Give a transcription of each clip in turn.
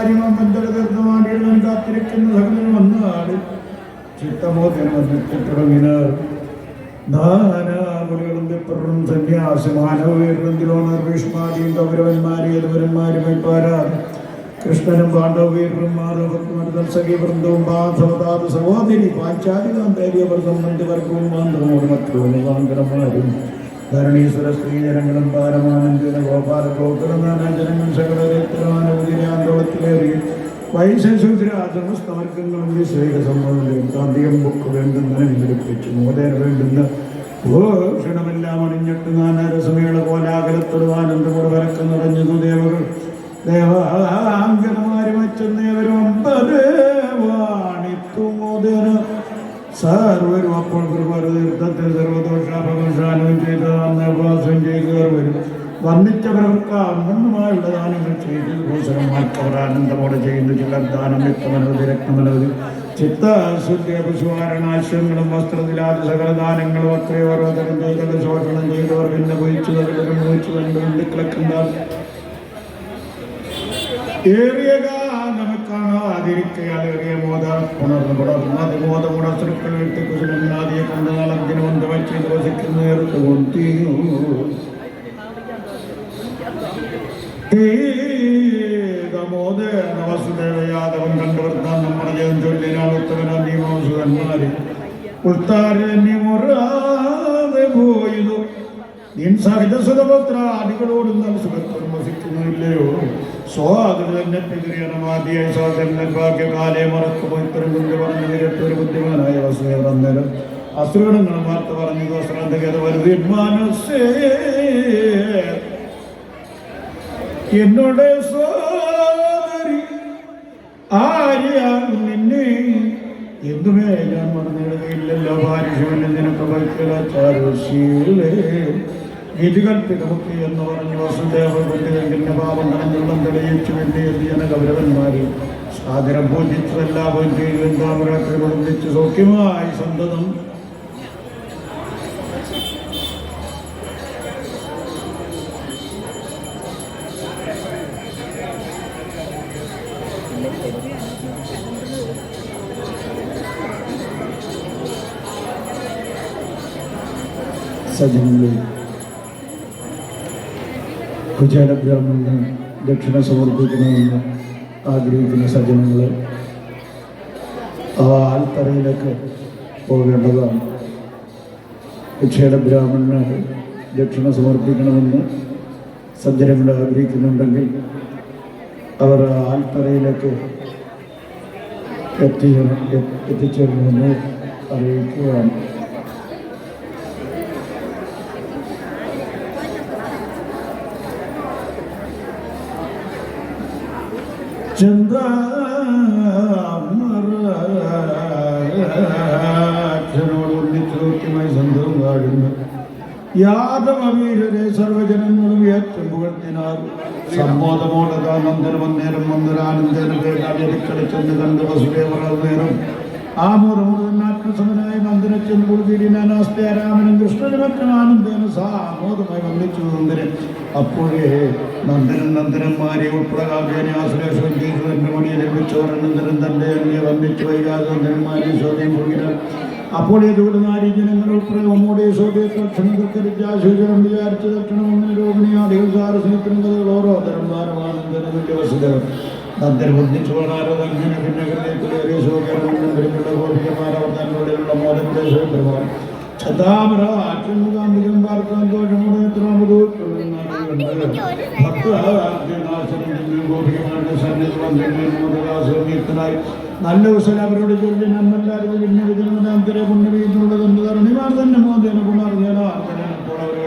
കാര്യങ്ങളും ബന്ധപ്പെട്ടുമാടിയവൻ കാത്തിരിക്കുന്ന സകലനും വന്നാട് ചിത്തമോചനം വന്നിട്ട് തുടങ്ങിനാർ ദാനാമുനികളും വിപ്രരും സന്യാസിമാനവീരന്തിലോണർ ഭീഷ്മാദിയും കൗരവന്മാരും യദുവരന്മാരും വൈപ്പാരാർ കൃഷ്ണനും പാണ്ഡവീരന്മാരും സഖി വൃന്ദവും ബാധവതാത് സഹോദരി പാഞ്ചാലികാന്തേര്യവർഗം മന്ദിവർഗവും മാന്ത്രമോട് മറ്റുള്ളവരും ധരണീശ്വര സ്ത്രീജനങ്ങളും പാരമാനന്ദിന ഗോപാല ഗോകുലനാനാജനങ്ങൾ സകലരക്തമാനോളത്തിലേറി വൈശൂദ്രാജമസ്തവർഗങ്ങളും വിശ്വേക സംഭവങ്ങളും കാന്തികം ബുക്ക് വേണ്ടുന്ന വിളിപ്പിച്ചു മോദേന വേണ്ടുന്ന ഭൂഷണമെല്ലാം അണിഞ്ഞിട്ട് നാനാരസമേള കോലാകലത്തോടും ആനന്ദമോട് വരക്കം നിറഞ്ഞതു ദേവകൾ ദേവാംഗനമാരി മറ്റുന്നേവരും അമ്പദേവാണിത്തുമോദേന സർവരും അപ്പോൾ തീർത്ഥത്തിൽ സർവദോഷാപകർഷാനം ചെയ്ത് അന്നവാസം ചെയ്തവർ വരും വർണ്ണിച്ചവർക്ക് അന്നമായുള്ള ദാനങ്ങൾ ചെയ്ത് ഭൂഷണമാക്കവർ ആനന്ദമോടെ ചെയ്യുന്നു ചിലർ ദാനം വ്യക്തമനവധി രക്തമനവധി ചിത്തശുദ്ധ പശുവാരണാശ്യങ്ങളും വസ്ത്രത്തിലാതെ സകലദാനങ്ങളും അത്രയോരോ തരം ചെയ്തത് ശോഷണം ചെയ്തവർ പിന്നെ പൊയിച്ചു കിടക്കുന്നുണ്ടാവും ഏറിയ കാണാതിരിക്കയാൽ ഏറിയ പുണർന്ന് അതിമോദമുണർത്തൃക്കൾ വിട്ട് കുശലനാദിയെ കൊണ്ട് നാളത്തിന് വന്ന് വച്ച് ദിവസിക്കുന്ന വസുദേവയാദവൻ കണ്ടുവർത്താൻ നമ്മുടെ ജയം ചൊല്ലിനാൽ ഉത്തമനാദീമാസുരന്മാരെ ഉൾത്താരെ പോയതു നിൻ സഹിതസുഖപുത്ര അടികളോടും സുഖത്വം വസിക്കുന്നില്ലയോ സ്വാതന്ത്ര്യമാദിയായ സ്വാതന്ത്ര്യം ഭാഗ്യകാലെ മറക്കുമ്പോൾ ഇത്തരം കൊണ്ട് പറഞ്ഞു നിരത്തൊരു ബുദ്ധിമാനായ വസുദേവർ അന്നേരം അസുരങ്ങളും വാർത്ത പറഞ്ഞു വസ്ത്രന്ധകത വരുതി മനസ്സേ എന്നോട് സോദരി ആര്യാകും നിന്നെ എന്തുമേ ഞാൻ മറന്നിടുകയില്ലല്ലോ പാരിശുവിനെ നിനക്ക് വൈക്കലാചാരശീലേ വിധികൽപ്പിതമുക്തി എന്ന് പറഞ്ഞു വസുദേവ കുട്ടികൾക്കിന്റെ പാപം കടഞ്ഞുള്ളം തെളിയിച്ചു വേണ്ടി ജനകൗരവന്മാരിൽ സാഗരം പൂജിച്ചതെല്ലാ പൂജയിലും താമരാത്രി കുളിച്ച് സൗഖ്യമായി സന്തതം സജ്ജനങ്ങളിൽ കുചേല ബ്രാഹ്മണന് ദക്ഷിണ സമർപ്പിക്കണമെന്ന് ആഗ്രഹിക്കുന്ന സജ്ജനങ്ങൾ ആ ആൽത്തറയിലേക്ക് പോകേണ്ടതാണ്. കുചേല ബ്രാഹ്മണന് ദക്ഷിണ സമർപ്പിക്കണമെന്ന് സജ്ജനങ്ങൾ ആഗ്രഹിക്കുന്നുണ്ടെങ്കിൽ അവർ ആൽത്തറയിലേക്ക് എത്തിച്ചേരണമെന്ന് അറിയിക്കുകയാണ്. ചന്ദ്രനോട് ഒന്നിച്ചു കൃത്യമായി സന്തോഷം കാടുന്നു. യാദവീരരെ സർവജനങ്ങളും ഏറ്റവും പുകഴ്ത്തിനാർ. സമ്മോദമോടതാ നന്ദനം അന്നേരം വന്നൊരാനന്ദന പേരിക്കളിച്ചെന്ന് കണ്ട് വസുദേവർ നേരം ആമോദമോദനാത്മസമനായ നന്ദനെ ചെന്ന് കൊടുത്തിരിനാസ്തേ രാമനും കൃഷ്ണനുമൊക്കെ ആനന്ദേന സാമോദമായി വന്നിച്ചു നന്ദനെ. അപ്പോഴേ നന്ദനന്മാരെ ഉൾപ്പെടാകേനെ ആശ്ലേഷം ചെയ്തു തന്റെ മണിയെ ലഭിച്ചവരനന്തരം തന്റെ അന്യ വന്നിച്ചു വൈകാതെ നന്ദന്മാരെ ചോദ്യം കൊടുക്കണം. അപ്പോൾ ഏതുകൊണ്ട് നാരീജനങ്ങൾ ഉൾപ്പെടെ ഒമ്മോടെ ചോദ്യ ദക്ഷിണാശൂചനം വിചാരിച്ച് ദക്ഷിണമൊന്ന് രോഗിണിയാദിസാരസ്നേഹത്തിന് ഓരോ തരം ഭാരമാനന്ദനത്തിന്റെ വസുദേവൻ നന്ദൻ ഒന്നിച്ചു വളരാതെ അങ്ങനെ പിന്നെ ഹൃദയത്തിലേറിയ ശോകരമുള്ള ഗോപികമാരവർ തന്നോടെയുള്ള മോദങ്ങളുടെ സ്വയംപ്രഭാവം ഛതാമരാക്ഷമുഖാന്തികം പാർക്കാൻ ദോഷമുടെ ഗോപികമാരുടെ സന്നിധാനത്തിനായി നല്ല കുശല അവരോട് ചൊല്ലി നമ്മെല്ലാവരും വിജ്ഞാനത്തിലെ പുണ്യവീതിയുള്ളതെന്ന് തരണിമാർ തന്നെ മോദേന പുണർജനാർദ്ദനപ്പോൾ അവർ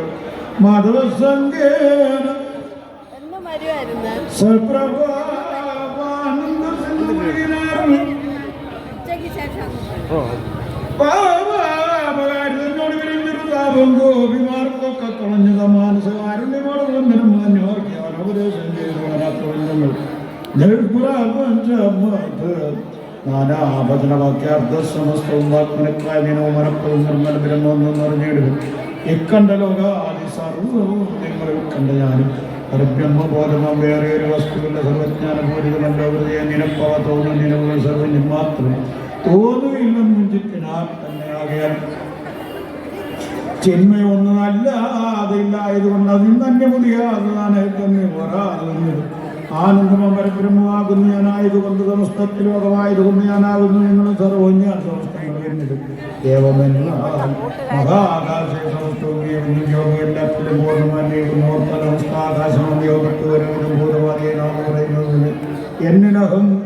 മാധവസംഗേന സപ്രഭാനന്ദ ഗോപിമാർക്കൊക്കെ തുളഞ്ഞത മാനസകാരുണ്യമോട് വന്ദനം മാന്യമാർക്ക് അവരോപദേശം ചെയ്തു വരാത്തുവന്നങ്ങൾ നാനാഭജനവാക്യാർത്ഥസമസ്തവും വാത്മനക്കായനോ മറപ്പതും നിർമ്മല ബ്രഹ്മമെന്ന് നിറഞ്ഞിടും. ഇക്കണ്ട ലോകാദി സർവവും നിങ്ങൾ കണ്ട ഞാനും ബ്രഹ്മബോധമം വേറെ ഒരു വസ്തുവിന്റെ സർവജ്ഞാനപൂരിതമല്ല ഹൃദയ നിരപ്പവ തോന്നുന്ന നിലവുകൾ സർവജ്ഞം മാത്രം തോന്നുകയില്ലെന്നും ചിത്തിനാൽ തന്നെ ആകയാൽ ചിന്മയൊന്നല്ല അതില്ലായതുകൊണ്ട് അതിൽ തന്നെ പുതിയാതാണ് തന്നെ വരാതുന്നത് ആനന്ദമ പരബ്രഹ്മമാകുന്നു ഞാനായതുകൊണ്ട് സമസ്തത്തിൽ ലോകമായതുകൊണ്ട് ഞാനാകുന്നു നിങ്ങൾ സർവവും ഞാൻ സമസ്തങ്ങൾ വരുന്നത് ഏവമെല്ലാം മഹാകാശ സമസ്തവും യോഗം എല്ലാത്തിലും പൂർണ്ണമായിരുന്നു ഓർത്തലവസ്ഥാകാശം യോഗത്ത് വരവരും ഭൂതവാദിയെ നാം പറയുന്നത് എന്നിനകം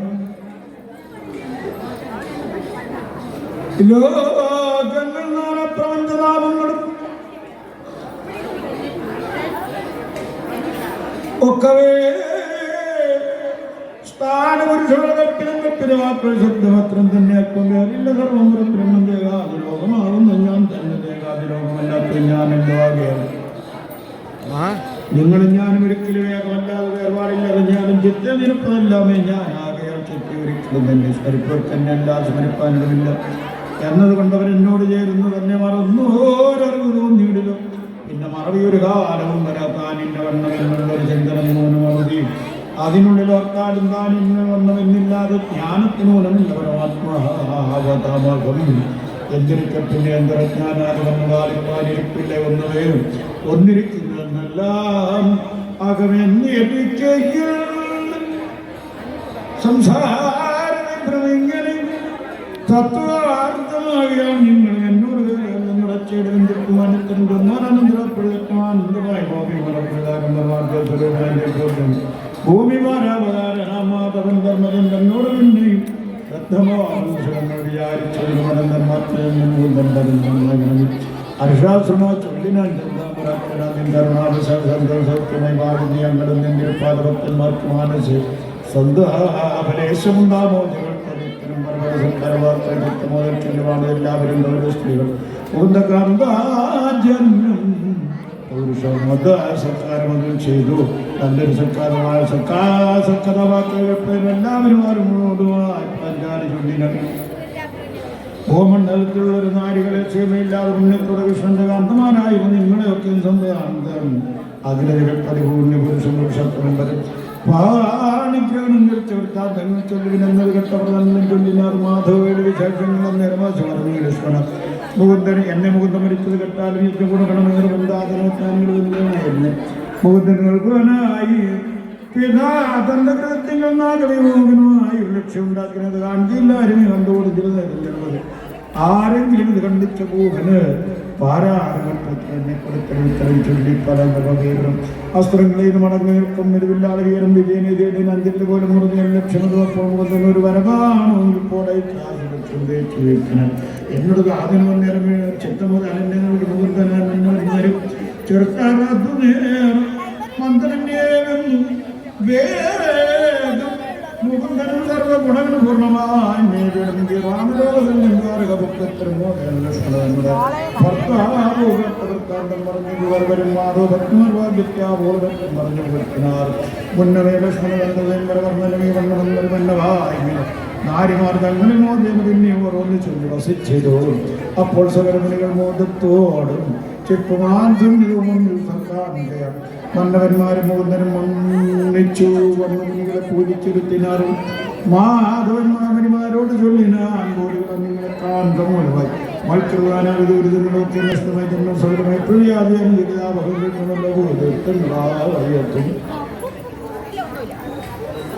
ലോകങ്ങൾ നാളെ പ്രപഞ്ചനാമങ്ങളും ഒക്കവേ ശബ്ദമാത്രം തന്നെ അക്കൊണ്ടേറില്ല സർവം ദേഹാതിലോകമാകുന്നു ഞാൻ തന്നെ ദേഹാതിലോകമല്ലാത്ത ഞാൻ എന്താകെയാണ് നിങ്ങളും ഞാനും ഒരിക്കലും വേഗമല്ലാതെ വേർപാടില്ലാതെ ഞാനും ചിത്ത നിരപ്പതല്ലാമേ ഞാൻ ആകെയാൽ ചിത്തി ഒരിക്കലും തന്നെ സ്മരിപ്പവർ തന്നെ അല്ലാതെ സ്മരിപ്പാനിടമില്ല എന്നതുകൊണ്ട് അവരെന്നോട് ചേരുന്നു തന്നെ മറന്നോരറിവ് തോന്നിയിടുക പിന്നെ മറവിയൊരു കാലവും വരാത്താൻ ഇന്ന വണ്ണം എന്നുള്ളൊരു ചിന്തനം മൂലമറുതി അതിനുള്ളിൽ ഓർത്താലും താൻ ഇന്ന് വന്നമെന്നില്ലാതെ ജ്ഞാനത്തിനൂലമില്ല പരമാത്മാവതാമകം എന്തിരിക്കപ്പിന്റെ അന്തരജ്ഞാനാത് വന്നതാലിപ്പാനിരിപ്പില്ല ഒന്നവേ ഒന്നിരിക്കുന്നതെന്നെല്ലാം അകമെന്നിരിക്കയിൽ സംസാരമിങ്ങനെ തത്വാർത്ഥമാകിയാൽ നിങ്ങൾ എന്നോട് ാനന്ദമായി ഭൂമി മാരാവതാരനാമാതവൻ ധർമ്മജൻ തന്നോട് പിന്നെയും അർഷാശ്രമ ചൊല്ലിനാൽ സൗഖ്യമായി ഭാരതി ഞങ്ങളും നിന്റെ പാദഭക്തന്മാർക്ക് മാനസ് സ്വന്തമുണ്ടാമോ എല്ലാവരും സ്ത്രീകൾ സൽക്കാരം അതിൽ ചെയ്തു നല്ലൊരു സൽക്കാരമായ എല്ലാവരും ഭൂമണ്ഡലത്തിലുള്ള ഒരു നാരികളെ ക്ഷേമയില്ലാതെ പുണ്യത്തോടെ കൃഷ്ണന്റെ കാന്തമാനായിരുന്നു നിങ്ങളെയൊക്കെ സ്വന്തം അതിലെ പരിപൂർണ്ണ പുരുഷൻ പുരുഷത്വം വരും പാണിഗ്രഹണം തീർച്ചവെടുത്താൽ തങ്ങൾ ചൊല്ലുവിനെന്നത് കെട്ടപ്രധാനം ചൊല്ലിനാർ മാധവയുടെ വിശേഷങ്ങൾ നിരമാശമാണ് ലക്ഷ്മണ മുകുന്ദൻ എന്നെ മുകുന്ദം മരിച്ചത് കെട്ടാലും യുദ്ധ ഗുണഗണമെന്ന് ബന്ധാതനായിരുന്നു മുകുന്ദനുകൾക്കുവനായി പിതാ തന്റെ കൃത്യങ്ങൾ നാഗവിമോഹനമായി ലക്ഷ്യം ഉണ്ടാക്കുന്നത് കാണിച്ചില്ലാരും കണ്ടുകൊടുത്തിരുന്നത് ആരെങ്കിലും ഇത് കണ്ടിച്ച പൂഹന് അസ്ത്രങ്ങളിൽ മടങ്ങി നിൽക്കും നിലവില്ലാതെ വീരം വിജയനെ തേടി അഞ്ചിന്റെ പോലും മുറിഞ്ഞ ലക്ഷ്യമത് ഒരു വരവാണോ എന്നോട് ആദ്യം വന്നേരം ചിത്തമുതൽ മുകുന്ദനും ചെറുക്കാറാത്തു നേരം മന്ത്രന്റെ വേഗം മുകുന്ദനും സർവഗുണങ്ങൾ പൂർണ്ണമായി മുന്നവേ നാരിമാർ തങ്ങളിൽ മോദം പിന്നെ ഓരോന്ന് ചൊല്ലി വസിച്ചതോ അപ്പോൾ സകലമുനികൾ മോദത്തോടും ചെപ്പുമാൻസും മുന്നിൽ സർക്കാരിന്റെ മന്നവന്മാരും മുകുന്ദനും ഒന്നിച്ചു വന്നുകളെ പൂജിച്ചിരുത്തിനാറും മാധവന്മാരിമാരോട് ചൊല്ലിനാൻ നിങ്ങളെ കാന്തമൂലമായി മത്സ്യവാനോക്കെ നഷ്ടമായി ജന്മം സകലമായി പ്രിയാതെയും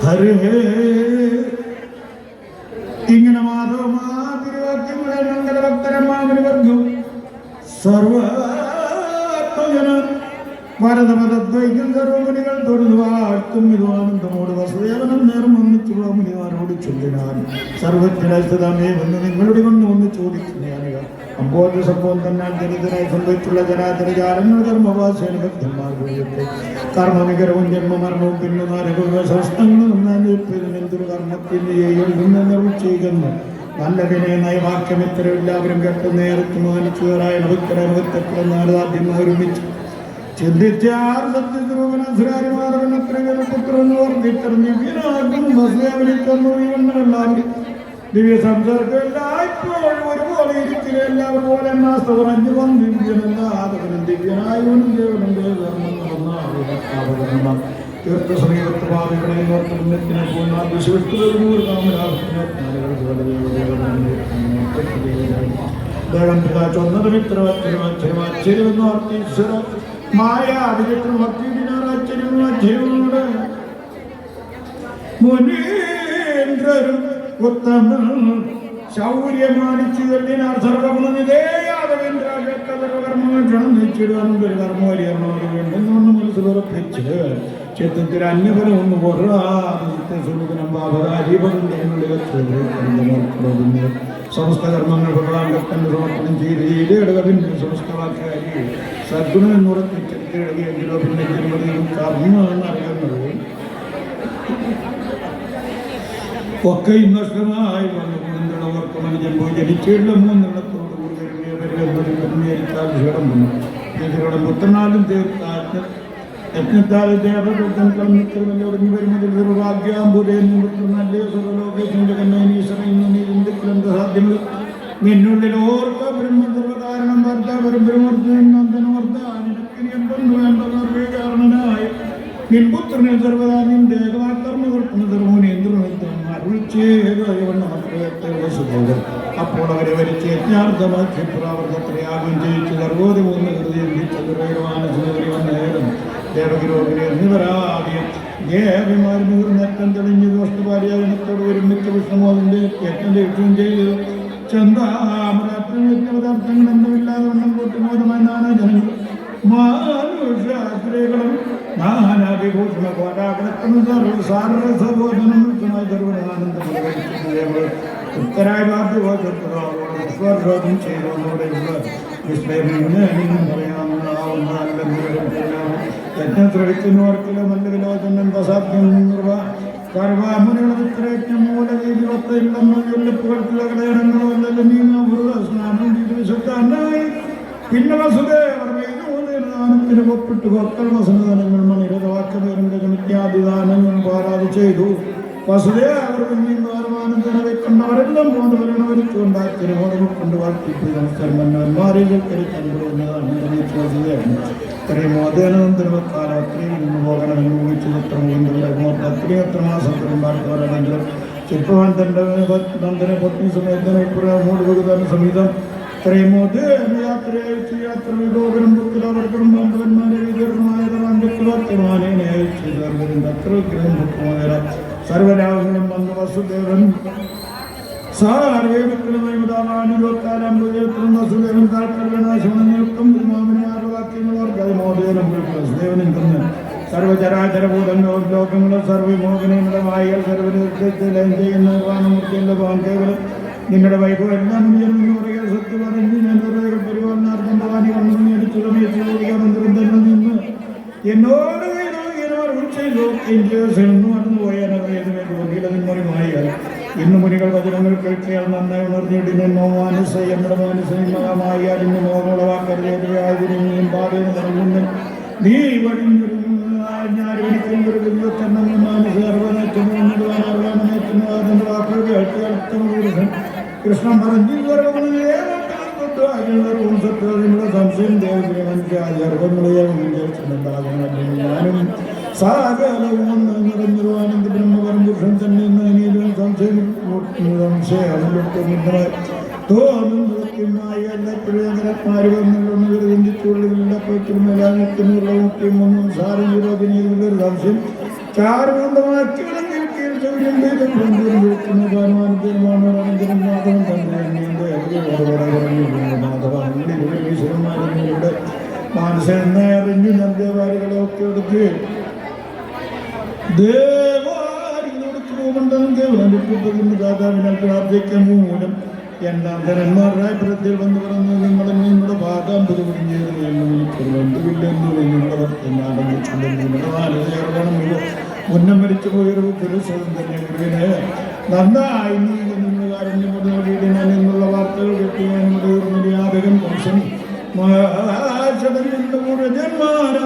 ഹരേ ഇങ്ങനെ മാധവമാതിരുവാക്യങ്ങളെ മംഗളഭക്തരമാവർഗം സർവജന ഭരതമതദ്വൈകം സർവമുനികൾ തൊഴുതു വാഴ്ത്തും ഇതാനന്ദമോട് വസുദേവനം നേരം ഒന്നിച്ചു മുനിമാരോട് ചൊല്ലിനാൻ സർവജ്ഞമേ വന്ന് നിങ്ങളുടെ കൊണ്ട് ഒന്ന് ചോദിക്കുന്നയാണിക അമ്പോധ സംഭവം തന്നാൽ ജനിതനായി സംഭവിച്ചുള്ള ജനാതരജാലങ്ങൾ ധർമ്മവാസേന ഭക്തന്മാർ കൂടിയത്തെ കർമ്മനികരവും ജന്മമരണവും പിന്നെ നരകങ്ങളും എന്തൊരു കർമ്മത്തിന് ചെയ്യുന്നു നല്ലതിനെ നയവാക്യം ഇത്ര എല്ലാവരും കേട്ട് നേരത്ത് മാനിച്ചുവരായ ഭക്തരാദ്യം ഒരുമിച്ച് ചിന്തിച്ചാർ സത്യദ്രോഹനസുരാരിമാർഗിച്ചറിഞ്ഞു ദിവ്യ സംസർഗം എല്ലായ്പ്പോഴും ഒരുപോലെ ഇരിക്കില്ല എല്ലാവരും പോലെ പറഞ്ഞു വന്നു ദിവ്യനല്ലാതവനും ദിവ്യനായവനും ദേവനും ദേവധർമ്മം പാപകർമ്മ തീർത്ഥ സമീപത്ത് ഭാവികളെ പുണ്യത്തിനെ പൂർണ്ണ വിശുദ്ധൂർ കാമരാജ് മായ അഭിചക്രമൂട് മുനീന്ദ്രരും ഉത്തമ ശൗര്യമാനിച്ചു കല്ലിനാർ സർവഗുണനിധേയാദവേന്ദ്രകർമ്മങ്ങൾ ക്ഷണം നിശ്ചിടുവാനും ഒരു കർമ്മവരിയർമ്മോട് വേണ്ടെന്നുകൊണ്ട് മനസ്സിലുറപ്പിച്ച് ചിത്രത്തിൽ അന്യഫലം ഒന്ന് കൊറാതെ സുഖനം ബാബകാരീപകന്റെ സമസ്ത കർമ്മങ്ങൾ ഭഗവാന്റെ സമർപ്പണം ചെയ്ത് ഇടകവിന്റെ സമസ്തവാക്കാരി സദ്ഗുണം എന്നുറപ്പിച്ചെങ്കിലോ പിന്നെ ജന്മതിയും കർമ്മമെന്ന് അറിയുന്നത് ഒക്കെ നഷ്ടമായി വന്നു കുടുംബവർക്ക് മനുജമ്പോ ജനിച്ചുള്ള മൂന്നെണ്ണത്തോട് കൂടി പുത്രനാലും തീർത്ത യജ്ഞത്താൽ ദേവദൂതൻ ഒടുങ്ങി വരുന്നതിൽ സർവാഗ്യാമ്പുരല്ലേ സർവലോകേശന്റെ കന്നീശ്വരന്ത് സാധ്യങ്ങൾ നിന്നുള്ളിൽ ഓർക്ക ബ്രഹ്മസർവകാരണം വർദ്ധാപരം ബ്രഹ്മോർദ്ധനോർദ്ധാനിടക്കിനിയെന്തൊന്നു വേണ്ടവർക്ക് കാരണനായി നിൻപുത്രനെ സർവദാ നിന്റെ കർമ്മകർപ്പണ ധർമ്മോനേന്ദ്രനിത്യം അപ്പോൾ അവരെ വരിച്ച് യജ്ഞാർത്ഥമാക്കി പ്രാവർത്തത്തെ യാഗം ചെയ്യിച്ച് സർവോധി മൂന്ന് ഹൃദയം ദേവഗിരോഗിനെ എന്നിവരാദ്യം ദേവിമാർ നൃത്തം തെളിഞ്ഞ് ദോഷപാരിയാകത്തോട് ഒരുമിച്ച് വിഷ്ണുമോദിന്റെ യജ്ഞം ദീക്ഷയും ചെയ്ത് ചന്താമരാത്രിപദാർത്ഥങ്ങൾ എന്തുമില്ലാതെ വണ്ണം കൂട്ടുമോദമായ നാനാജനങ്ങൾ മാനുഷാസ്ത്രീകളും നാനാവിഭൂഷണ കോരാകടക്കുന്ന സാരസബോധനം സർവനാനന്ദം ഉത്തരായ ബാധ്യബോധം ചെയ്തോടുകൂടെയുള്ള വിസ്മയം പറയാവുന്ന യജ്ഞത്രവിക്കുന്നവർക്കിലോ നല്ല വിലോചനം അസാധ്യം കർവാമുനികളത്രയജ്ഞം മൂലരീതി ഒത്തയില്ലെന്നോ ചൊല്ലിപ്പുകൾക്കുള്ള കളയണങ്ങളോ അല്ലല്ലോ നീങ്ങ സ്നാനം ചെയ്ത് വിശുദ്ധാനായി പിന്നെ വസുദേവർ ദാനത്തിന് ഒപ്പിട്ട് ഭക്തർമസനദാനങ്ങൾ മണിരഥവാക്യമേറിന്റെ മിഥ്യാദിദാനങ്ങൾ പാരാതെ ചെയ്തു വസുദേവർ പിന്നെയും ആനന്ദന വെക്കുന്നവരെല്ലാം കൊണ്ട് വരണവരിച്ചുകൊണ്ടാക്കിന് ഓർമ്മക്കൊണ്ട് വാഴ്ത്തിപ്പ് നമസ്കാരന്മാരിൽ കണ്ടുവന്നതാണ് ഇത്രയും മോദാനന്തരവക്കാലം അത്രയും നിന്ന് പോകണമെന്ന് ഊഹിച്ചു അത്രയും എത്ര മാസം ഉണ്ടാക്കാറാണെങ്കിലും ചിത്രവാൻ തന്റെ നന്ദന പത്നി സമേതനെ മൂടുപകുതാന സംഹിതം ഇത്രയും യാത്രയച്ചു യാത്ര വിലോകനം പുത്തിലവർക്കും ബാന്ധവന്മാരെ വിതരണമായതമാനെ അത്രയും സർവരാഹുലും വന്ന് വസുദേവൻ സാർവേദാനുഭവത്താലും വസുദേവൻ താൽപ്പര്യനാശമനങ്ങൾക്കും തിരുമാമനെ ആർവാക്യങ്ങളോർക്ക് മോദേനം വസുദേവനും തന്നെ സർവചരാചരഭൂതങ്ങളും ലോകങ്ങളും സർവമോഹനങ്ങളുടെ വായികൾ സർവ്വലയം ചെയ്യുന്ന വാനമൂർത്തിയുള്ള കേവലം നിങ്ങളുടെ വൈഭവം എല്ലാം എന്ന് പറയുക സത്യം പറഞ്ഞു ഞാൻ പരിപാലനാർത്ഥം ഭവാനി വന്നു മേടിച്ചു മന്ത്രം തന്നെ നിന്ന് എന്നോട് ഇന്ന് മുനികൾ വചനങ്ങൾ കേൾക്കിയാൽ നന്നായി ഉണർന്നിടുന്നോ മാനസ നമ്മുടെ മാനസമായ ഇന്ന് മോഹമുളവാക്കരുതേയും പാതയും തുടങ്ങുന്നു നീ വഴിഞ്ഞൊരു ഞാനൊരിക്കലും ഒരു വലിയ തന്നെ മാനസ കൃഷ്ണൻ പറഞ്ഞു സംശയം ഞാനും സാകലവും നിറഞ്ഞിരുവാനന്ദ ബ്രഹ്മപരംപുരുഷൻ തന്നെ തോന്നുന്നതായി എല്ലാപ്പോഴും വന്നിട്ടുള്ളിൽ സാരം വിരോധിനിയിൽ സംശയം ചാരുമാക്കി മാനസെന്നറിഞ്ഞു ഞാൻ ദേവാരികളൊക്കെ എടുത്ത് ദേവാരികളെടുത്ത് പോകുന്നുണ്ടെന്നും ദേവാലിപ്പുന്ന ദാതാവിനാൽ പ്രാർത്ഥിക്കാൻ മൂലം എന്നാന്തരന്മാരുടെ പുറത്തിൽ വന്ന് പറഞ്ഞു നിങ്ങളുടെ ഭാഗാമ്പത് ഉന്നം മരിച്ചു പോയൊരു പുരുഷൻ തന്നെ ഗുരുവിന് നന്നായി എന്നുള്ള വാർത്തകൾ കേട്ട് മര്യാദകൻ വംശം ജന്മാന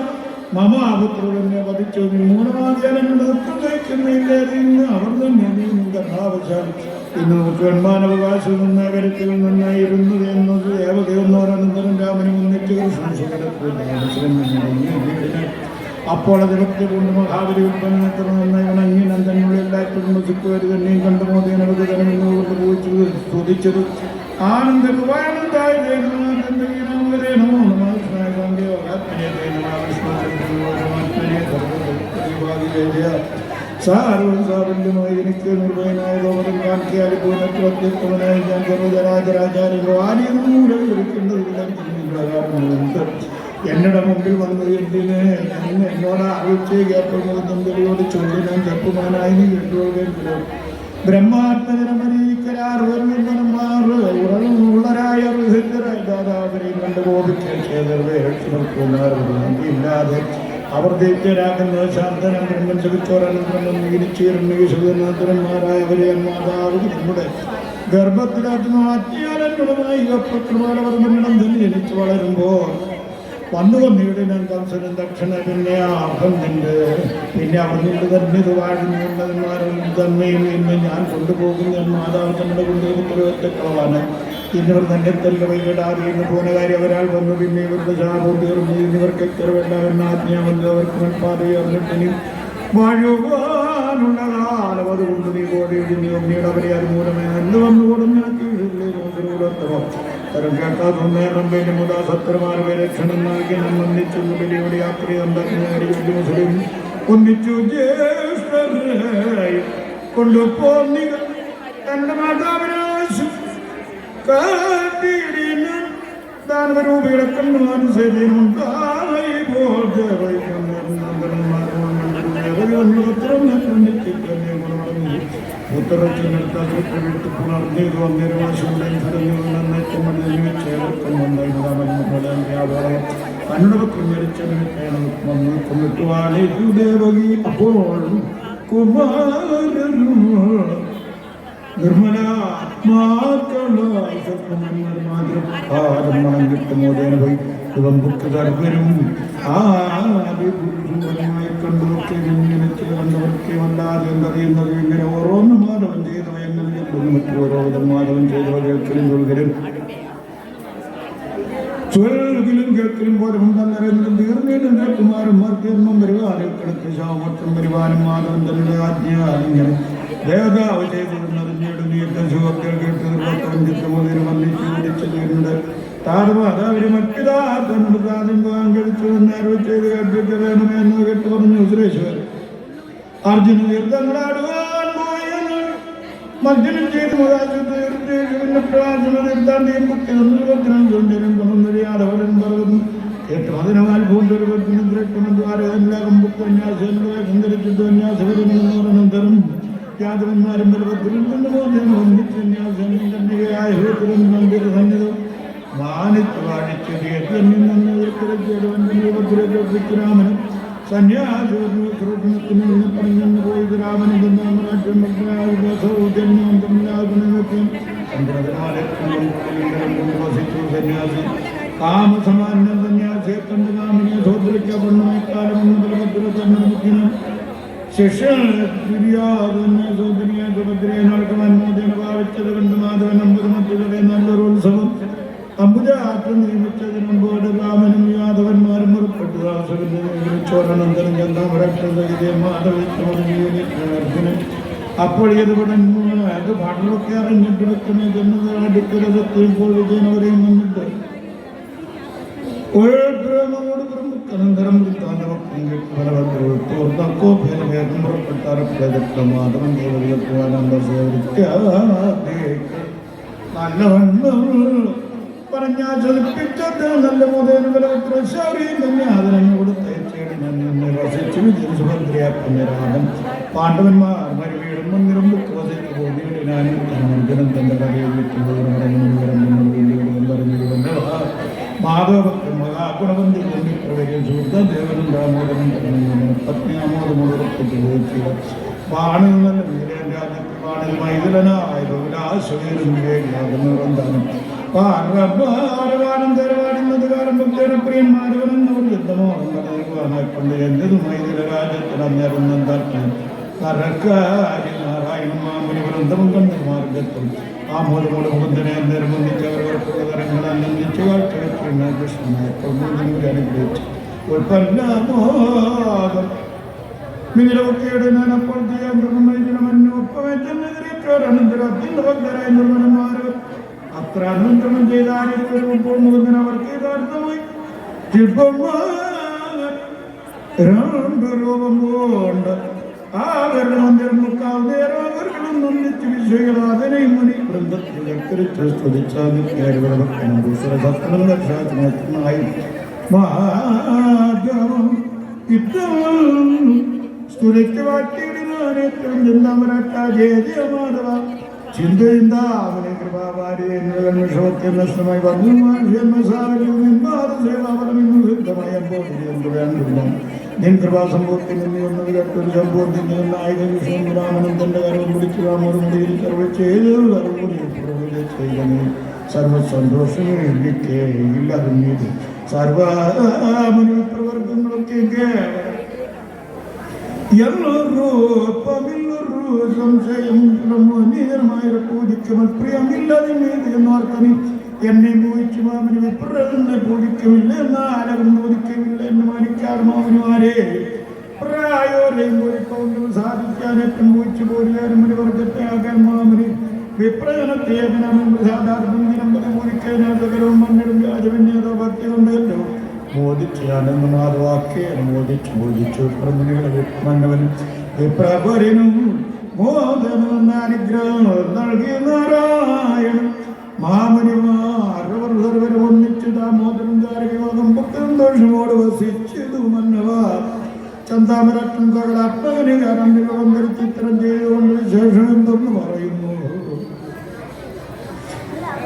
മമാപുത്രനെ വധിച്ചു മൂലമാചാരങ്ങളുടെ കഴിക്കുന്നില്ലാതിന്ന് അവർ തന്നെ കഥാവശാൽ ഇന്ന് നമുക്ക് എന്മാനവകാശം നിന്ന് കരുത്തിൽ നിന്നായിരുന്നു എന്നത് ദേവതയൊന്നോരനന്തരം രാമന് മുന്നിട്ട് അപ്പോൾ അത് ഭക്തി കൊണ്ട് മഹാബലി ഉൽപ്പന്നത്തിൽ വണങ്ങി നന്ദനുള്ള എല്ലായ്പ്പോഴും വസിക്കുവര് തന്നെയും കണ്ടു മോദിനവർക്ക് തരമെന്നുകൊണ്ട് പൂച്ചു സ്തുതിച്ചത് ആനന്ദായ സാർവസാബല്യമായി എനിക്ക് നിർഭയനായ ഗോപരം കാണിക്കാതെ പൂർണ്ണത്യക്തമനായി ഞാൻ സർവ്വരാജരാചാര്യങ്ങളോ ആരെയും മൂലം എന്നോട് മുമ്പിൽ വന്നത് എന്തിന് എന്നോട് അറിയിച്ച് കേൾപ്പുന്നോട് ചൊല്ലി ഞാൻ ചെറുപ്പമാനായി നീ കേട്ടുകൊള്ളുകയും ബ്രഹ്മാത്മജനമരീക്കരാർ ഉള്ളരായ ദാതാവരെയും കണ്ട് ബോധിക്കാതെ അവർ ദൈത്യരാകുന്ന ശാന്തനം ബ്രഹ്മൻ ജപിച്ചോരനന്തരം നീരിച്ചീർന്നീശ്വരനാഥന്മാരായവരെ മാതാവ് നമ്മുടെ ഗർഭത്തിലാക്കുന്ന ആജ്ഞാനങ്ങളുമായി പ്രകൃതവർമ്മനം തന്നെ ജനിച്ചു വളരുമ്പോൾ വന്നു വന്നിവിടെ ഞാൻ കംസനും ദക്ഷിണ പിന്നെ അർഹന്നുണ്ട് പിന്നെ അവർ നിന്ന് തന്നെ ഇത് വാഴുന്നവന്മാരും തന്നെയും ഇന്ന് ഞാൻ കൊണ്ടുപോകുന്ന മാതാവ് നമ്മുടെ കൊണ്ടുപോകുന്നതാണ് ഇന്നിവർ തന്നെ തന്നെ വൈകിടാതെ ഇന്ന് പോകുന്ന കാര്യം ഒരാൾ വന്നു പിന്നെ ഇവരുടെ ശാപം തീർന്നു ഇന്നിവർക്ക് എത്ര വേണ്ടാവുന്ന ആജ്ഞാവല്ലോ അവർക്ക് മൺപാതയറിഞ്ഞിട്ടിനി വാഴുവാനുള്ള കാലം അതുകൊണ്ട് നീ കോടിയിടിഞ്ഞു ഒന്നിയുടെ അവരെ അതുമൂലമേ എന്ന് വന്നുകൂടും നിനക്ക് കേട്ടാതൊന്നേറമ്പേന്റെ മുതാ സത്രമാരുടെ രക്ഷണം നൽകി ഒന്നിച്ചു ബലിയുടെ യാത്ര മുസ്ലിം ഒന്നിച്ചു ജ്യേഷ്ഠരായി കൊണ്ടുപോന്നി തന്റെ മാതാവിനെ ദാനവരൂപിയുടെ കണ്ണുമാനുസരിച്ചുണ്ടായി ഉത്തരത്തിനടുത്ത് പുണർന്നീത് വന്നിരുവാശുടെയും കണ്ണുടക്കം മരിച്ചുവാണി അപ്പോൾ കുമാരനും നിർമ്മലാത്മാക്കളായി മാത്രം കിട്ടുമോദേന പോയി ഇവം ബുക്ക് തർക്കരും ആദ്യമായി കണ്ടുമൊക്കെ ഇങ്ങനെ കണ്ടവർക്ക് വല്ലാതെ എന്തറിയുന്നത് ഇങ്ങനെ ഓരോന്നും മാധവൻ ചെയ്തവ എങ്ങനെ മറ്റു ഓരോ വിധം മാധവൻ ചെയ്തവ കേൾക്കലും ചൊൽകരും ചൊൽകലും കേൾക്കലും പോലും തന്നറിയുന്നതും തീർന്നീട്ടും കേൾക്കുമാരും മർദ്ദം വരുവാനും കിടക്ക് ശാമത്വം വരുവാനും മാധവൻ തന്നെ ആജ്ഞ ഇങ്ങനെ ദേവതാവ് ചെയ്തിരുന്നത് നീക്കം സുഖത്തിൽ കേട്ടതിന് വന്നിച്ചു വിളിച്ചതുണ്ട് താറുമാതാവിന് മറ്റു പ്രാഥമിക കഴിച്ചു നേരം ചെയ്ത് കേട്ടിട്ട് വേണമെന്ന് കേട്ട് പറഞ്ഞു സുരേശ്വർ അർജുന തീർത്ഥങ്ങളാടുവാൻ പോയെന്ന് മർദ്ദനം ചെയ്ത് പറയുന്നു കേട്ടു അതിനാൽ പൂണ്ടൊരു സഞ്ചരിച്ചിട്ട് യാദവന്മാരും മാനിച്ചു വാണിച്ചതിരാമനും സന്യാസത്തിന് പോയി രാമനും വസിച്ചു സന്യാസി കാമസമാനം സന്യാസിയെ കണ്ട് കാമിനെ സോദരിക്കപ്പെടുന്ന കാലമെന്ന് ബലഭദ്ര തന്നെ ശിഷ്യനെ സുഭദ്രയെ നടക്കുവാൻ മോദിനെ ഭാവിച്ചത് കണ്ട് മാധവൻ അമ്പുരമത്തിലെ നല്ലൊരു ഉത്സവം അമ്പുജാറ്റം നിയമിച്ചതിന് മുമ്പോട് രാമനും യാദവന്മാരും പുറപ്പെട്ടു ചോരനന്തരം ചെന്നവരക്ഷതേ മാധവൻ അപ്പോൾ ഏതുപടൻ അത് പാട്ടിലൊക്കെ അറിഞ്ഞിട്ട് വെക്കുന്ന ജന്മടുക്കലത്തിൽ വിജയനവരെയും വന്നിട്ട് അനന്തരം തോർന്നക്കോ ഭേദഭേദം പുറപ്പെട്ടാറ മാധവൻ നല്ലവണ്ണം പറഞ്ഞാ ചൊലിപ്പിച്ചത് നല്ല മോദേനോട് തയ്ച്ചേടി ഞാൻ വസിച്ചു സുഭദ്രയാക്കുന്ന രാമൻ പാണ്ഡവന്മാർ മരുവീടും മന്ദിരം ബുക്ക് വസിച്ചു പോയി ഞാനും അർജുനൻ തന്റെ കഥയിൽ മാധവഭക്തൻ മഹാഗുണവന്തി പ്രവചന സുഹൃത്ത ദേവനും ദാമോദരൻ പത്നി അമോദമോദരപ്പെട്ട് ഉപയോഗിക്കുക ബാണിൽ നല്ല വീരൻ രാജ്യത്ത് ബാണിൽ മൈതലനായ ബഹുലാശ്വരും വിവേകിയാകുന്നവരെന്താണ് പാർവാനന്തരവാടുന്നത് കാരണം ഭക്തരുടെ പ്രിയന്മാരവനെന്നവർ യുദ്ധമോഹങ്ങളായിക്കൊണ്ട് എന്റതും മൈതല രാജ്യത്തിന് അന്നേരം നാരായണ മാമുനി വൃന്ദം കണ്ട മാർഗത്തിൽ ആ മൂലമൂല മുകുന്ദനെ അന്നേരം ഒന്നിച്ച് അവർ തരങ്ങൾ അനന്ദിച്ചു കാഴ്ചവെച്ചിരുന്ന കൃഷ്ണനെ അനുഗ്രഹിച്ചു ഉൽപ്പന്നമോദം മിതിലൊക്കെയുടെ ഞാനപ്പോൾ ചെയ്യാൻ ഭക്തരായ നിർമ്മലന്മാര് അത്ര അനന്തരം ചെയ്താലിപ്പോൾ മുഖത്തിന് അവർക്ക് യഥാർത്ഥമായി രണ്ട് രൂപം കൊണ്ട് അവരുടെ മന്ദിരം മുക്കാൽ നേരം അവർകളും ഒന്നിച്ച് വിശ്വകൾ അതിനെയും മുനി വൃന്ദത്തിൽ സ്തുതിച്ചായി മാധവം ഇത്തം സ്തുതിക്ക് വാറ്റിയിടുന്ന ഏറ്റവും ചിന്താമരട്ട ജയ ജയ മാധവ ചിന്തയിന്ത അവനെ കൃപാവാരി വിഷമത്തിൽ നഷ്ടമായി വന്നു നിൻ കൃപാസംഭവത്തിൽ നിന്ന് ഒന്നത് കേട്ടൊരു സംഭവത്തിൽ നിന്ന് ആയുധ വിഷയം രാമനന്ദന്റെ കരവും പിടിച്ചു രാമോടുമുടിയിൽ കർവ് ചെയ്ത് ചെയ്യണേ സർവസന്തോഷമേ എനിക്ക് ഇല്ലാതെ സർവമനു പ്രവർത്തനങ്ങളൊക്കെ സംശയം പൂജിക്കുമ്പോൾ പ്രിയമില്ലാതെ എന്നോർക്കനി എന്നെ മോഹിച്ചു മാമന് വിപ്രന്നെ പൂജിക്കുമില്ല എന്നാലും മോദിക്കുമില്ല എന്ന് മാനിക്കാറ് മാമനുമാരെ പ്രായോരെയും പോയിക്കൊണ്ടും സാധിക്കാൻ ഏറ്റവും മോഹിച്ചു പോലും ഒരു വർഗത്തെ ആകാൻ മാമന് വിപ്രജനത്തെ സാധാരണ മോദിക്കാനും മണ്ണിടും രാജവിന്യാസ ഭക്തി കൊണ്ടല്ലോ മോദിച്ചാണെന്ന് മാധവാക്കിയ മോദിച്ചു പ്രമുഖകളെ മന്നവൻ വിപ്രപരനും മോദനം അനുഗ്രഹം നൽകിയ നാരായണൻ മാമനിമാർ സർവരും ഒന്നിച്ചു ദാമോദരം ധാരകയോഗം ഭക്തന്തോഷമോട് വസിച്ചതു മന്നവ ചന്താമരട്ടം കകളാത്മകന് കാരണം ചിത്രം ചെയ്തുകൊണ്ട് വിശേഷം എന്തെന്ന് പറയുന്നു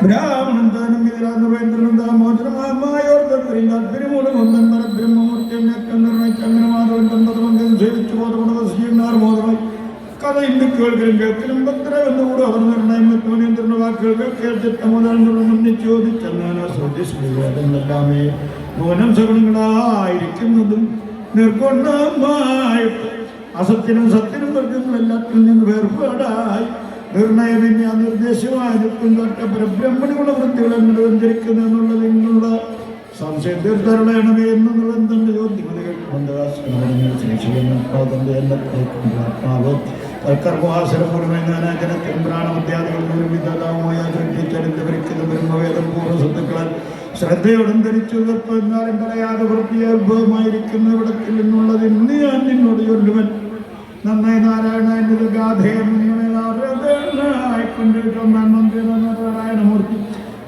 ബ്രാഹ്മണൻ താനും ഇതിരാവേന്ദ്രനും ദാമോദരമായോർദ്ദത്തിൽ താല്പര്യമൂലം ഒന്നൻ പരബ്രഹ്മമൂർത്തിയും നിർണയിച്ചങ്ങനമാധവൻ തന്തമന്ദിരം സേവിച്ചു ബോധമുള്ള വസിയുന്നാർ ബോധമായി കഥ ഇന്ന് കേൾക്കലും കേൾക്കലും ഭക്തരെന്നുകൂടെ അവർ നിർണയം മറ്റുമനിയന്ത്രണ വാക്കുകൾ കേൾച്ചിട്ടമുതൽ ചോദിച്ചെന്നാണ് ശ്രദ്ധിച്ചതെല്ലാമേ മോനം സഗുണങ്ങളായിരിക്കുന്നതും നിർഗുണമായിട്ട് അസത്യനും സത്യനും വർഗങ്ങളും എല്ലാത്തിൽ നിന്ന് വേർപാടായി നിർണയവിന്യ നിർദ്ദേശമായിരിക്കും തൊട്ട പരബ്രഹ്മണികളുടെ വൃത്തികളെ നിർവചരിക്കുന്നു എന്നുള്ളതിനുള്ള സംശയം തീർത്തരണമേ എന്നുള്ള തന്റെ ചോദ്യം ആത്മാവ് തൽക്കർമാസരപൂർവ്വനാജനത്തിനും പ്രാണമത്യാദികളും വിധാതാവുമായ ചരിത്രവരിക്കുന്ന ബ്രഹ്മവേദം പൂർവ്വ സ്വത്തുക്കളാൽ ശ്രദ്ധയോടും ധരിച്ചു എന്നാലും പറയാതെ വൃത്തിയത്ഭുതമായിരിക്കുന്ന ഇവിടത്തിൽ നിന്നുള്ളത് ഇന്ന് ഞാൻ നിന്നോട് ചൊല്ലുവൻ നന്നായി നാരായണ എന്നത് ഗാധേയം നാരായണമൂർത്തി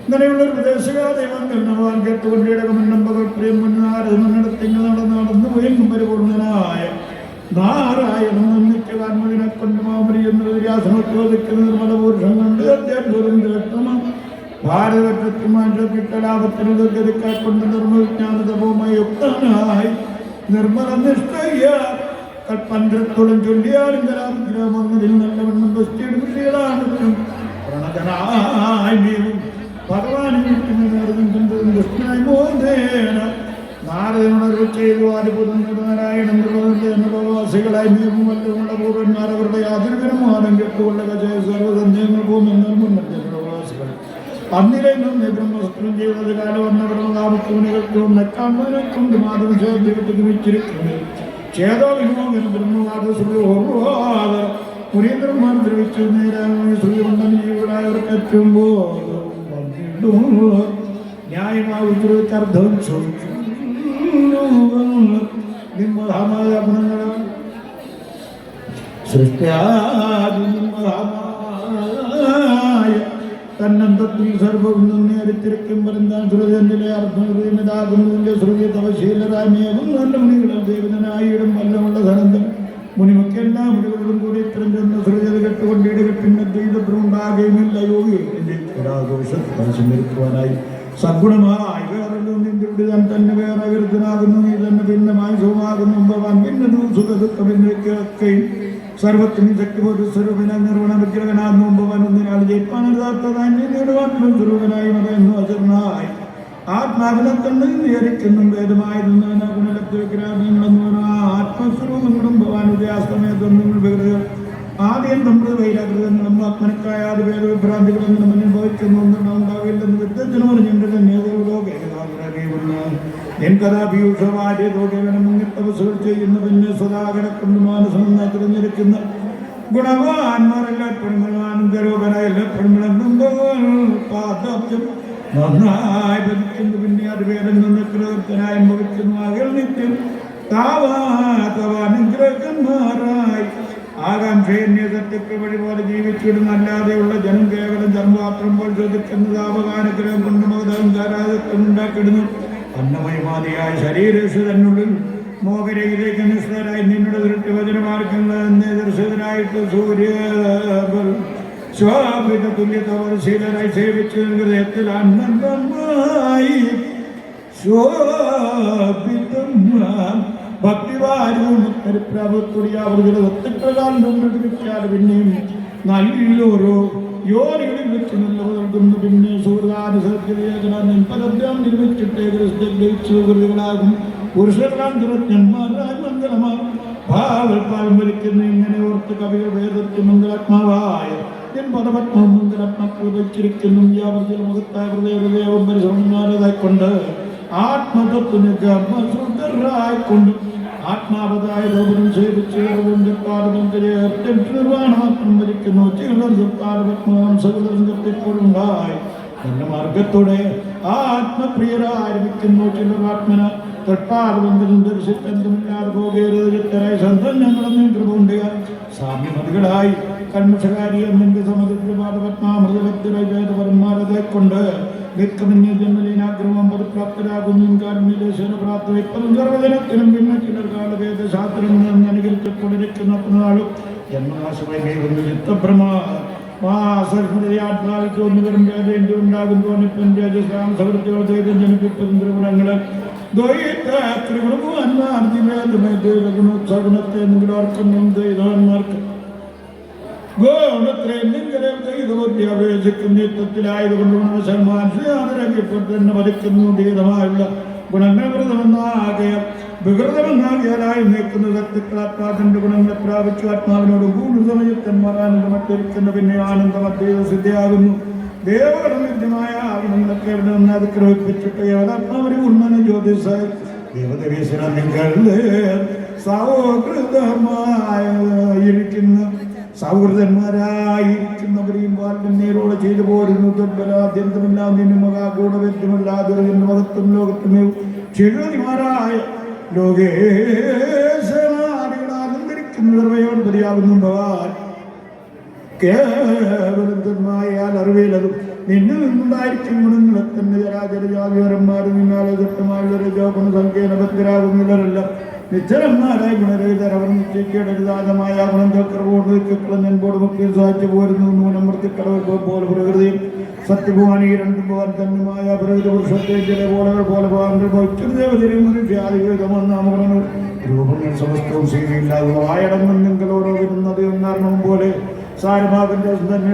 ഇങ്ങനെയുള്ളൊരു വിദേശകാദൈവങ്ങൾ നവാൻ കേട്ടുകൊണ്ടിടകമെന്നമ്പകൾ പ്രിയം മുന്നാരത്തിങ്ങൾ നടന്നു വീണ്ടും പരിപൂർണനായ നാരായണൻ നിർമ്മിച്ച കാർമ്മതിനെ കൊണ്ട് മാമരി എന്നത് വ്യാസനോദിക്കുന്ന നിർമ്മലപുരുഷം കൊണ്ട് അധ്യാത്മ ഭാരതത്തിൽ കലാപത്തിന് ദുർഗതിക്കാക്കൊണ്ട് നിർമ്മവിജ്ഞാനതപവുമായി യുക്തനായി നിർമ്മല നിഷ്ഠയ കൽപ്പഞ്ചത്തോളം ചൊല്ലിയാലും കലാഗ്രഹമൊന്നതിൽ നല്ലവണ്ണം ബസ്റ്റിയിടുകയാണ് പ്രണതനായി ഭഗവാനെ കൃഷ്ണനായി മോദേന നാരദനോട് ചെയ്തു ആദിപുതനാരായണൻ പ്രവാസികളായി നിയമമല്ലുള്ള പൂർവന്മാർ അവരുടെ യാതൊരുവിധമാനം കേട്ടുകൊള്ള സർവസന്ധ്യങ്ങൾ പോകുന്ന പ്രവാസികൾ അന്നിലെ നിന്ന് ബ്രഹ്മസ്ത്രം ചെയ്തത് കാലം വന്നവരുടെ നെക്കാമ്പനെ കൊണ്ട് മാതൃ ചേർത്തിരിക്കുന്നു ചേതോ വിമോഹൻ ബ്രഹ്മവാദ സുഖോർവാദ മുനീന്ദ്രന്മാർ ദ്രവിച്ചു നേരായ ശ്രീവണ്ണവർക്ക് എത്തുമ്പോൾ ന്യായമായ ഉത്തരവിത്തർത്ഥം ചോദിച്ചു തന്നന്തത്തിൽ സർവവും നേരിത്തിരിക്കും പരന്താൻ ശ്രുതിന്റെ അർത്ഥം ഹൃദയമിതാകുന്നതിന്റെ ശ്രുതി തവശീലരാമേവും നല്ല മുനികളും ദേവനായിടും വല്ലമുള്ള സനന്തം മുനിമക്കെല്ലാം മുനികളും കൂടി ഇത്തരം ചെന്ന് ശ്രുതികൾ കെട്ടുകൊണ്ടിടുക പിന്നെ ദ്വൈതപ്രമുണ്ടാകുകയുമില്ല യോഗിയുടെ സ്മരിക്കുവാനായി സദ്ഗുണമായി വേറെല്ലാം നിന്റെ താൻ തന്നെ വേറെ വിരുദ്ധനാകുന്നു നീ തന്നെ ഭിന്നമായി സുഖമാകുന്നു ഭവാൻ ഭിന്നതും സുഖദുഃഖമിന്നൊക്കെയും സർവത്തിനും ശക്തിബോധ സ്വരൂപന നിർവണ വിഗ്രഹനാകുന്നു ഭവാൻ ഒന്നിനാൾ ജയിപ്പാനല്ലാത്തതായി ആത്മസ്വരൂപനായി മകന്നു അചരണായി ആത്മാവിനെ തന്നെ നിയരിക്കുന്നു വേദമായിരുന്ന ഗുണലബ്ധ വിഗ്രഹങ്ങളെന്നു ആത്മസ്വരൂപങ്ങളും ഭവാൻ ഉദയാസ്തമയത്വങ്ങൾ വികൃതികൾ ആദ്യം നമ്മൾ വൈരാഗ്രഹങ്ങളും ആത്മനക്കായ ആദ്യ വേദവിഭ്രാന്തികളും നമ്മൾ അനുഭവിക്കുന്നു ഉണ്ടാവില്ലെന്ന് വിദ്വജനോട് ഞങ്ങളുടെ നേതൃത്വ എൻ കഥാപീയൂഷമായ തോകേവനം മുങ്ങിത്തപസ്സുകൾ ചെയ്യുന്ന പിന്നെ സദാകരക്കൊണ്ട് മാനസം നന്നായി തിരഞ്ഞെടുക്കുന്ന ഗുണവാന്മാർ എല്ലായ്പ്പോഴും ആനന്ദരൂപനായ എല്ലായ്പ്പോഴും പാദാബ്ജം നന്നായി ഭരിക്കുന്നു. പിന്നെ അത് വേദം നിന്ന് കൃതനായി ഭവിക്കുന്നു. അകൽ നിത്യം താവാനുഗ്രഹന്മാരായി ആകാംക്ഷയെ സത്യത്തെ വഴിപോലെ ജീവിച്ചിടുന്ന അല്ലാതെയുള്ള ജനം കേവലം ജന്മപാത്രം പോലെ ചോദിക്കുന്നത് ആവകാനുഗ്രഹം കൊണ്ട് മതഹങ്കാരാധിത്വം ഉണ്ടാക്കിടുന്നു. അന്നമയമാതിയായ ശരീരസ് തന്നുള്ളിൽ മോഹരയിലേക്ക് നിഷ്ഠരായി നിന്നുടെ ദൃഷ്ടി വചനമാർഗങ്ങൾ ദർശിതരായിട്ട് സൂര്യ സ്വാഭിത തുല്യതശീലരായി സേവിച്ചു ഹൃദയത്തിൽ അനന്തമായി ഭക്തിവാരവും പ്രഭുത്വപ്രകാരം പിന്നെയും നല്ലോരോ യോനികളിൽ വെച്ച് നല്ലവ നൽകുന്നു. പിന്നെ സുഹൃതാനുസരിച്ച് നിർമ്മിച്ചിട്ടേ കൃതികളാകും പുരുഷന്മാരായി മംഗളമാ ഭാവൽപ്പാലം വലിക്കുന്ന ഇങ്ങനെ ഓർത്ത് കവികൾ വേദത്തിൽ മംഗളാത്മാവായ എൻ പദപത്മം മംഗളാത്മാക്കൾ വെച്ചിരിക്കുന്നു. യാവർജല മുഖത്തായ ഹൃദയദേവം പരിശ്രമമാരതായിക്കൊണ്ട് ആത്മതത്വരായിക്കൊണ്ട് ആത്മാവതായ ലോകം സേവിച്ച് നിർവാണമാത്രം ഭരിക്കുന്നു. സകലത്തിപ്പോഴുണ്ടായി നല്ല മാർഗത്തോടെ ആത്മപ്രിയരായിരിക്കുന്നു. ചിലർ ആത്മന തൊട്ടാർവെങ്കിലും ദർശിച്ചെന്തുമില്ലാതെ പോകരുതരായി സന്തോഷങ്ങളെന്നും കൃപുണ്ട്. സാമ്യമതികളായി കന്മഷകാരി എന്നിന്റെ സമൃദ്ധപാദപത്മാമൃതഭക്തരായി വേദപരന്മാരതെ കൊണ്ട് നിത്യജന്മലീനാഗ്രഹം പദപ്രാപ്തരാകുന്നു. കാരുണ്യദേശന പ്രാപ്തി ഇപ്പതും സർവജനത്തിനും പിന്നെ ചിലർ കാലവേദശാസ്ത്രങ്ങൾ അനുകരിച്ചുകൊണ്ടിരിക്കുന്ന നാളും ജന്മനാശമായി കൈവന്നു ചിത്തഭ്രമ ആത്മാവിക്കൊന്നുവരും വേദ ഉണ്ടാകും തോന്നിപ്പൻ രജസ്രാം സവൃത്തികൾ ചെയ്ത് ജനിപ്പിപ്പതും ത്രിപുരങ്ങളെ ദ്വൈതഗുണോത്സവനത്തെ നിങ്ങളോർക്കുന്നു. ദൈവന്മാർക്ക് അപേക്ഷിക്കും നിത്യത്തിലായതുകൊണ്ട് ഗുണവശന്മാർപ്പെട്ട് തന്നെ വധിക്കുന്നു. ദീതമായുള്ള ഗുണങ്ങൾ വികൃതമെന്നാകിയാലായി നിൽക്കുന്ന സത്യക്കളാത്മാവിന്റെ ഗുണങ്ങളെ പ്രാപിച്ചു ആത്മാവിനോട് കൂടുതൽ സമയത്തന്മാർ ആനന്ദമട്ടിരിക്കുന്ന പിന്നെ ആനന്ദം അദ്വൈത സിദ്ധിയാകുന്നു. ദേവഗണനിത്യമായ ഗുണങ്ങളൊക്കെ ഇവിടെ നിന്ന് അതിക്രമിപ്പിച്ചിട്ട് ഏതാത്മാവിന് ഉണ്ണന ജ്യോതിസായി ദേവതവീശ്വര നിങ്ങളുടെ സൗഹൃദമായിരിക്കുന്ന സൗഹൃദന്മാരായിരിക്കുന്നവരെയും വാൽമീരോട് ചെയ്തു പോരുന്നു. ദുർബലാദ്യന്തമില്ലാതിന് മഹാഗൂഢവ്യക്തമില്ലാതെ മഹത്വം ലോകത്തുമേ ചെഴുതിമാരായ ലോകേശനാദികളാനന്ദരിക്കുന്ന നിർവയോട് പരിയാകുന്നു. ഭവാൻ കേവലമായാൽ അറിവിലതും നിന്നിൽ നിന്നുണ്ടായിരിക്കും ഗുണങ്ങളെ തന്നെ ജരാചരജാതിവരന്മാരും നിന്നാലെ ദത്തമായുള്ള രജോഗുണ സംഖ്യേന ഭദ്രാകുന്നവരല്ല നിശ്ചലന്മാരായി ഗുണരഹിതർ. അവർ നിശ്ചയിക്കേണ്ടതാതമായ ഗുണന്തോട് മുക്തി സാധിച്ചു പോരുന്നു. നൂനമൃത്തിക്കടവ് പോലെ പ്രകൃതിയും സത്യഭുവാനി രണ്ടു പോകാൻ തന്നുമായ പ്രകൃതി പുരുഷത്തെ ചില പോലകൾ പോലെ പോകാൻ രൂപങ്ങൾ സമസ്തവും ശീലയില്ലാതെ വായടങ്ങും നിങ്ങളോടോ വരുന്നത് എന്നറിഞ്ഞ പോലെ സാരഭാഗന്റെ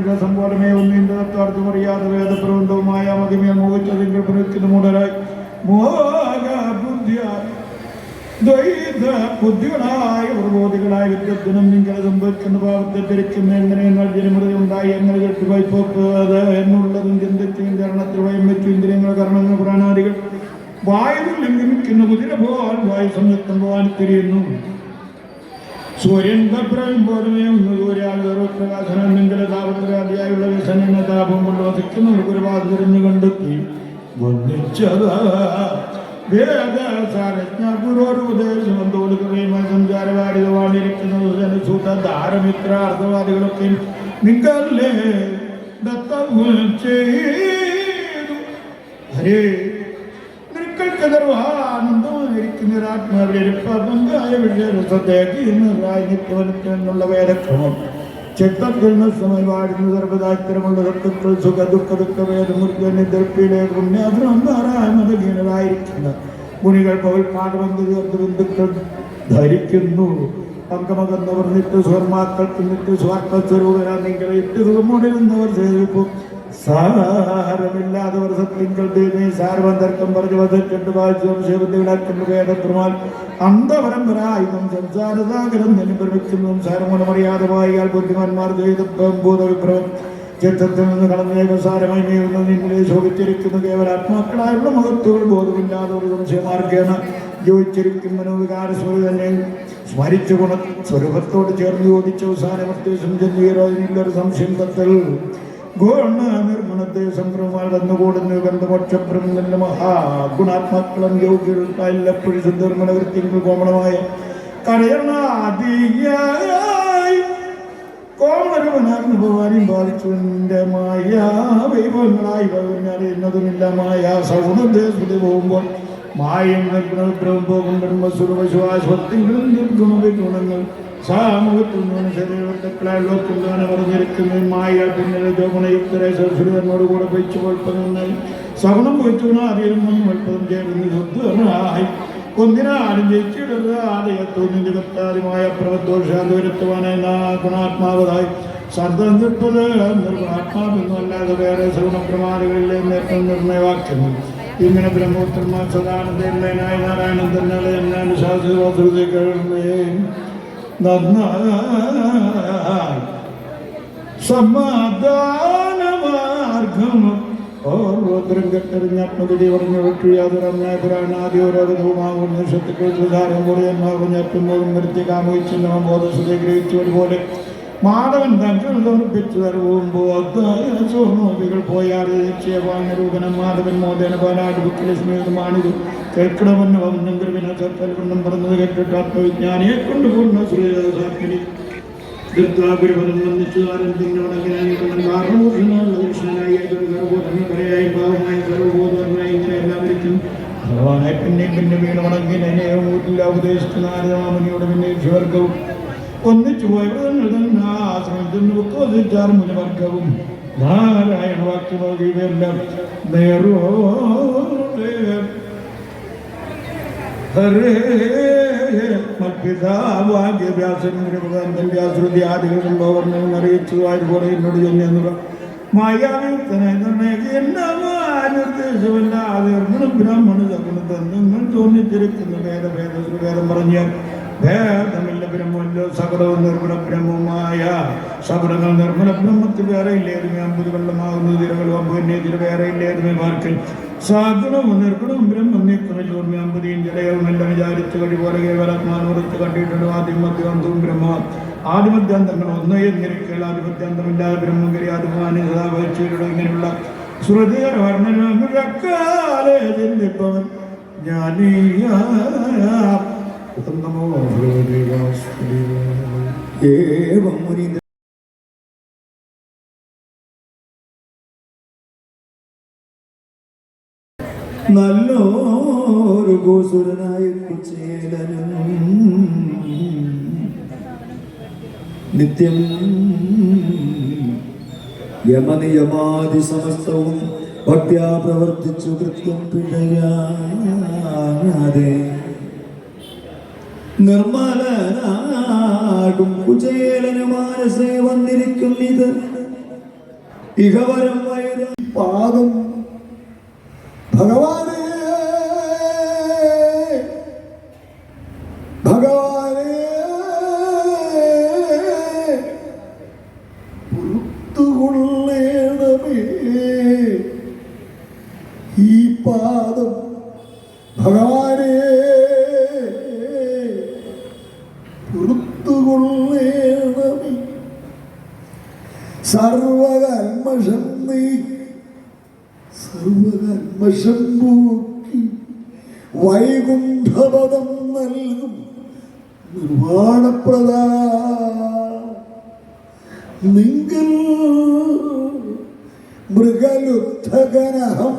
രസം പോലമേ ഒന്നിന്റെ തത്വാർത്ഥം അറിയാതെ വേദപ്രബന്ധവുമായ മതിമേ മോഹിച്ചതിൽ പ്രവൃത്തിന് മൂടരായി ബുദ്ധികളായ പ്രബോധികളായ വിദ്യത്തിനും നിങ്ങൾ സംഭവിക്കുന്ന ഭാവത്തെ ധരിക്കുന്ന എങ്ങനെ ജനമൃതി ഉണ്ടായി എങ്ങനെ കെട്ടുപോയത് എന്നുള്ളതും ചിന്തിച്ചും ചരണത്തിൽ വയം വെച്ചു ഇന്ദ്രിയങ്ങൾ കർണങ്ങൾ പ്രാണാദികൾ വായുവിൽ ലംഘിക്കുന്ന കുതിര പോൽ വായു സംയുക്തം പോകാൻ തിരിയുന്നു. സൂര്യൻ തപ്രയും പോലുമേ ഒന്ന് സൂര്യാപ്രകാശനം നിങ്കല താപത്രയാദിയായുള്ള വ്യസന താപം കൊണ്ട് വസിക്കുന്ന ഒരു ഒരുപാട് തിരിഞ്ഞു കണ്ടെത്തി ഒന്നിച്ചത് സഞ്ചാരവാടിതവാണിരിക്കുന്നത് നിങ്ങളെ ഹരേ ആനന്ദമായിരിക്കുന്ന ഒരാത്മാവിലെപ്പായ നിത്യവനത്തിനുള്ള വേദക്രമം ചിത്രത്തിൽ നഷ്ടമായി വാഴുന്ന സർവദാത്തരമുള്ള സത്തുക്കൾ സുഖ ദുഃഖ ദുഃഖ വേദമുറിപ്പിലെ പുണ്യാഗ്രഹന്മാരായ മതഹീനരായിരിക്കുന്ന മുനികൾ പൗൽപാഠബന്ധ ബന്ധുക്കൾ ധരിക്കുന്നു. പങ്കമകന്നവർ നിത്യസ്വർമാക്കൾക്ക് നിത്യസ്വാത്മസ്വരൂപരാ നിങ്ങൾ ഇട്ടുമുടിരുന്നവർ സേവിക്കും. സാരമില്ലാത്തവർ സത്യങ്ങൾ ദൈവം സാരവന്തർക്കം പറഞ്ഞു വന്നിട്ടുണ്ട് വായിച്ചു ശിവന്തികളാക്കുന്നു. വേദപ്രമാൽ അന്ധപരമ്പരായുധം സംസാരസാഗരം നിലനിർമ്മിക്കുന്നു. സാരമൂലമറിയാതെ വായിയാൽ ബുദ്ധിമാന്മാർ ഭൂതവിഭ്രമം ചിത്രത്തിൽ നിന്ന് കളഞ്ഞേകസാരമായി നീങ്ങുന്ന നിന്നിലെ ശോഭിച്ചിരിക്കുന്ന കേവലാത്മാക്കളായുള്ള മഹത്വങ്ങൾ ബോധമില്ലാതെ ഒരു സംശയമാർഗേണ യോജിച്ചിരിക്കും മനോവികാര സ്വരം തന്നെ സ്മരിച്ചു ഗുണ സ്വരൂപത്തോട് ചേർന്ന് യോജിച്ച അവസാനമത്യാവശ്യം ചെന്നീരോതിനില്ലൊരു സംശയം തത്തൽ ഗുണ നിർമ്മണത്തെ സംക്രമങ്ങൾ വന്നുകൂടുന്ന ബന്ധമോക്ഷബ്രഹ്മന്റെ മഹാഗുണാത്മാക്കളും യോഗ്യരുത്തായില്ലപ്പോഴും ശുദ്ധർമ്മണ വൃത്തികൾ കോമളമായ കരയണാദിയായി കോമരവനാത്മഭവാനും ബാധിച്ചു എൻ്റെ മായ വൈഭവങ്ങളായി അറിയുന്നതുമില്ല മായ സൗഹൃദത്തിൽ പോകുമ്പോൾ മായം നിർഗുണവിഗ്രഹം പോകും ബ്രഹ്മസ്വരൂപശുവാശുഭക്തികളും നിർഗുണവിഗുണങ്ങൾ സാമൂഹത്തിൽ നിന്ന് ശരീരവൃത്തക്കളാൽ വെക്കുന്നതാണ് പറഞ്ഞിരിക്കുന്നത് മായ പിന്നീട് ഗുണയുക്തരെ സരസ്വരനോടുകൂടെ വെച്ചു കൊൽപ്പതുന്നായി സഗുണം വെച്ചുണ അറിയും വൽപ്പതും ചേർന്ന് ശുദ്ധമായി ഒന്നിനാലും ജയിച്ചിടരുത് ആലയത്തോന്നിന്റെ കത്താരുമായ പ്രവദോഷാത് വരുത്തുവാനായി ഗുണാത്മാവതായി ശബ്ദം കിട്ടത് നിർഗുണാത്മാവെന്നും അല്ലാതെ വേറെ സഗുണപ്രമാണികളിലെ നേട്ടം നിർണയവാക്യങ്ങൾ ഇങ്ങനെ ബ്രഹ്മോത്തരമാ സദാനന്ദനായ നാരായണൻ തന്നെ എന്നാണ് ശാസ്ത്രീയ കേൾമേ നന്നായി സമാധാനമാർഗം ഓരോരുത്തരും കെട്ടറിഞ്ഞാത്മഗതി പറഞ്ഞു വിട്ടു യാതൊരന്യായ പുരാണാദിയോരോധവുമാകും നിഷത്തുക്കളും കുറയുമാകും ഞെട്ടുമ്പോഴും നിർത്തി കാമുകിച്ചില്ല ബോധസ്ഥയെ ഗ്രഹിച്ചു ഒരുപോലെ മാധവൻ തങ്ങൾ സമർപ്പിച്ചു തരുമ്പോൾ സ്വർണോപികൾ പോയാൽ നിശ്ചയവാങ്ങരൂപനം മാധവൻ മോദന പാലാട് ബുക്കിലക്ഷ്മിയുമാണിത് കേൾക്കണമെന്ന് വന്നെങ്കിൽ പിന്നെ സത്തൽവണ്ണം പറഞ്ഞത് കേട്ടിട്ട് ആത്മവിജ്ഞാനിയെ കൊണ്ടുപോകുന്ന ശ്രീരാധാത്മനി ദുർഗാപുരപദം വന്നിച്ചു ആരംഭിക്കുന്നവടങ്ങനായി ഗർഭോധനകരയായി ഭാവമായി സർവബോധമായി ഇങ്ങനെ എല്ലാവർക്കും ഭഗവാനായി പിന്നെയും പിന്നെ വീണമടങ്ങി ഊരില്ല ഉപദേശിച്ചു നാരദമാമുനിയുടെ പിന്നെ സ്വർഗവും ഒന്നിച്ചു പോയവർ മുനിവർഗവും നാരായണ വാക്യമെല്ലാം നേരോ ഹരേ വ്യാസൃതി ആദികളും ഗവർണറും അറിയിച്ചു ആരുപോലെ എന്നോട് ചെന്നെന്നുള്ള മായാവിത്തനായി നിർദ്ദേശമല്ലാതെ ബ്രാഹ്മണ സഗുണതന്ത്രങ്ങൾ തോന്നിച്ചിരിക്കുന്ന വേദം പറഞ്ഞാൽ ഭേദമില്ല ബ്രഹ്മല്ലോ സകലവും നിർമ്മല ബ്രഹ്മമായ സകലങ്ങൾ നിർമ്മല ബ്രഹ്മത്തിൽ വേറെ ഇല്ലേതുമേ 50 വെള്ളമാകുന്ന തിരകൾ അമ്പതിൽ വേറെ ഇല്ലേതുമേ പാർക്കൽ സഗുണവും നിർഗുണവും ബ്രഹ്മം നീക്കമല്ലോർമ്മ 50 ജലയവും എല്ലാം വിചാരിച്ചു കഴി പോലെ കേവലാത്മാനോടത്ത് കണ്ടിട്ടുണ്ട് ആദ്യമധ്യാന്തവും ബ്രഹ്മ ആദിമധ്യാന്തങ്ങൾ ഒന്നേ എന്നിരിക്കൽ ആദിമധ്യാന്തമില്ലാതെ ബ്രഹ്മകരി ആദിമാനിതാവച്ചിരുടെ ഇങ്ങനെയുള്ള ശ്രുതികര വർണ്ണനക്കാലേ ചിന്തിപ്പവൻ ജ്ഞാനീയ നല്ലൊരു ഗോസുരനായ കുചേലനും നിത്യം യമനിയമാദി സമസ്തവും ഭക്ത്യാ പ്രവർത്തിച്ചു കൃത്യം പിഴയാതെ നിർമ്മലനാകും കുചേലന് മാനസേ വന്നിരിക്കുന്നിത് ഇഹവരം വൈര പാദം ഭഗവാനേ ഭഗവാനേ പുറത്തുകൊള്ളേണമേ ഈ പാദം ഭഗവാനേ പുറത്തുകൊള്ളേണമേ സർവകർമ്മഷം നീ സർവകർമ്മഷം പോക്കി വൈകുണ്ഠപദം നൽകും നിർവാണപ്രദ നിങ്ങൾ മൃഗലുബ്ധകനഹം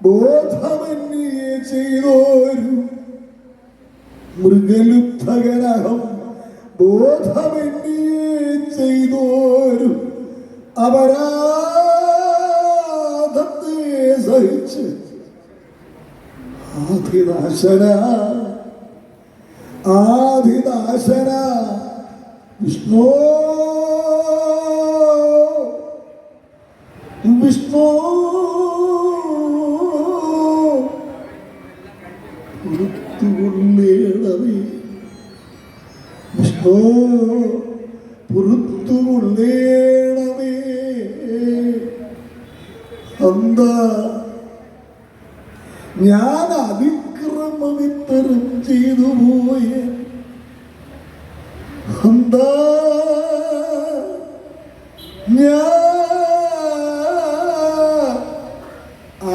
ബോധമന്യേ ചെയ്തോരു മൃഗലുബ്ധകനഹം ബോധമന്യേ ചെയ്തോരു അപരാധത്തെ സഹിച്ച് ആധിനാശന വിഷ്ണു വിഷ്ണു പുറത്തുകൊള്ളേണമേ വിഷ്ണു പുറത്തുകൊള്ളേണമേ എന്താ ഞാൻ അതിക്രമമിത്തരം ചെയ്തു പോയ എന്താ ഞാൻ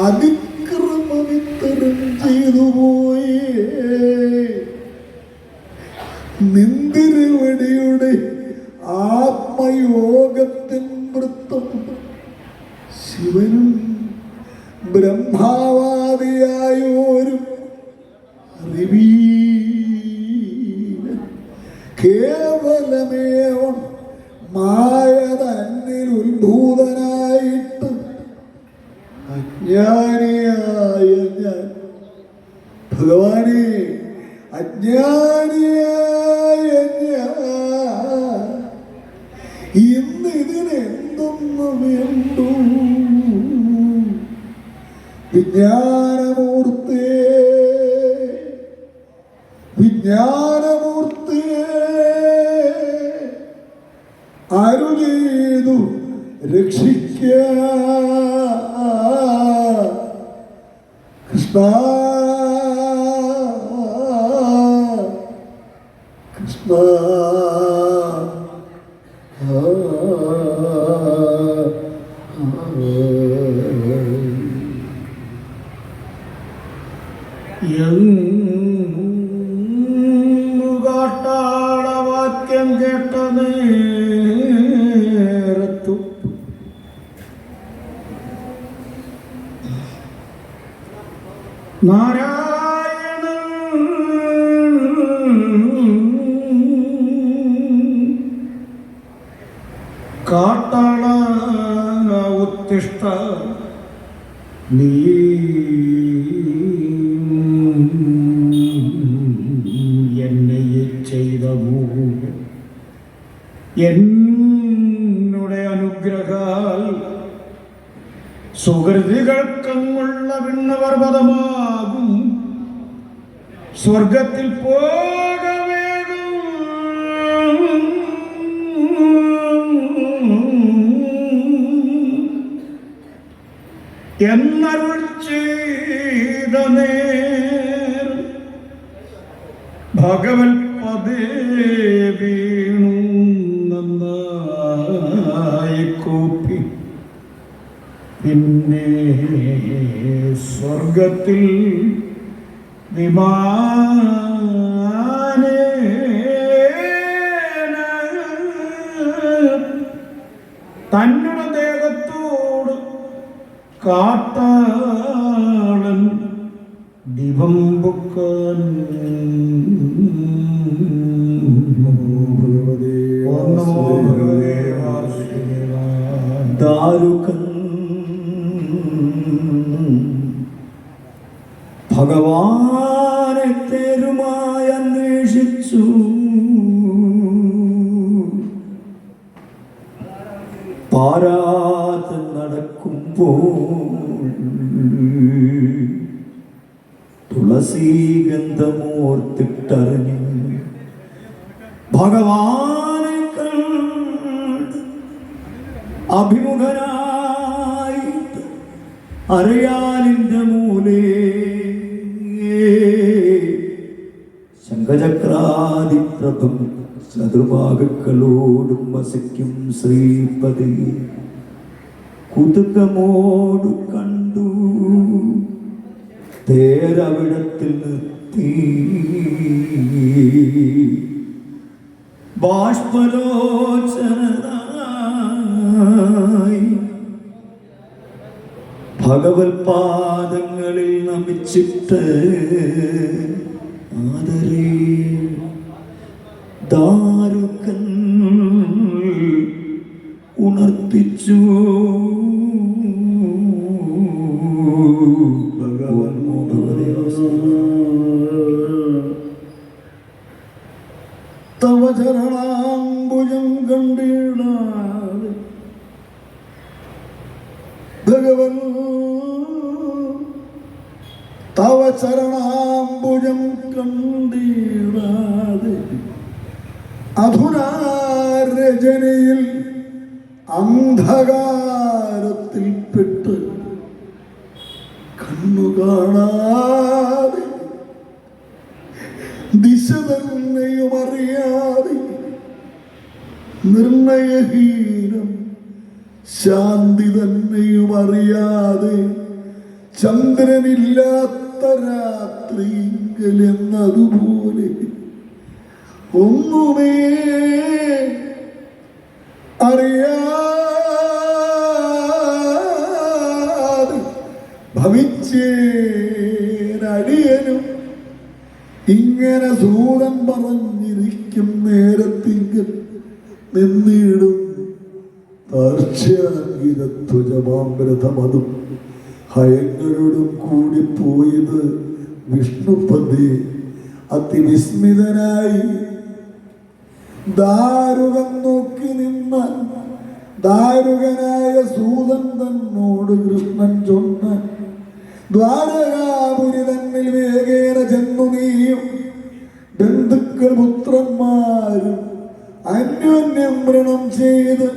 അതിക്രമമിത്തരം ചെയ്തു പോയേ നിന്തിരുവടിയുടെ ആത്മയോഗത്തിൻ വൃത്തം ശിവനും ബ്രഹ്മാവാദിയായോരും കേവലമേവം മായ തന്നിൽ ഉത്ഭൂതനായിട്ട് അജ്ഞാനിയായ ഞാൻ ഭഗവാനെ അജ്ഞാനിയായ ഞാൻ ഇന്ന് ഇതിനെന്തൊന്നു വേണ്ടു വിജ്ഞാനമൂർത്തേ വിജ്ഞാനമൂർത്തേ അരുളേതു രക്ഷിക്ക കൃഷ്ണ കൃഷ്ണ കാട്ടാളവാക്യം കേട്ട നേരത്തു നാരായണൻ കാട്ടാള ഉത്തിഷ്ഠ നീ എന്നെ ചെയ്ത എന്നുടെ അനുഗ്രഹാൽ സുഹൃതികൾക്കങ്ങുള്ള വിണ്ണപർവതമാകും സ്വർഗത്തിൽ പോകവേഗം എന്നരുൾ ചെയ്ത നേരം ഭഗവൽ പദേ വീണു നന്നായി കൂപ്പി പിന്നെ സ്വർഗത്തിൽ വിമാനേന തന്നുടെ ദേഹത്തോട് കാട്ടാളൻ ദിവം പൊക്കാൻ ദാരുകൻ ഭഗവാനെ തേരുമായി അന്വേഷിച്ചു പാരാത നടക്കുമ്പോൾ തുളസീഗന്ധമോർത്തിട്ടറിഞ്ഞു ഭഗവാനെ കണ്ട് അഭിമുഖനായി അറിയാലിന്റെ മൂലേ ശംഖചക്രാദിപ്രഭം ചതുർഭാഗുക്കളോടും വസിക്കും ശ്രീപതി കുതുകമോടു കണ്ടു തേരവിടത്തിൽ നിർത്തി ബാഷ്പലോചനായി ഭഗവത് പാദങ്ങളിൽ നമിച്ചിട്ട് ആദരേ ദാരുകൻ ഉണർത്തിച്ചു തവ ചരണാംബുജം കണ്ടിടാതെ ഭഗവൻ തവ ചരണാംബുജം കണ്ടിടാതെ അധുനാ രജനിയിൽ അന്ധകാരത്തിൽപ്പെട്ട് തന്നെയും അറിയാതെ നിർണയഹീനം ശാന്തി തന്നെയും അറിയാതെ ചന്ദ്രനില്ലാത്ത രാത്രിയിൽ എന്നതുപോലെ ഒന്നുമേ അറിയാതെ ഭവിച്ചേനടിയനും ഇങ്ങനെ സൂതൻ പറഞ്ഞിരിക്കും നേരത്തിങ്കിൽ നിന്നിടും താർച്ഛാങ്കിതധ്വജമാമൃതമതും ഹയങ്ങളോടും കൂടിപ്പോയത് വിഷ്ണുപതി അതിവിസ്മിതനായി ദാരുകൻ നോക്കി നിന്ന ദാരുകനായ സൂതൻ തന്നോട് കൃഷ്ണൻ ചൊന്ന ദ്വാരകാപുരി തന്നിൽ വേഗേന ചെന്നു നീയും ബന്ധുക്കൾ പുത്രന്മാരും അന്യോന്യം വ്രണം ചെയ്ത്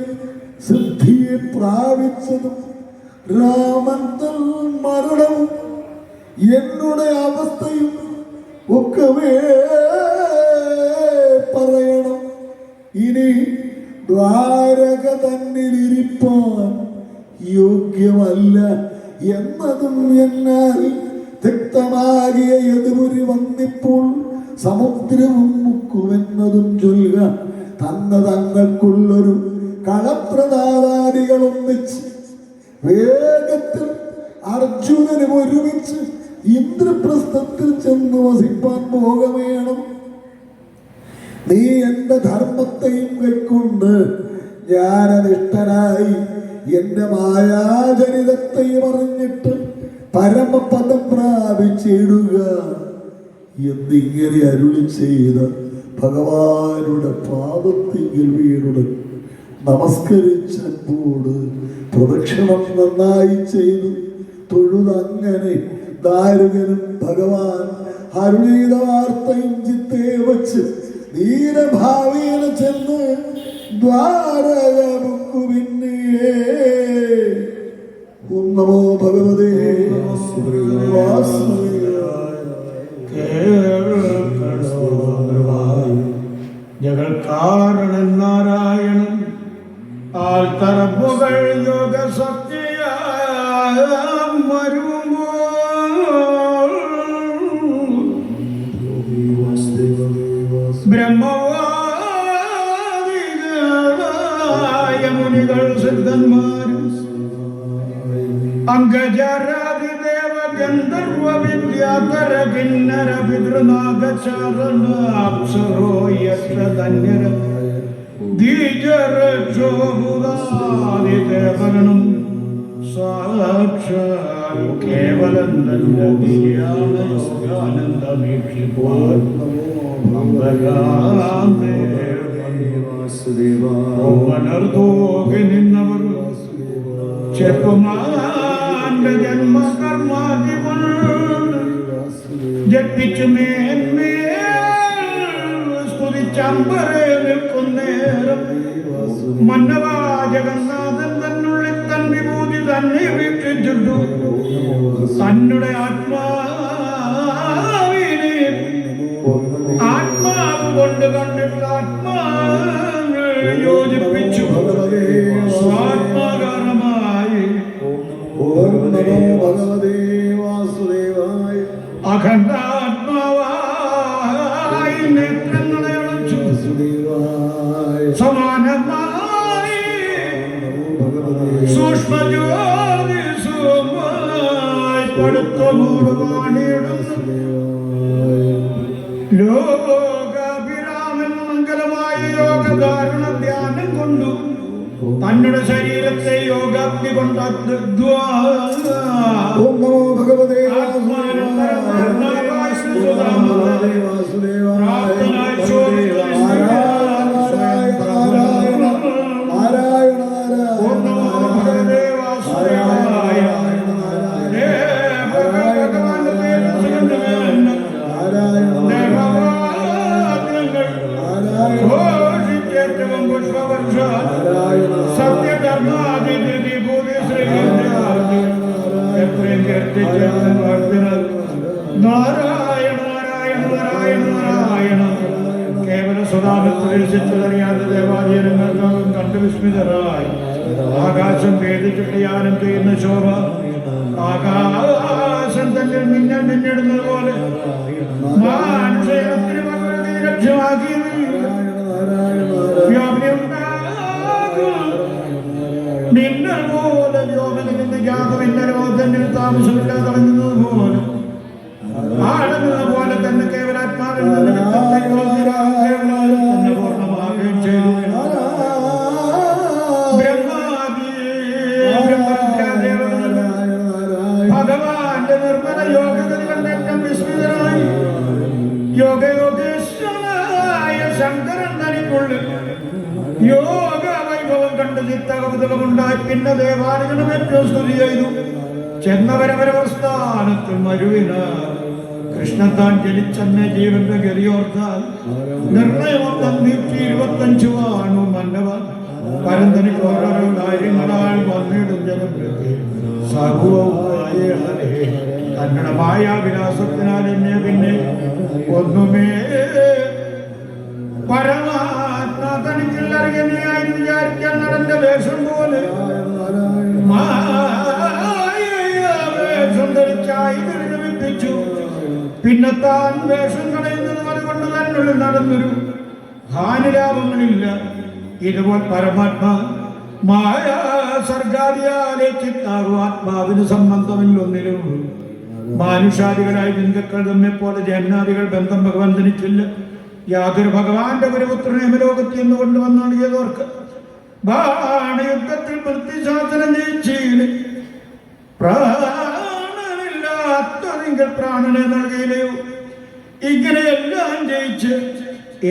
സിദ്ധിയെ പ്രാപിച്ചതും രാമൻ തൻ മരണവും എന്നുടെ അവസ്ഥയും ഒക്കവേ പറയണം. ഇനി ദ്വാരക തന്നിലിരിപ്പാൻ യോഗ്യമല്ല എന്നതും എന്നാൽ വ്യക്തമാകിയ എതുപുരി വന്നിപ്പോൾ സമുദ്രവും മുക്കുമെന്നതും ചൊല്ലുക. തങ്ങൾക്കുള്ളൊരു കളപ്രദാതാദികൾ ഒന്നിച്ച് വേഗത്തിൽ അർജുനനും ഒരുമിച്ച് ഇന്ദ്രപ്രസ്ഥത്തിൽ ചെന്ന് വസിപ്പാൻ പോകവേണം. നീ എന്റെ ധർമ്മത്തെയും കൈക്കൊണ്ട് ജ്ഞാനനിഷ്ഠനായി എന്റെ മായാചരിതത്തെയും അറിഞ്ഞിട്ട് പരമപദം പ്രാപിച്ചിടുക എന്നിങ്ങനെ അരുളി ചെയ്ത ഭഗവാനുടെ പാദത്തിൽ വീണുടൻ നമസ്കരിച്ചപ്പോട് പ്രദക്ഷിണം നന്നായി ചെയ്തു തൊഴുതങ്ങനെ ദാരുകനും ഭഗവാൻ അരുളിയ വാർത്തയും ചിത്തേ വച്ച് ധീരഭാവേന ചെന്ന് ദ്വാരകമുക്കു പിന്നെ നമോ ഭഗവതേ ജഗൽക്കാരണൻ നാരായണൻ ആൾത്തറപ്പുകൾ യോഗശക്തിയാം വരുമ്പോൾ ബ്രഹ്മവാദികളായ മുനികൾ സിദ്ധന്മാരും അംഗജരാതിദേവ ഗന്ധർവ വിദ്യാകര കിന്നര പിതൃനാഗചാരണാപ്സരോ യക്ഷധന്യര ദ്വിജരക്ഷോഭുതാദിദേവഗണം സാക്ഷാൽ കേവലം തന്നെ യോഗാനന്ദമീക്ഷിപ്പാൻ ഭഗവാനർത്തോകി നിന്നവർ ചെറുമാന്റെ ജന്മകർമാതി ജപ്പിച്ചു മേന്മേൽ സ്തുതിച്ചമ്പരെ നിൽക്കുന്നേരം മന്നവാ ജഗന്നാഥൻ തന്നുള്ളിൽ തൻ വിഭൂതി തന്നെ വീക്ഷിച്ചിട്ടു തന്നുടെ ആത്മാവ് കൊണ്ട് കണ്ടിട്ട് ആത്മാവ് യോജിപ്പിച്ചു സ്വാത്മാകാരമായി അഖണ്ഡാത്മാവായി നേത്രങ്ങളെ അടച്ചു സമാനമായി സൂക്ഷ്മജ്യോതിസുമായി പടുത്തോട് വാണിയിടുന്നു ലോകാഭിരാമൻ മംഗലമായ യോഗധാരണ ധ്യാനം കൊണ്ടു തന്നുടെ ശരീരത്തെ യോഗാഗ്നി കൊണ്ട് ഭഗവതേ നാരായണ നാരായണ നാരായണ നാരായണ പ്രദേശിച്ചതറിയാത്ത ദേവാലയങ്ങൾക്കും കണ്ടു വിസ്മിതരായി ആകാശം ഭേദിച്ചിട്ടയാനും ചെയ്യുന്ന ശോഭ ആകാശം തന്നെ മിന്നൽ മിന്നിടുന്നത് പോലെ മാനുഷയത്തിന് പകരം ലക്ഷ്യമാക്കി മിന്നൽ പോലെ വ്യോമനിൽ ജാതമിന്നലോ തന്നെ താമസമില്ലാതെ തുടങ്ങുന്നത് പോലെ ആടുന്നത് പോലെ തന്നെ കേവലാത്മാവിൽ തന്നെ പൂർണ്ണമാകുകയും ചെയ്തു. ഭഗവാന്റെ നിർമ്മല യോഗകൾ കണ്ടേറ്റം വിസ്മിതനായി യോഗയോഗേശ്വരനായ ശങ്കരൻ തനിക്കുള്ളിൽ യോഗ വൈഭവം കണ്ട് ചിത്തകൗതുകമുണ്ടായി. പിന്നെ ദേവാലയങ്ങളും ഏറ്റവും സ്തുതി ചെയ്തു. ചെന്നവരവരെ പ്രസ്ഥാനത്തിൽ മരുവിന കൃഷ്ണൻ താൻ ജനിച്ചെന്നെ ജീവന്റെ ഗതിയോർത്താൽ നിർണയമൊത്തം 125 വാണു മന്നവൻ പരന്തനിക്ക് ഓരോരോ കാര്യങ്ങളാൽ വന്നിടും ജനപ്രതി സഹുവായ കന്നഡ മായാവിലാസത്തിനാൽ എന്നെ പിന്നെ ഒന്നുമേ പരമാത്മാ തനിക്കിൽ അറിയുന്നതായി വിചാരിക്കാൻ നടന്റെ വേഷം പോലെ വേഷം ധരിച്ചായി വിപ്പിച്ചു. പിന്നെ താൻ വേഷം കളയുന്നത് അതുകൊണ്ട് തന്നുള്ളിൽ നടന്നൊരു ഹാനിലാഭങ്ങളില്ല. ഇതുപോലെ പരമാത്മാ മായ സർഗാദിയാലെ ചിത്താറും ആത്മാവിന് സംബന്ധമില്ലൊന്നിലും. മാനുഷാദികളായ ബന്ധുക്കൾ തമ്മിൽ പോലെ ജന്മാദികൾ ബന്ധം ഭഗവാൻ ധനിച്ചില്ല. യാതൊരു ഭഗവാന്റെ ഒരു പുത്രനെ ലോകത്തിൽ നിന്ന് കൊണ്ടുവന്നോണ്ടിയതോർക്ക് ബാണയുദ്ധത്തിൽ പ്രതിശാസനം ജയിച്ചില്ല. പ്രാണനില്ലാത്തതെങ്കിൽ പ്രാണനെ നൽകിയില്ലയോ? ഇങ്ങനെയെല്ലാം ജയിച്ച്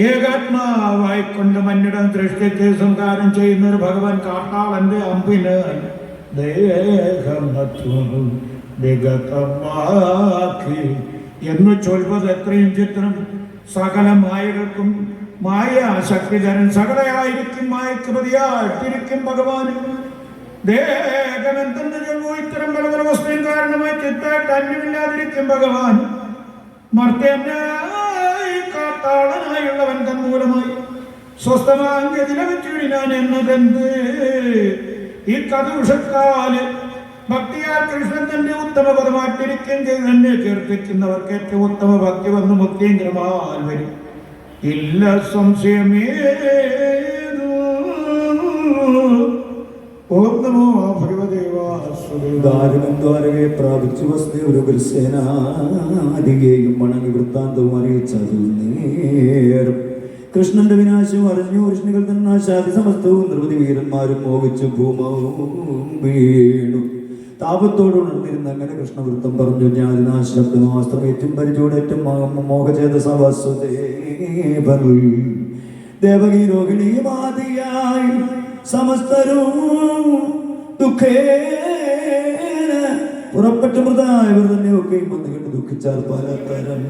ഏകാത്മാവായിക്കൊണ്ട് മന്നിടം സൃഷ്ടിച്ച് സംഹാരം ചെയ്യുന്ന ഒരു ഭഗവാൻ കാട്ടാളന്റെ അമ്പിന് ദേഹമാക്കി എന്ന് ചൊൽവത് എത്രയും ചിത്രം. സകല മായകൾക്കും മായ ശക്തിധരൻ സകലയായിരിക്കും മായക്ക് പ്രതിയായിട്ടിരിക്കും ഭഗവാന്. ദേഹമെന്തെന്ന് ചൊല്ലുവോ ഇത്തരം പല പല വസ്തുവിൻ കാരണമായി ചിത്തായിട്ട് അന്യമില്ലാതിരിക്കും ഭഗവാൻ. മർത്യനായി കാട്ടാളനായുള്ളവൻ തന്മൂലമായി സ്വസ്ഥമാങ്കില വെച്ചിടിനാൻ എന്നതെന്ത്? ഈ കഥുഷക്കാല് ഭക്തിയാൽ കൃഷ്ണൻ തന്റെ ഉത്തമ പദമായിട്ടിരിക്കും ചെയ്ത് തന്നെ കീർത്തിക്കുന്നവർക്ക് ഏറ്റവും ഉത്തമ ഭക്തി വന്ന് മുക്തിയും ക്രമാൽ വരും. ഇല്ല സംശയമേതു. ഓം നമോ ഭഗവദേവാസുരേ പ്രാപിച്ചു വസ്തുസേനാധികയും വണങ്ങി വൃത്താന്തവും അറിയിച്ചത് നേരം കൃഷ്ണന്റെ വിനാശവും അറിഞ്ഞു. കൃഷ്ണികൾ തന്നാശാദി സമസ്തവും നിരവധി വീരന്മാരും മോഹിച്ചു ഭൂമവും വീണു. താപത്തോട് ഉണർന്നിരുന്ന അങ്ങനെ കൃഷ്ണവൃത്തം പറഞ്ഞു. ജ്ഞാനാശബ്ദമാസ്ത്രമേറ്റും പരിചൂടേറ്റും മോഹചേതസവസുദേവൻ ദേവകി രോഹിണിയുമാതിയായി സമസ്തരും ദുഃഖേന പുറപ്പെട്ടു മൃതായവർ തന്നെയൊക്കെയും വന്നു കണ്ട് ദുഃഖിച്ചാൽ പലതരം.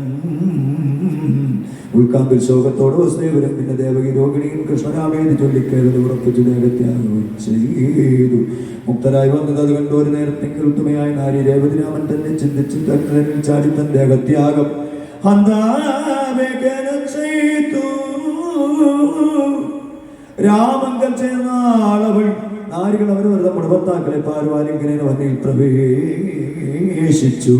ഉൾക്കാമ്പിൽ ശോകത്തോടെ വസുദേവരും പിന്നെ ദേവകി രോഹിണിയും കൃഷ്ണരാമേന്ന് ചൊല്ലിക്കരുത് ഉറപ്പിച്ചു ദേഹത്യാഗം ചെയ്തു. മുക്തരായി വന്നത് അത് കണ്ടു. ഒരു നേരത്തെങ്കിൽ ഉത്തമയായ നാരി രേവതിരാമൻ തന്നെ ചിന്തിച്ചു തന്നിൽ ചാടി തൻ ദേഹത്യാഗം ചെയ്തു. രാമങ്കൽ ചേർന്നാളവൾ നാരികൾ അവരവരുടെ മുടഭർത്താക്കളെ പാർവാലിങ്ങനെ വന്നിൽ പ്രവേശിച്ചു.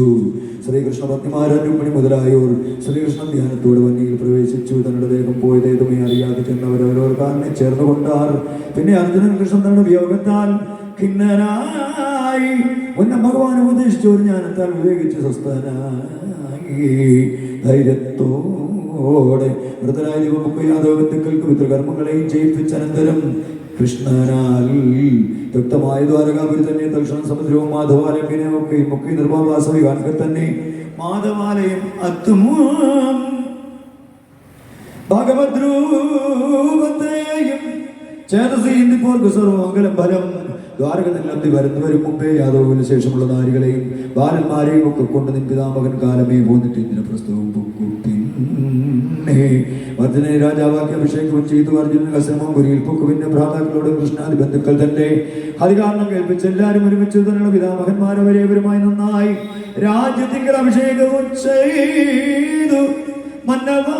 ശ്രീകൃഷ്ണ ഭക്തിമാരും രുക്മിണി മുതലായോർ ശ്രീകൃഷ്ണൻ ധ്യാനത്തോടെ വന്നിയിൽ പ്രവേശിച്ചു. തങ്ങളുടെ ദേഹം പോയതേതുമേ അറിയാതെ ചെന്നവരവരോർ കാരണം ചേർന്നുകൊണ്ടാർ. പിന്നെ അർജുനൻ കൃഷ്ണൻ തങ്ങളുടെ വിയോഗത്താൽ ഖിന്നനായി ഉന്നം ഭഗവാൻ ഉപദേശിച്ചു. ഒരു ജ്ഞാനത്താൽ വിവേകിച്ച് സ്വസ്ഥനായി ധൈര്യത്തോടെ വൃതരായ ദൈവമുഖ യാദവ ബന്ധുക്കൾക്ക് പിതൃകർമ്മങ്ങളെയും ചെയ്യിപ്പിച്ചനന്തരം കൃഷ്ണനാൽ വ്യക്തമായ ദ്വാരകാപുരി തന്നെ തൽക്ഷണം സമുദ്രവും മാധവാലയം ഒക്കെ മുഖ്യ നിർവാസവി കാണികൾ തന്നെ മാധവാലയം അത്തും ഭഗവദ്രൂപത്തെയും ചേതസീന്തിപ്പോർക്ക് സർവമംഗലം ഫലം. ദ്വാരകനിലന്തി വരുന്നവരും മുമ്പേ യാദവിന് ശേഷമുള്ള നാരികളെയും ബാലന്മാരെയും ഒക്കെ കൊണ്ട് നിൻ പിതാമകൻ കാലമേ പോന്നിട്ട് ഇന്ദ്രപ്രസ്ഥവും വർദ്ധനെ രാജാവാക്കി അഭിഷേകവും ചെയ്തു. അർജുനൻ അശ്രമം പുരിയിൽ പൊക്കു. പിന്നെ ഭ്രാതാക്കളോടും കൃഷ്ണാദി ബന്ധുക്കൾ തന്റെ അധികാരണം കേൾപ്പിച്ച് എല്ലാവരും ഒരുമിച്ച് തന്നെയുള്ള പിതാമഹന്മാരവരേവരുമായി നന്നായി രാജ്യത്തിങ്കൽ അഭിഷേകവും ചെയ്തു. മന്നവാ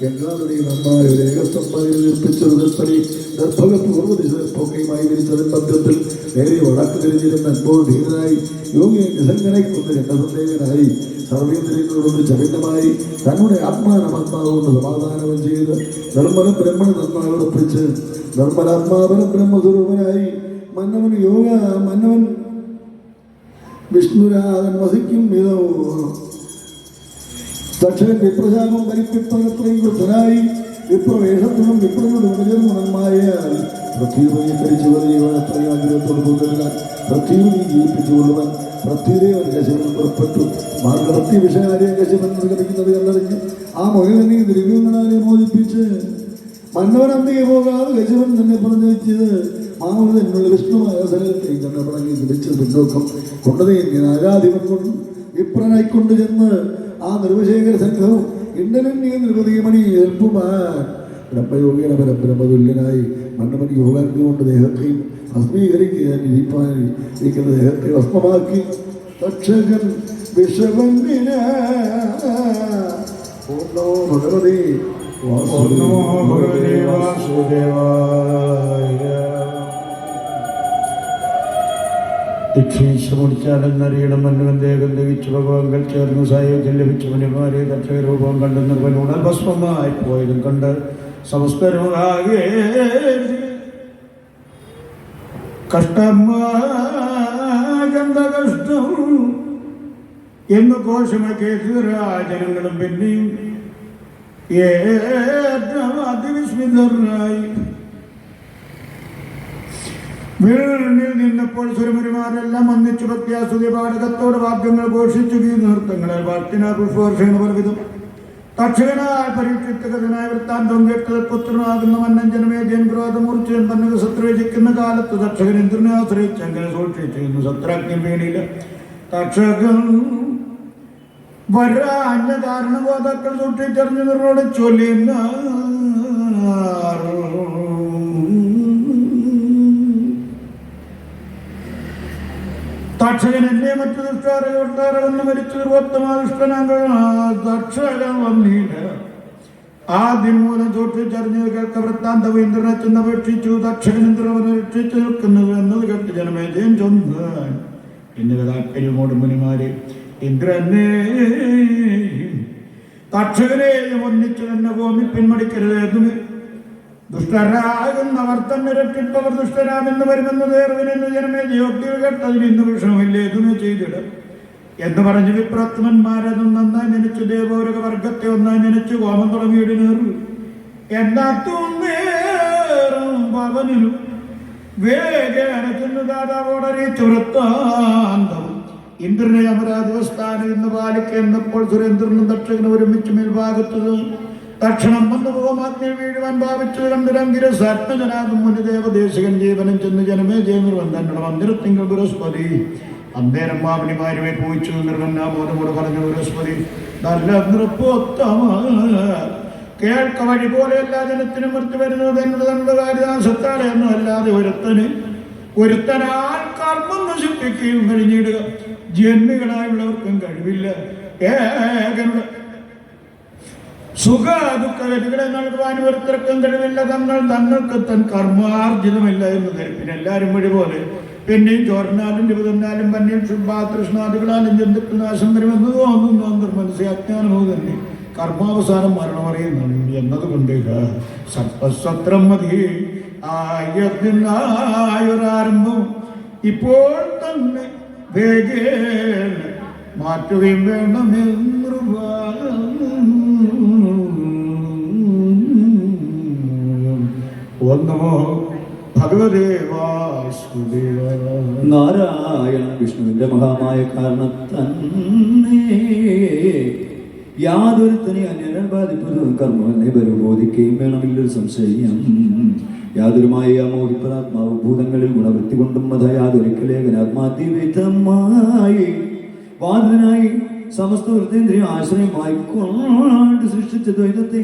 എല്ലാവരുടെയും നന്നായ ഒരു ഏകസ്തംഭയിൽ നിർപ്പിച്ചൊരു നിർത്തലി നിർഭകത്ത് പൂർവ്വദിശപ്പൊക്കെയുമായി വിരിച്ചതിൻ മധ്യത്തിൽ നേരെ വടക്ക് തിരിഞ്ഞിരുന്ന അൻപോൾ ധീരനായി യോഗിയെ നിസംഗനെ കൊണ്ട് രണ്ടസന്ദേഹനായി സർവേന്ദ്രിയങ്ങളോടൊന്ന് ചവിട്ടമായി തങ്ങളുടെ ആത്മാനമാത്മാവുകൊണ്ട് സമാധാനം ചെയ്ത് നിർമ്മല ബ്രഹ്മണ നന്നായി ഉറപ്പിച്ച് നിർമ്മലാത്മാവന ബ്രഹ്മസ്വരൂപനായി മന്നവൻ യോഗ മന്നവൻ വിഷ്ണുരാഗൻ വസിക്കും വിധവും ദക്ഷകൻ വിപ്രശാപം വലിപ്പിപ്പകത്രയും വൃദ്ധനായി വിപ്രവേഷത്തിനും വിപ്രങ്ങളുടെ വിജയമായ പൃഥ്വിയെ കരിച്ചു ജീവനത്രയും ആഗ്രഹത്തോട് കൊണ്ടുവരാൻ പൃഥ്വിയെ ജീവിപ്പിച്ചുകൊള്ളുവാൻ പൃഥ്വിദേവൻ കശിവൻ പുറപ്പെട്ടു മാർഗവത്തി വിഷയാരിയെ കശിവൻ നിർഗമിക്കുന്നത് കണ്ടറിഞ്ഞ് ആ മൊഴിവനെ ദ്രവ്യങ്ങളാലെ മോചിപ്പിച്ച് മന്നവൻ അന്തിയെ പോകാതെ കശിവൻ തന്നെ പറഞ്ഞത് മാമൂല എന്നുള്ള വിഷ്ണുമായ സ്ഥലത്തെയും കണ്ണപടങ്ങി വിളിച്ച് പിന്നോക്കം കൊണ്ടതേ ആരാധിപൻ കൊണ്ട് വിപ്രനായിക്കൊണ്ട് ചെന്ന് ആ നിർവശേഖര സംഘവും ഇന്നലെ നിർവൃതിമണി ഏൽപ്പുമാൻ ബ്രഹ്മയോഗിന പരബ്രഹ്മതുല്യനായി മന്നവൻ യോഗാഗ്നി കൊണ്ട് ദേഹത്തെയും ഭസ്മീകരിക്കാൻ ഇരിക്കുന്ന ദേഹത്തെ ഭസ്മമാക്കി തക്ഷകൻ വിഷവന്ദിന ഓർണോ ഭഗവതി ദീക്ഷീശമുടിച്ചാലെന്നറിയണം മന്നുവൻ ദേഹം ദഹിച്ചു ഭഗവാൻകൾ ചേർന്ന് സായുജ്യം ലഭിച്ചു മുനിമാരെ ദക്ഷരൂപം കണ്ട് നിർവനുടൻ ഭസ്മമായി പോയതും കണ്ട് സംസ്കരമാകെ കഷ്ടമാകണ്ട കഷ്ടം എന്ന് കോശമൊക്കെ ജനങ്ങളും പിന്നെയും ഏറ്റവും അതിവിസ്മിതരായി വീണിൽ നിന്നപ്പോൾ സുരമുരിമാരെല്ലാം ഒന്നിച്ചു ഭക്തിയാസ്തുതി പാടകത്തോട് വാദ്യങ്ങൾ ഘോഷിച്ചു നൃത്തങ്ങളാൽ വാക്കിന പുഷ്പവർഷണ പലവിധം തക്ഷകനാൽ പരീക്ഷിത്തകഥനായ വൃത്താന്തം കേട്ടത് പുത്രനാകുന്ന മന്നൻ ജനമേജൻ ക്രോധം മുറിച്ചൻ പന്നക ശത്രുവചിക്കുന്ന കാലത്ത് തക്ഷകൻ ഇന്ദ്രനെ ആശ്രയിച്ച് അങ്ങനെ സൂക്ഷിച്ചിരുന്നു ശത്രാജ്ഞ വീണില്ല തക്ഷകൻ വരാഞ്ഞ കാരണബോധക്കൾ സൂക്ഷിച്ചറിഞ്ഞു നിന്നോട് ചൊല്ലുന്ന തക്ഷകൻ എന്നെ മറ്റു ദുഷ്ടാരകൊണ്ടാരവെന്ന് മരിച്ചു നിർവത്തമാഷ്ടനാങ്കൾ തക്ഷകൻ വന്നില്ല ആദ്യം മൂലം സൂക്ഷിച്ചറിഞ്ഞത് കേൾക്ക വൃത്താന്തം ഇന്ദ്രനെ ചെന്നപേക്ഷിച്ചു തക്ഷകൻ ഇന്ദ്രവനെ രക്ഷിച്ചു നിൽക്കുന്നത് എന്നത് കേട്ട് ജനമേജയം ചൊന്നാൻ എന്നിവ താല്പര്യമോട് മുനിമാരെ ഇന്ദ്രനെ തക്ഷകനെയും ഒന്നിച്ചു തന്നെ ഭൂമി പിന്മടിക്കരുതെന്ന് ദുഷ്ടരാകുന്നവർ തന്നെ രക്ഷിപ്പവർ ദുഷ്ടരാമെന്ന് വരുമെന്ന് നേർവിനെന്ന് ജനമേ യോഗ്യത കേട്ടതിന് ഇന്ന് വിഷമമില്ലേ ഇതൊന്നും ചെയ്തിടും എന്ന് പറഞ്ഞ് വിപ്രത്മന്മാരതും നന്നായി നനച്ചു ദേവോരക വർഗത്തെ ഒന്നായി നനച്ചു കോമം തുടങ്ങിയിടുന്നേറു എന്നാത്തുന്നേറും പവനിലും വേഗേന ചെന്ന് ദാതാവോടറിയിച്ചു വൃത്താന്തം ഇന്ദ്രനെ അമരാധിപസ്ഥാനം ഇന്ന് പാലിക്കുന്നപ്പോൾ സുരേന്ദ്രനും ദക്ഷകനും ഒരുമിച്ച് മേൽഭാഗത്തത് തക്ഷണം വന്നു പോമാഗ്നിൽ വീഴുവാൻ ഭാവിച്ചു കണ്ടുരങ്കിരസാത്മജനാകും മുനിദേവദേശകൻ ജീവനം ചെന്ന് ജനമേ ജയനിർവൻ തങ്ങളുടെ മന്ദിരത്തിങ്കൾ ബൃഹസ്പതി അന്നേരം മാമനിമാരുമേ പോയിച്ചു നിർവന്നാമോനോട് പറഞ്ഞു ബൃഹസ്പതി നല്ല നൃപ്പോത്തമ കേൾക്ക വഴി പോലെ എല്ലാ ജനത്തിനും മൃത്യു വരുന്നത് എന്നത് നമ്മുടെ കാരിദാസത്താടെ ഒന്നും അല്ലാതെ ഒരുത്തനാൽ കർമ്മം നശിപ്പിക്കുകയും കഴിഞ്ഞിടുക ജന്മികളായുള്ളവർക്കും കഴിവില്ല ഏകനുള്ള സുഖ ദുഃഖഗതികളെ നൽകുവാൻ ഒരുത്തർക്കും കഴിവില്ല തങ്ങൾക്ക് തൻ കർമാർജിതമില്ല എന്ന് ധരിപ്പിന് എല്ലാവരും വഴി പോലെ പിന്നെയും ചോറിനാലും രൂപതന്നാലും പന്നിയും ശുഭാതൃഷ്ണാദികളാലും ജന്തുക്കൾ നാശം വരുമെന്ന് തോന്നുന്നു അന്തർമനസ്സി അജ്ഞാനമോ തന്നെ കർമാവസാനം മരണമറിയുന്നുണ്ട് എന്നതുകൊണ്ട് സത്പസത്രം മതി ആയൊരാരംഭം ഇപ്പോൾ തന്നെ വേഗേന മാറ്റുകയും വേണമെന്ന് നമോ ഭഗവതേ വാസുദേവ. നാരായണ വിഷ്ണുവിന്റെ മഹാമായ കാരണം തന്നെ യാതൊരുത്തനെ അന്യനെ ബാധിപ്പതും കർമ്മനെ ബോധിക്കുകയും വേണമില്ലൊരു സംശയം. യാതൊരുമായി അമോഹിപ്പതാത്മാവ് ഭൂതങ്ങളിൽ ഗുണവൃത്തി കൊണ്ടും മത യാതൊരിക്കലേഖനാത്മാതിവിധമായി വാദനായി സമസ്ത വൃത്തേന്ദ്രിയ ആശ്രയമായി കൊണ്ട് സൃഷ്ടിച്ച ദ്വൈതത്തെ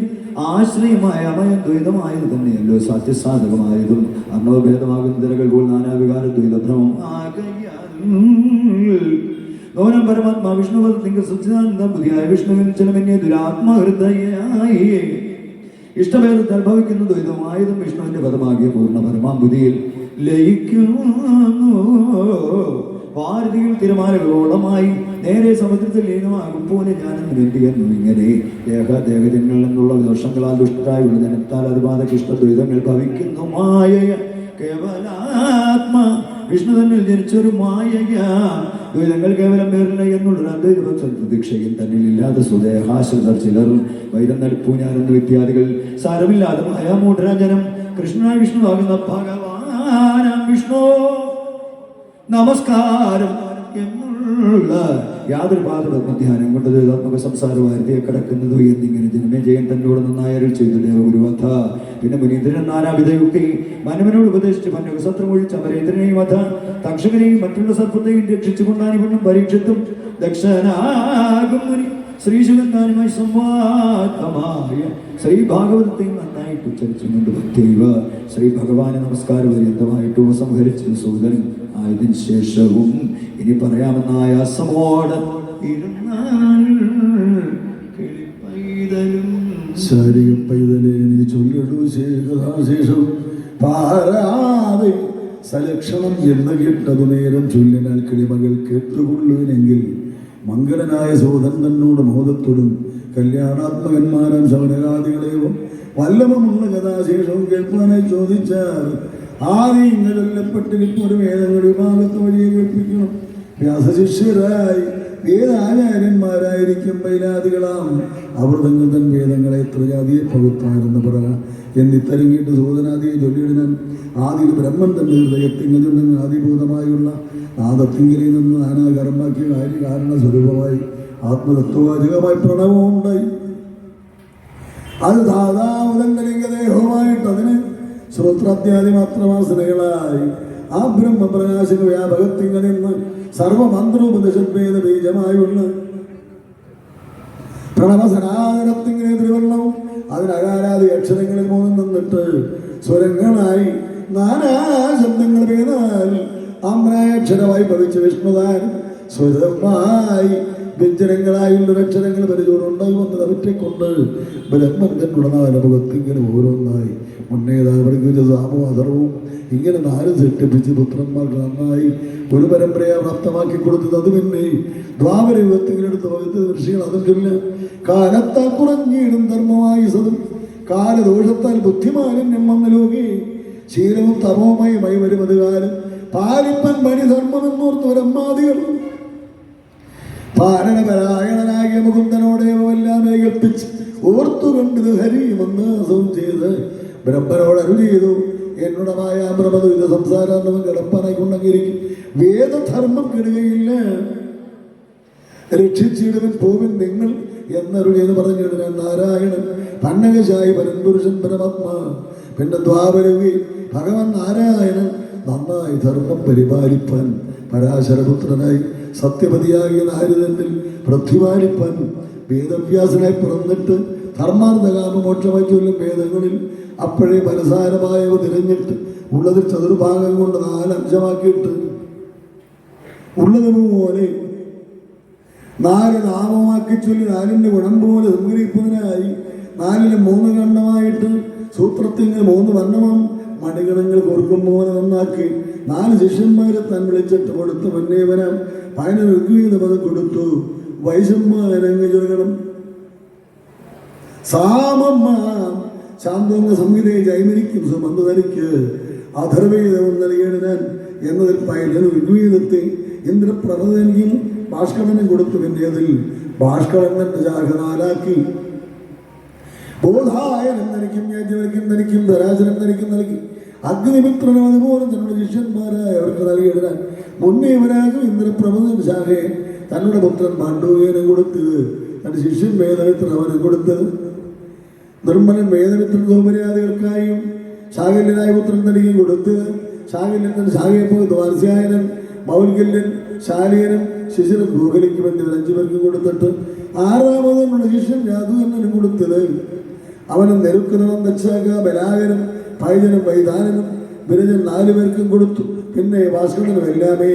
ആശ്രയമായ അമയം ദ്വൈതമായത് തന്നെയല്ലോ സത്യസാധകമായതും അർണവഭേദമാകുന്ന തിരകൾ പോൽ നാനാവികാര ദ്വൈതഭ്രമം ഗൗരം പരമാത്മാ വിഷ്ണുവർ തിങ്ക സച്ചിദാനന്ദ ബുദ്ധിയായ വിഷ്ണുവിൽ ജനമന്യ ദുരാത്മഹൃദയായി ഇഷ്ടഭേദത്താൽ ഭവിക്കുന്ന ദ്വൈതമായതും വിഷ്ണുവിന്റെ പദമാകിയ പൂർണ്ണ പരമാബുദ്ധിയിൽ ലയിക്കുന്നു. ഭാരതിയിൽ തിരമാലകളോളമായി നേരെ സമുദ്രത്തിൽ ലീനമാകും പോലെ ഞാനെന്ന് വേണ്ടിയെന്നു. ഇങ്ങനെ ദേഹജന്യങ്ങളിൽ നിന്നുള്ള ദോഷങ്ങളാൽ ദുഷ്ടരായുള്ള ജനത്താൽ അതുപാതക ഇഷ്ടദ്വൈതങ്ങൾ ഭവിക്കുന്നു. മായ കേവലാത്മ വിഷ്ണു തന്നിൽ ജനിച്ചൊരു മായ ദ്വൈതങ്ങൾ കേവലം പേരില്ല എന്നുള്ളൊരു അദ്വൈത പ്രതീക്ഷയും തന്നിലില്ലാതെ സുദേഹാശ്രിതർ ചിലർ വൈരം നടുപ്പൂഞ്ഞാരെന്ന് ഇത്യാദികൾ സാരമില്ലാതെ മായാമൂഢരാജനം കൃഷ്ണനായ വിഷ്ണുവാകുന്ന ഭഗവാനാം വിഷ്ണു നമസ്കാരം എന്നുള്ള യാതൊരു പാദപത്മധ്യാനം കൊണ്ട് ദ്വൈതാത്മക സംസാരവാരിയെ കിടക്കുന്നത് എന്നിങ്ങനെ ജനമേജയൻ തന്നോട് നന്നായരുൾ ചെയ്തു ദേവഗുരുവധ. പിന്നെ മുനീന്ദ്രൻ നാനാവിധയുക്തി മനവനോട് ഉപദേശിച്ച് പന്നക സത്രമൊഴിച്ച് അമരേന്ദ്രനെയും വധ തക്ഷകനെയും മറ്റുള്ള സർപ്പത്തെയും രക്ഷിച്ചുകൊണ്ടാണ് ഇവണ്ണം പരീക്ഷിത്തും ദക്ഷനാകും മുനി ശ്രീശുഗന്ധാനുമായി സംവാദമായ ശ്രീ ഭാഗവതത്തെയും നന്നായിട്ട് ഉച്ചരിച്ചുകൊണ്ട് ഭക്തൈവ ശ്രീ ഭഗവാനെ നമസ്കാര പര്യന്തമായിട്ട് ഉപസംഹരിച്ചു സൂതൻ ആയതിനു ശേഷവും ഇനി പറയാമെന്ന ആയാസമോട് ശാരീരം പൈതലേ നീ ചൊല്ലിടൂ ശേഷം പാരാതെ സലക്ഷണം എന്ന് കേട്ടതു നേരം ചൊല്ലിനാൽ കിളിമകൾ കേട്ടുകൊള്ളുവിനെങ്കിൽ മംഗളനായ സോദൻ തന്നോട് മോദത്തോടും കല്യാണാത്മകന്മാരാം ശവനകാദികളെയും വല്ലഭമുള്ള കഥാശേഷവും കേൾപ്പാനായി ചോദിച്ചാൽ ആദ്യം ഇങ്ങനെല്ലപ്പെട്ടിരിക്കും ഒരു വേദങ്ങളുടെ വിഭാഗത്ത് വഴിയെ കേൾപ്പിക്കണം. വ്യാസശിഷ്യരായി വേദാചാര്യന്മാരായിരിക്കും പൈലാദികളാം അവർ തങ്ങൾ തൻ വേദങ്ങളെ എത്ര ജാതിയെ പകുത്താരെന്ന് പറ എന്നിത്തരങ്ങിയിട്ട് സൂതനാദിയെ ചൊല്ലിയിടാൻ ആദ്യം ബ്രഹ്മൻ തന്റെ ഹൃദയത്തിങ്കിൽ നിന്ന് ആദിഭൂതമായുള്ള നാദത്തിങ്കിൽ നിന്ന് നാനാകരമാക്കിയ കാര്യകാരണ സ്വരൂപമായി ആത്മതത്വവാചകമായി പ്രണവവും ഉണ്ടായി. അത് ദേഹവുമായിട്ട് അതിന് ശ്രോത്രാത്യാദി മാത്രമാസനകളായി ആ ബ്രഹ്മപ്രകാശക വ്യാപകത്തിങ്കിൽ നിന്ന് സർവമന്ത്രോപദേശഭേദ ബീജമായുള്ള പ്രണവസനാതനത്തിങ്ങനെ തിരുവണ്ണവും അതിനകാരാദി അക്ഷരങ്ങളിൽ മൂന്നും നിന്നിട്ട് സ്വരങ്ങളായി നാനാശബ്ദങ്ങൾ പേരാൽ ആമ്രായക്ഷരമായി ഭവിച്ച വിഷ്ണുതാൻ സ്വരമായി വ്യഞ്ജനങ്ങളായുള്ള അക്ഷരങ്ങൾ പരിചോടുണ്ടായി വന്നത് അവറ്റെക്കൊണ്ട് ബ്രഹ്മൻ തന്നുള്ള നാലമുഖത്തിങ്ങനെ ഓരോന്നായി മുന്നേതാവർക്ക് സാമോ അധർവും ഇങ്ങനെ നാല് സെട്ടിപ്പിച്ച് പുത്രന്മാർക്ക് നന്നായി ഒരു പരമ്പരയെ പ്രാപ്തമാക്കി കൊടുത്തത്. അത് പിന്നെ ദ്വാപര യുഗത്തിലെടുത്ത് പകുത്ത ഋഷികൾ അതും ചൊല്ല കാലത്താൽ കുറഞ്ഞിടും ധർമ്മമായി സതും കാലദോഷത്താൽ ബുദ്ധിമാലിന്യം വന്നലോകി ശീലവും തമോമയമായി വരുമത് കാലം പാലിപ്പൻ പണിധർമ്മമെന്നോർത്തവരമ്മാദികൾ പാരണപരായണനാകിയ മുകുന്ദനോടെല്ലാം ഏകൽപ്പിച്ച് ഓർത്തുകൊണ്ടത് ഹരിയുമെന്ന് അസം ചെയ്ത് ബ്രഹ്മനോട് അരുൾ ചെയ്തു. എന്നോടമായ ബ്രഹ്മതു ഇത് സംസാരം കിടപ്പനായിക്കൊണ്ടെങ്കിരിക്കും വേദധർമ്മം കെടുകയില്ല രക്ഷിച്ചിടുവൻ പോവിൻ നിങ്ങൾ എന്നരുൾ ചെയ്ത് പറഞ്ഞിടുവാൻ നാരായണൻ പന്നകശായി പരൻപുരുഷൻ പരമാത്മാ പിന്നെ ദ്വാപരവി ഭഗവൻ നാരായണൻ നന്നായി ധർമ്മം പരിപാലിപ്പാൻ പരാശരപുത്രനായി സത്യപതിയാകിയ നാരദനിൽ പ്രതിപാലിപ്പാൻ വേദവ്യാസനായി പിറന്നിട്ട് ധർമാർത്ഥകാമമോക്ഷമായി ചൊല്ലും വേദങ്ങളിൽ അപ്പോഴേ പരസാരമായവ തിരഞ്ഞിട്ട് ഉള്ളത് ചതുർഭാഗം കൊണ്ട് 4 അംശമാക്കിയിട്ട് ഉള്ളതുപോലെ 4 നാമമാക്കി ചൊല്ലി 4ന്റെ ഗുണം പോലെ സംഗ്രഹിപ്പതിനായി 4ന് 3 ഖണ്ഡമായിട്ട് സൂത്രത്തിന് 3 വർണ്ണവും മണിഗണങ്ങൾ കോർക്കും പോലെ നന്നാക്കി 4 ശിഷ്യന്മാരെ താൻ വിളിച്ചിട്ട് കൊടുത്തു. മന്നേവനം പയന ഋഗ്വേദം കൊടുത്തു. വൈശന്മാരങ്ങ് ചൊല്ലണം സാമമ്മ ശാന്തോങ്ങ സംഹിതയെ ജൈമനിക്കും സുമന്ധനിക്ക് അധർവേദവും നൽകിയിടാൻ എന്നതിൽ പയന ഋഗ്വേദത്തെ ഇന്ദ്രപ്രഭതനിക്കും ഭാഷ്കരനും കൊടുത്തു. പിന്നെ അതിൽ ഭാഷ്കരൻ തന്റെ ശാഖ 4ആക്കി ബോധായനം നനിക്കും യാജ്ഞവൽക്കും നനിക്കും ധരാചരം നനിക്കും നൽകി അഗ്നിമിത്രനും അതുപോലെ തങ്ങളുടെ ശിഷ്യന്മാരായ അവർക്ക് നൽകിയിടാൻ മുന്നേവരാകും ഇന്ദ്രപ്രഭതൻ ശാഖയെ തങ്ങളുടെ പുത്രൻ പാണ്ഡുവേനും കൊടുത്തത്. തന്റെ ശിഷ്യൻ വേദമിത്രൻ അവനും കൊടുത്തത്. നിർമ്മലൻ വേദമിത്രൻ സൗമര്യാദികൾക്കായും ശാകല്യനായ പുത്രൻ തനിക്കും കൊടുത്ത് ശാകല്യൻ തന്റെ ശാഖയെ പോയി ദ്വാരസ്യായനൻ മൗൽകല്യൻ ശാലീയനും ശിശിരൻ ഭൂകലിക്കും എന്നിവർ 5 പേർക്കും കൊടുത്തിട്ട് 6ാമതെന്നുള്ള ശിഷ്യൻ രാധുവനും കൊടുത്തത്. അവനും നെരുക്കുന്നവൻ ദക്ഷാക ബലാകനും പൈജനും വൈതാനനും വിരജൻ 4 പേർക്കും കൊടുത്തു. പിന്നെ ഭാസ്കരനും എല്ലാമേ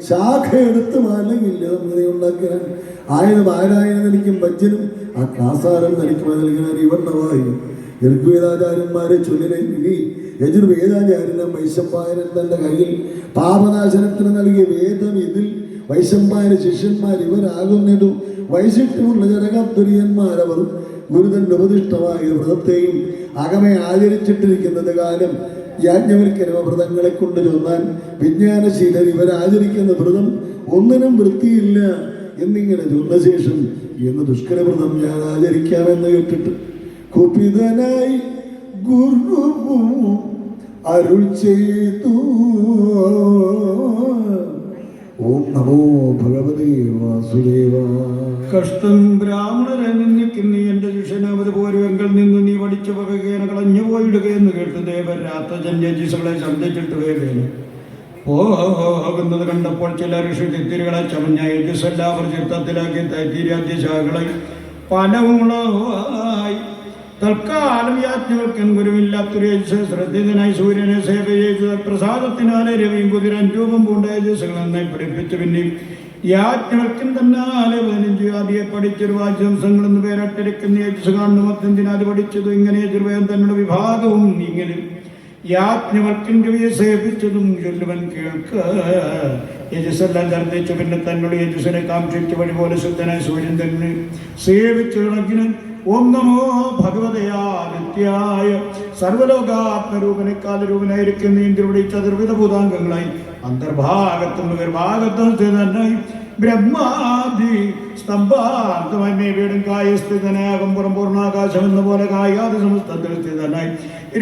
ശാഖ എടുത്ത് മാലില്ല ഉണ്ടാക്കാൻ ആയതും 6000 തനിക്കും വജ്ജനും ആ കാസാരം തനിക്കും നൽകാൻ ഇവണ്ണമായി ഋഗ്വേദാചാര്യന്മാരെ ചൊല്ലിനെങ്കിൽ യജുർവേദാചാര്യനും വൈശമ്പായനൻ തന്റെ കയ്യിൽ പാപനാശനത്തിന് നൽകിയ വേദം ഇതിൽ വൈശമ്പായന ശിഷ്യന്മാർ ഇവരാകുന്നതും വൈശിഷ്ട്യമുള്ള ജനകത്തുര്യന്മാരവർ ഗുരുതന്റെ ഉപദിഷ്ടമായ വ്രതത്തെയും അകമെ ആചരിച്ചിട്ടിരിക്കുന്നത് കാലം യാജ്ഞവൽക്കരമ വ്രതങ്ങളെ കൊണ്ട് ചൊന്നാൽ വിജ്ഞാനശീലർ ഇവരാചരിക്കുന്ന വ്രതം ഒന്നിനും വൃത്തിയില്ല എന്നിങ്ങനെ ചൊന്ന ശേഷം എന്ന് ദുഷ്കരവ്രതം ഞാൻ ആചരിക്കാമെന്ന് കേട്ടിട്ട് കുപിതനായി ഗുരു അരുൾ ചെയ്തു. ഓം നമോ ഭഗവതേ വാസുദേവ. കഷ്ടം ബ്രാഹ്മണരെ നിന്ദിക്കുന്ന എന്റെ ശിഷ്യനവത് പോരുവെങ്കിൽ നിന്ന് നീ പഠിച്ചു പകകേന കളഞ്ഞു പോയിടുകയെന്ന് കേട്ട് ദേവൻ രാത്രജന്യജിസുകളെ ശബ്ദിച്ചിട്ട് വേഗേന പോകുന്നത് കണ്ടപ്പോൾ ചില ഋഷി ചിത്തിരികളെ ചമഞ്ഞ യജുസെല്ലാവർ ചിത്തത്തിലാക്കി തൈത്തിരാദ്യശാഖകളെ പലവുളവായി തൽക്കാലം യാജ്ഞവൽക്കൻ ഗുരുവില്ലാത്തൊരു ശ്രദ്ധിതനായി സൂര്യനെ സേവ ചെയ്ത് പ്രസാദത്തിനാലെ രവിയും കുതിരൻ രൂപം പൂണ്ട യജസ്സുകൾ നന്നായി പഠിപ്പിച്ചു. പിന്നെ യാജ്ഞവൽക്കൻ തന്നാലെ 15 ആദ്യെ പഠിച്ചൊരു വാചംസങ്ങൾ എന്ന് പേരട്ടിരിക്കുന്ന യജസ് കാണുന്നു. 15 പഠിച്ചതും ഇങ്ങനെ യജുർവേദം തങ്ങളുടെ വിഭാഗവും ഇങ്ങനെ യാജ്ഞവൽക്കൻ രവിയെ സേവിച്ചതും ചൊല്ലുവൻ കേൾക്ക. യജസ്സെല്ലാം ഛർദ്ദിച്ചു. പിന്നെ തന്നോട് യജസ്സിനെ കാക്ഷിച്ച വഴി പോലെ ശുദ്ധനായി സൂര്യൻ തന്നെ സേവിച്ചു കിടക്കിന്. ഓം നമോ ഭഗവതയാദിത്യായ സർവലോകാത്മരൂപനെ കാലരൂപനായിരിക്കുന്ന ഇന്ത്യയുടെ ചതുർവിധ ഭൂതാംഗങ്ങളായി അന്തർഭാഗത്തും ഭാഗത്തും സ്ഥിതനായി ബ്രഹ്മാദി സ്തംഭാന്തമായി മേവീടും കായസ്ഥിതനാകും പുറം പൂർണ്ണാകാശം എന്ന പോലെ കായാതി സമസ്തത്തിൽ സ്ഥിതനായി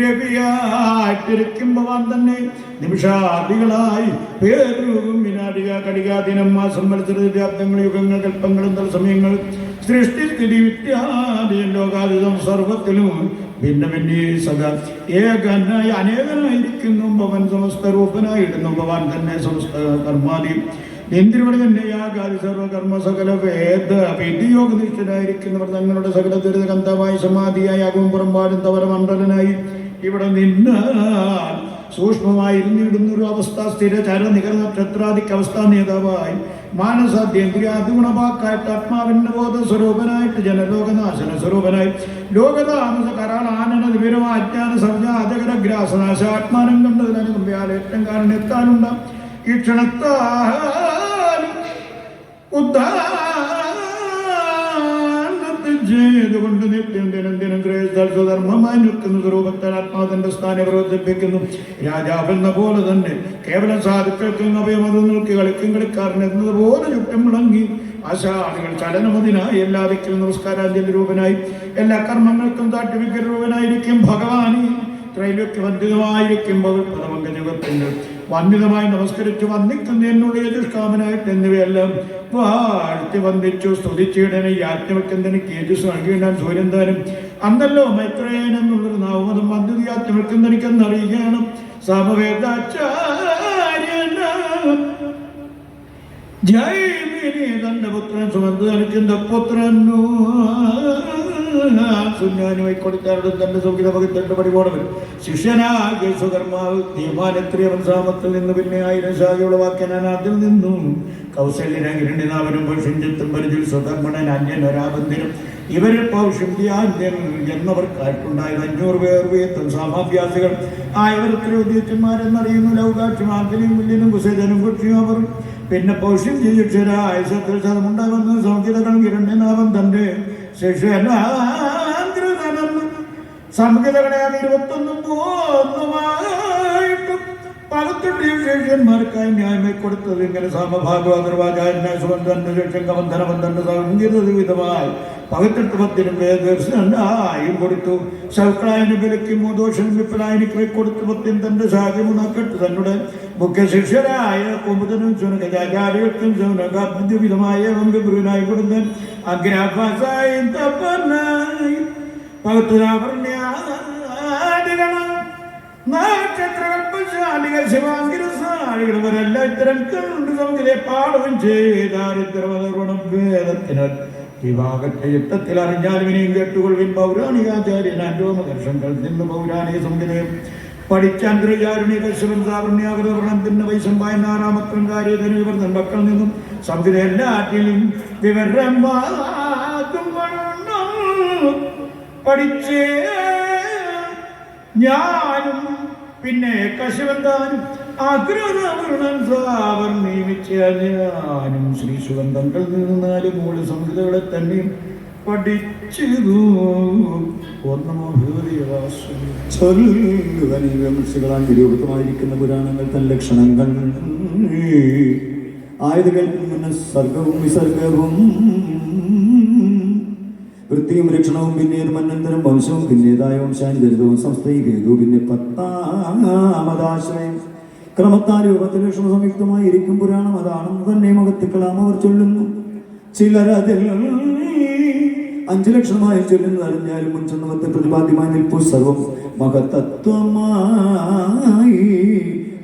രവിയായിട്ടിരിക്കും ഭവാൻ തന്നെ നിമിഷാദികളായി പേരൂപം വിനാടിക കടികാദിനം മാസം മത്സര വ്യാപ്തങ്ങൾ യുഗങ്ങൾ കൽപ്പങ്ങളും തത്സമയങ്ങൾ സൃഷ്ടിസ്ഥിതി വിദ്യാദിയും ലോകാതീതം സർവത്തിലും ഭിന്നഭിന്നീ സദാ ഏകനായി അനേകനായിരിക്കുന്നു ഭവൻ സമസ്ത രൂപനായിടുന്നു ഭവാൻ തന്നെ സമസ്ത കർമാദി ഇന്ത്യയുടെ തന്നെ യാഗാദി സർവകർമ്മ സകല വേദ വിധിയോഗനിഷ്ഠരായിരിക്കുന്നവർ തങ്ങളുടെ സകല ദുരിതകന്തമായി സമാധിയായി ആകും പുറംപാടും തവരമണ്ഡലനായി ഇവിടെ നിന്ന് സൂക്ഷ്മമായിരുന്നിടുന്ന ഒരു അവസ്ഥ സ്ഥിര ചര നികര നക്ഷത്രാദിക്ക് അവസ്ഥാ നേതാവായി മാനസാദ്യന്ത്രിയാദിഗുണവാക്കായിട്ട് ആത്മാവിന്റെ ബോധ സ്വരൂപനായിട്ട് ജനലോകനാശന സ്വരൂപനായി ലോകതാമസ കരാളാനന വിവരമ അജ്ഞാന സർജ അജഗരഗ്രാസനാശ ആത്മാനം കണ്ടതിനും മുമ്പാൽ ഏറ്റവും കാരണം എത്താനുണ്ട് ഈ ക്ഷണത്താലും ചെയ്തുകൊണ്ട് നിത്യം ദിനം ദിനം ധർമ്മമായി നിൽക്കുന്ന സ്വരൂപത്താൽ ആത്മാവിന്റെ സ്ഥാനം പ്രവർത്തിപ്പിക്കുന്നു. രാജാവെന്ന പോലെ തന്നെ കേവലം സാധുക്കൾക്കും അഭയമതങ്ങൾക്ക് കളിക്കും കളിക്കാരൻ എന്നതുപോലെ ചുറ്റും വിളങ്ങി ആശാദികൾ ചലനമതിനായി എല്ലാ ദിക്കിലും നമസ്കാരാഞ്ജലി രൂപനായി എല്ലാ കർമ്മങ്ങൾക്കും താട്ടിവിക്കൽ രൂപനായിരിക്കും ഭഗവാനി ത്രൈലോക്യവന്ധിതമായിരിക്കുമ്പോൾ പദമംഗജകത്തിന്റെ വന്ദിതമായി നമസ്കരിച്ചു വന്ദിക്കുന്ന എന്നുള്ളിൽ ദുഷ്കാമനായിട്ട് എന്നിവയെല്ലാം വാഴ്ത്തി വന്ദിച്ചു സ്തുതിച്ചിടനെ യാജ്ഞവൽക്കെന്തനിക്ക് യജസ് നൽകിയിടാൻ സൂര്യന്താനും അന്നല്ലോ മൈത്രേയൻ എന്നുള്ളൊരു നാമതും വന്ദിത യാജ്ഞവൽക്കെന്തനിക്കെന്നറിയണം. സമവേദാചാര്യന ജൈമിനി തന്റെ പുത്രൻ സുമന്തിന്റെ പുത്രനു സുജ്ഞാനുമായി കൊടുത്താരുടെ തന്റെ സൗഖ്യത പകർത്തേണ്ട പടിപോടവൻ ശിഷ്യനായ സുകർമാവ് നിയമാനത്രിയവൻ സാമത്തിൽ നിന്ന് പിന്നെ 1000 ശാഖയുള്ള വാക്യനാൻ അതിൽ നിന്നും കൗശല്യനാവനും പൗഷിഞ്ചത്തും പരിചിൽ സ്വകർമ്മണൻ അന്യനൊരാബന്ധിനും ഇവരിൽ പൗഷിന്ത്യാന്യൻ എന്നവർക്കായിട്ടുണ്ടായത് 500 പേർ വീത്തും സാമാഭ്യാസികൾ ആയവർക്ക് ഉദ്യച്ചന്മാരെന്നറിയുന്നു. ലൗകാക്ഷം ആദ്യനും വില്യനും കുസേജനും കുക്ഷിയും അവർ പിന്നെ പൗഷിന്ത്യക്ഷരായ സത്യശതമുണ്ടാകുന്ന സംഹിതകൾ ഹിരണ്യനാഭൻ തന്റെ ശിഷ്യനാഗ്രതനെന്ന് സംഹിതകളെ 21 പകത്തിട്ട് ശിഷ്യന്മാർക്കായി ന്യായമേ കൊടുത്തത് ഇങ്ങനെ സാമഭാഗവാചാരനായ സുബന്ധന്റെ ശിക്ഷൻ കബന്ധനബന്ധന്റെ സംഗീതവിധമായി 18 വേദർശനായും കൊടുത്തു. ശൗക്രായന് വിലക്കും ദോഷൻ വിപ്പലായനിക്ക് കൊടുത്തു 10 തന്റെ ശാഖമുണക്കെട്ട് തന്നെ മുഖ്യ ശിഷ്യരായ കുമുദനും ശുനകാചാര്യർക്കും ശൗനകാദ്വിധമായ ഗുരുവിനായി കൊടുത്തൻ അഗ്രാഭാസായി തപ്പനായി പകത്തുരാവർണ്യാദികളും നക്ഷത്രകൽപ്പശാലികൾ ശിവാങ്കിരസാലികൾ വരെല്ലാം ഇത്തരം കണ്ടു സംഗീതെ പാടുകയും ചെയ്താരിത്തരവതർവണം വേദത്തിനാൽ വിഭാഗത്തെ യുദ്ധത്തിൽ അറിഞ്ഞാലും ഇനിയും കേട്ടുകൊള്ളുവിൻ. പൗരാണികാചാര്യനാൻ രോമകർഷങ്ങൾ നിന്ന് പൗരാണിക സംഗീതം പഠിച്ചാന്ത്രയാരുണി കശ്യപൻ സാവർണ്യാകൃതവർണം പിന്നെ വൈശമ്പായ 6ാമത്തെ കാര്യതനുവർദ്ധൻ മക്കളിൽ നിന്നും സംഗീത എല്ലാറ്റിലും വിവരം പഠിച്ചേ ഞാനും പിന്നെ കശവന്താനും അഗ്രതവർ നിയമിച്ച ഞാനും ശ്രീ സുഗന്ധങ്ങൾ നിന്ന് 4 മൂല സംഹിതകളെ തന്നെ പഠിച്ചതു. വിമർശകളാൽ നിരൂപിതമായിരിക്കുന്ന പുരാണങ്ങൾ തൻ ലക്ഷണങ്ങൾ ആയത് കേൾക്കുന്ന സർഗവും വിസർഗവും വൃത്തിയും രക്ഷണവും പിന്നേത് മന്നന്തരം വംശവും പിന്നേതായ വംശാനുചരിതവും സംസ്ഥയും ഹേതു പിന്നെ 10ാമതാശ്രയം ക്രമത്താൽ രൂപത്തിൽ ലക്ഷണ സംയുക്തമായിരിക്കും പുരാണം അതാണെന്ന് തന്നെ മഹത്തുക്കളാം അവർ ചൊല്ലുന്നു. ചിലരതിൽ 5 ലക്ഷണമായി ചൊല്ലുന്നത് അറിഞ്ഞാലും മുൻചെന്നവത്തെ പ്രതിപാദ്യമായി നിൽപ്പു സർവം മഹത്തത്വമായി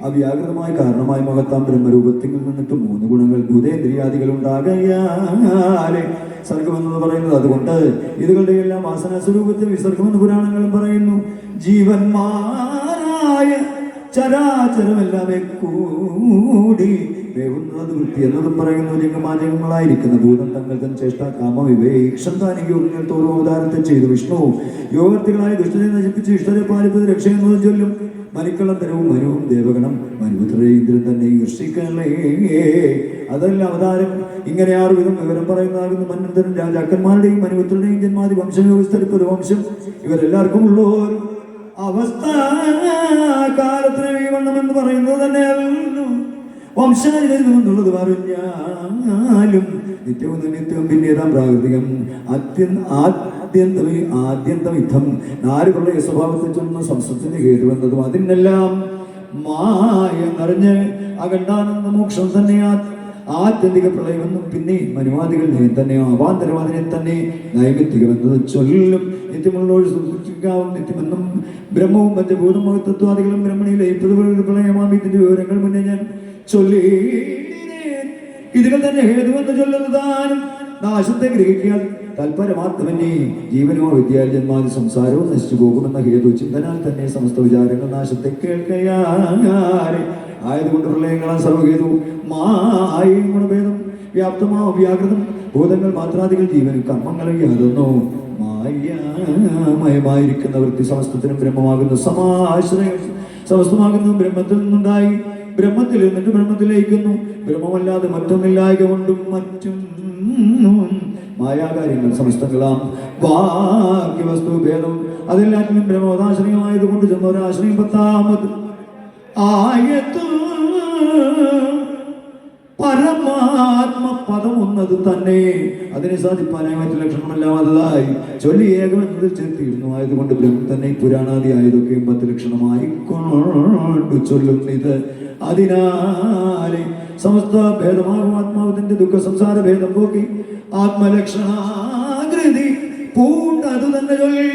അവ്യാകൃതമായ കാരണമായി മഹത്താം ബ്രഹ്മരൂപത്തിൽ നിന്നിട്ട് 3 ഗുണങ്ങൾ ഭൂതേന്ദ്രിയാദികൾ ഉണ്ടാകയാലെ സർഗമെന്നത് പറയുന്നത്. അതുകൊണ്ട് ഇതുകളുടെ എല്ലാം വാസന സ്വരൂപത്തിൽ വിസർഗമെന്ന് പുരാണങ്ങളും പറയുന്നു. ജീവന്മാരായ ചരാചരമെല്ലാമേ കൂടി വേവുന്നത് വൃത്തി എന്നതും പറയുന്നു. രംഗമാജങ്ങളായിരിക്കുന്ന ഭൂതം തങ്ങൾ തൻ ചേഷ്ട കാമം ഇവയെ ഈക്ഷന്താനിക യോഗങ്ങൾ തോറും അവതാരത്തെ ചെയ്തു. വിഷ്ണു യോഗർത്തികളായ ദുഷ്ടനെ നശിപ്പിച്ച് ഇഷ്ടരെ പാലിപ്പത് രക്ഷയെന്നത് ചൊല്ലും. മനിക്കളത്തരവും മനുവും ദേവഗണം മനുപുത്രരെ ഇന്ദ്രൻ തന്നെ ഈർഷിക്കണേ. അതല്ല അവതാരം. ഇങ്ങനെ 6 വിധം വിവരം പറയുന്നതാകുന്നു. മന്നന്തരം രാജാക്കന്മാരുടെയും മനുപുത്രരുടെയും ജന്മാതി വംശം വ്യവസ്ഥരിപ്പത് വംശം ഇവരെല്ലാവർക്കും ഉള്ളോർ അവസ്ഥ കാലത്തിന് വീവണ്ണമെന്ന് പറയുന്നത് തന്നെ വംശാനുള്ളത് പറഞ്ഞാലും നിത്യവും നിത്യവും പിന്നേതാം പ്രാകൃതികം ആദ്യന്തം യുദ്ധം 4 പ്രളയ സ്വഭാവത്തിൽ ചൊല്ലുന്ന സംസത്തിന്റെ ഹേതുവെന്നതും അതിനെല്ലാം മായ നിറഞ്ഞ് അഖണ്ഡാനന്ദ മോക്ഷം തന്നെയാ ആത്യന്തിക പ്രളയമെന്നും പിന്നെ മനുവാദികൾ തന്നെ അവാന്തരവാദിനെ തന്നെ നൈമിത്തികമെന്നത് ചൊല്ലും. നിത്യമുള്ളവർ സൂക്ഷിക്കാവും നിത്യമെന്നും ബ്രഹ്മവും പഞ്ചഭൂതം മഹത്തത്വാദികളും ബ്രഹ്മണിയിലെ പ്രളയമാം. ഇതിന്റെ വിവരങ്ങൾ മുന്നേ ഞാൻ ചൊല്ലി. ഇതുകൾ തന്നെ ഹേതുവെന്ന് ചൊല്ലുന്നതാനും നാശത്തെ ഗ്രഹിക്കാൻ തൽപരമാത്മനെ ജീവനോ വിദ്യാൽ ജന്മാതി സംസാരവും നശിച്ചു പോകുമെന്ന ഹേതു ചിന്തനാൽ തന്നെ സമസ്ത വിചാരങ്ങൾ നാശത്തെ കേൾക്കയാരെ ആയതുകൊണ്ട് പ്രളയങ്ങളാൽ സർവഹേതു മായും ഗുണഭേദം വ്യാപ്തമാ വ്യാകൃതം ഭൂതങ്ങൾ മാത്രാദികൾ ജീവനും കർമ്മങ്ങളും യാതൊന്നോ മായമായിരിക്കുന്ന വൃത്തി സമസ്തത്തിനും ബ്രഹ്മമാകുന്ന സമാശ്രയം സമസ്തമാകുന്ന ബ്രഹ്മത്തിൽ നിന്നുണ്ടായി ബ്രഹ്മത്തിൽ നിന്നിട്ട് ബ്രഹ്മത്തിലേക്കുന്നു. ബ്രഹ്മമല്ലാതെ മറ്റൊന്നില്ലായക കൊണ്ടും മറ്റും മായാകാര്യങ്ങൾ സമസ്തങ്ങളാം വാക്യവസ്തു ഭേദം അതെല്ലാറ്റിനും ബ്രഹ്മോദാശ്രയമായത് കൊണ്ട് ചെന്നൊരാശ്രയം 10ാമത് ആയത്തു പരമാത്മ പദം ഒന്നത് തന്നെ. അതിനെ സാധിപ്പാനായി മറ്റു ലക്ഷണമല്ലാതായി ചൊല്ലി ഏകമെന്നത് ചേർത്തിയിരുന്നു. ആയതുകൊണ്ട് ബ്രഹ്മം തന്നെ പുരാണാദി ആയതൊക്കെയും 10 ലക്ഷണമായി കൊണ്ട് ചൊല്ലുന്നിത്. അതിനാലെ സമസ്ത ഭേദമാകും ആത്മാവത്തിന്റെ ദുഃഖ സംസാര ഭേദം പോക്കി ആത്മലക്ഷണാകൃതി പൂണ്ട് അത് തന്നെ ചൊല്ലി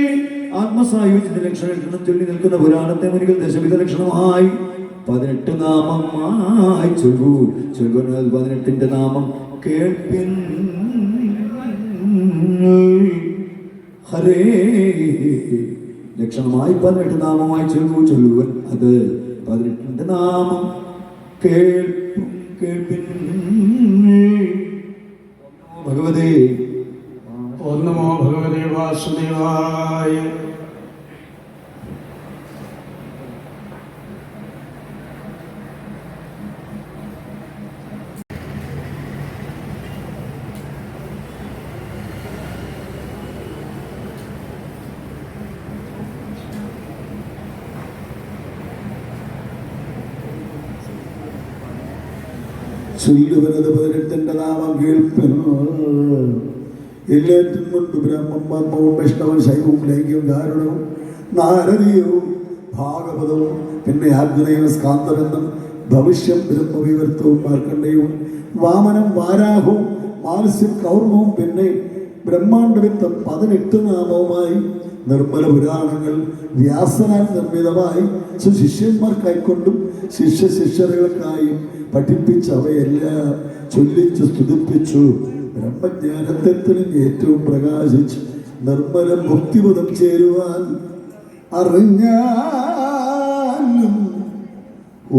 ആത്മസായുജ്യ ലക്ഷണം ചൊല്ലി നിൽക്കുന്ന പുരാണത്തെ മുനികൾ ദശവിധ ലക്ഷണമായി 18 നാമമായി ചൊല്ലു. ചൊല്ലുന്നത് 18ന്റെ നാമം കേൾപ്പിൻ ഹരേ. ലക്ഷണമായി 18 നാമമായി ചൊല്ലുവൻ അത് 18ന്റെ നാമം കേൾപ്പിൻ. ഭഗവതേ ഓം നമോ ഭഗവതേ വാസുദേവായ. ചൊല്ലുവനത് 18ന്റെ നാമം കേൾപ്പനോ. എല്ലാറ്റും കൊണ്ട് ബ്രഹ്മം മർമ്മവും വൈഷ്ണവൻ ശൈവവും ലൈംഗികവും ധാരണവും നാരദീയവും ഭാഗവതവും പിന്നെ ആഗ്നേയം സ്കാന്തബന്ധം ഭവിഷ്യം ബ്രഹ്മവിവർത്തവും മാർക്കണ്ഡയും വാമനം വാരാഹവും മാത്സ്യം കൗർമ്മവും പിന്നെ ബ്രഹ്മാണ്ഡവിത്തം 18 നാമവുമായി നിർമ്മല പുരാണങ്ങൾ വ്യാസനാൽ നിർമ്മിതമായി ശിഷ്യന്മാർ കൈക്കൊണ്ടും ശിഷ്യശിഷ്യറുകൾക്കായും പഠിപ്പിച്ച് അവയെല്ലാം ചൊല്ലിച്ച് സ്തുതിപ്പിച്ചു. ബ്രഹ്മജ്ഞാനത്വത്തിന് ഏറ്റവും പ്രകാശിച്ച് നിർമ്മല മുക്തിപദം ചേരുവാൻ അറിഞ്ഞാലും.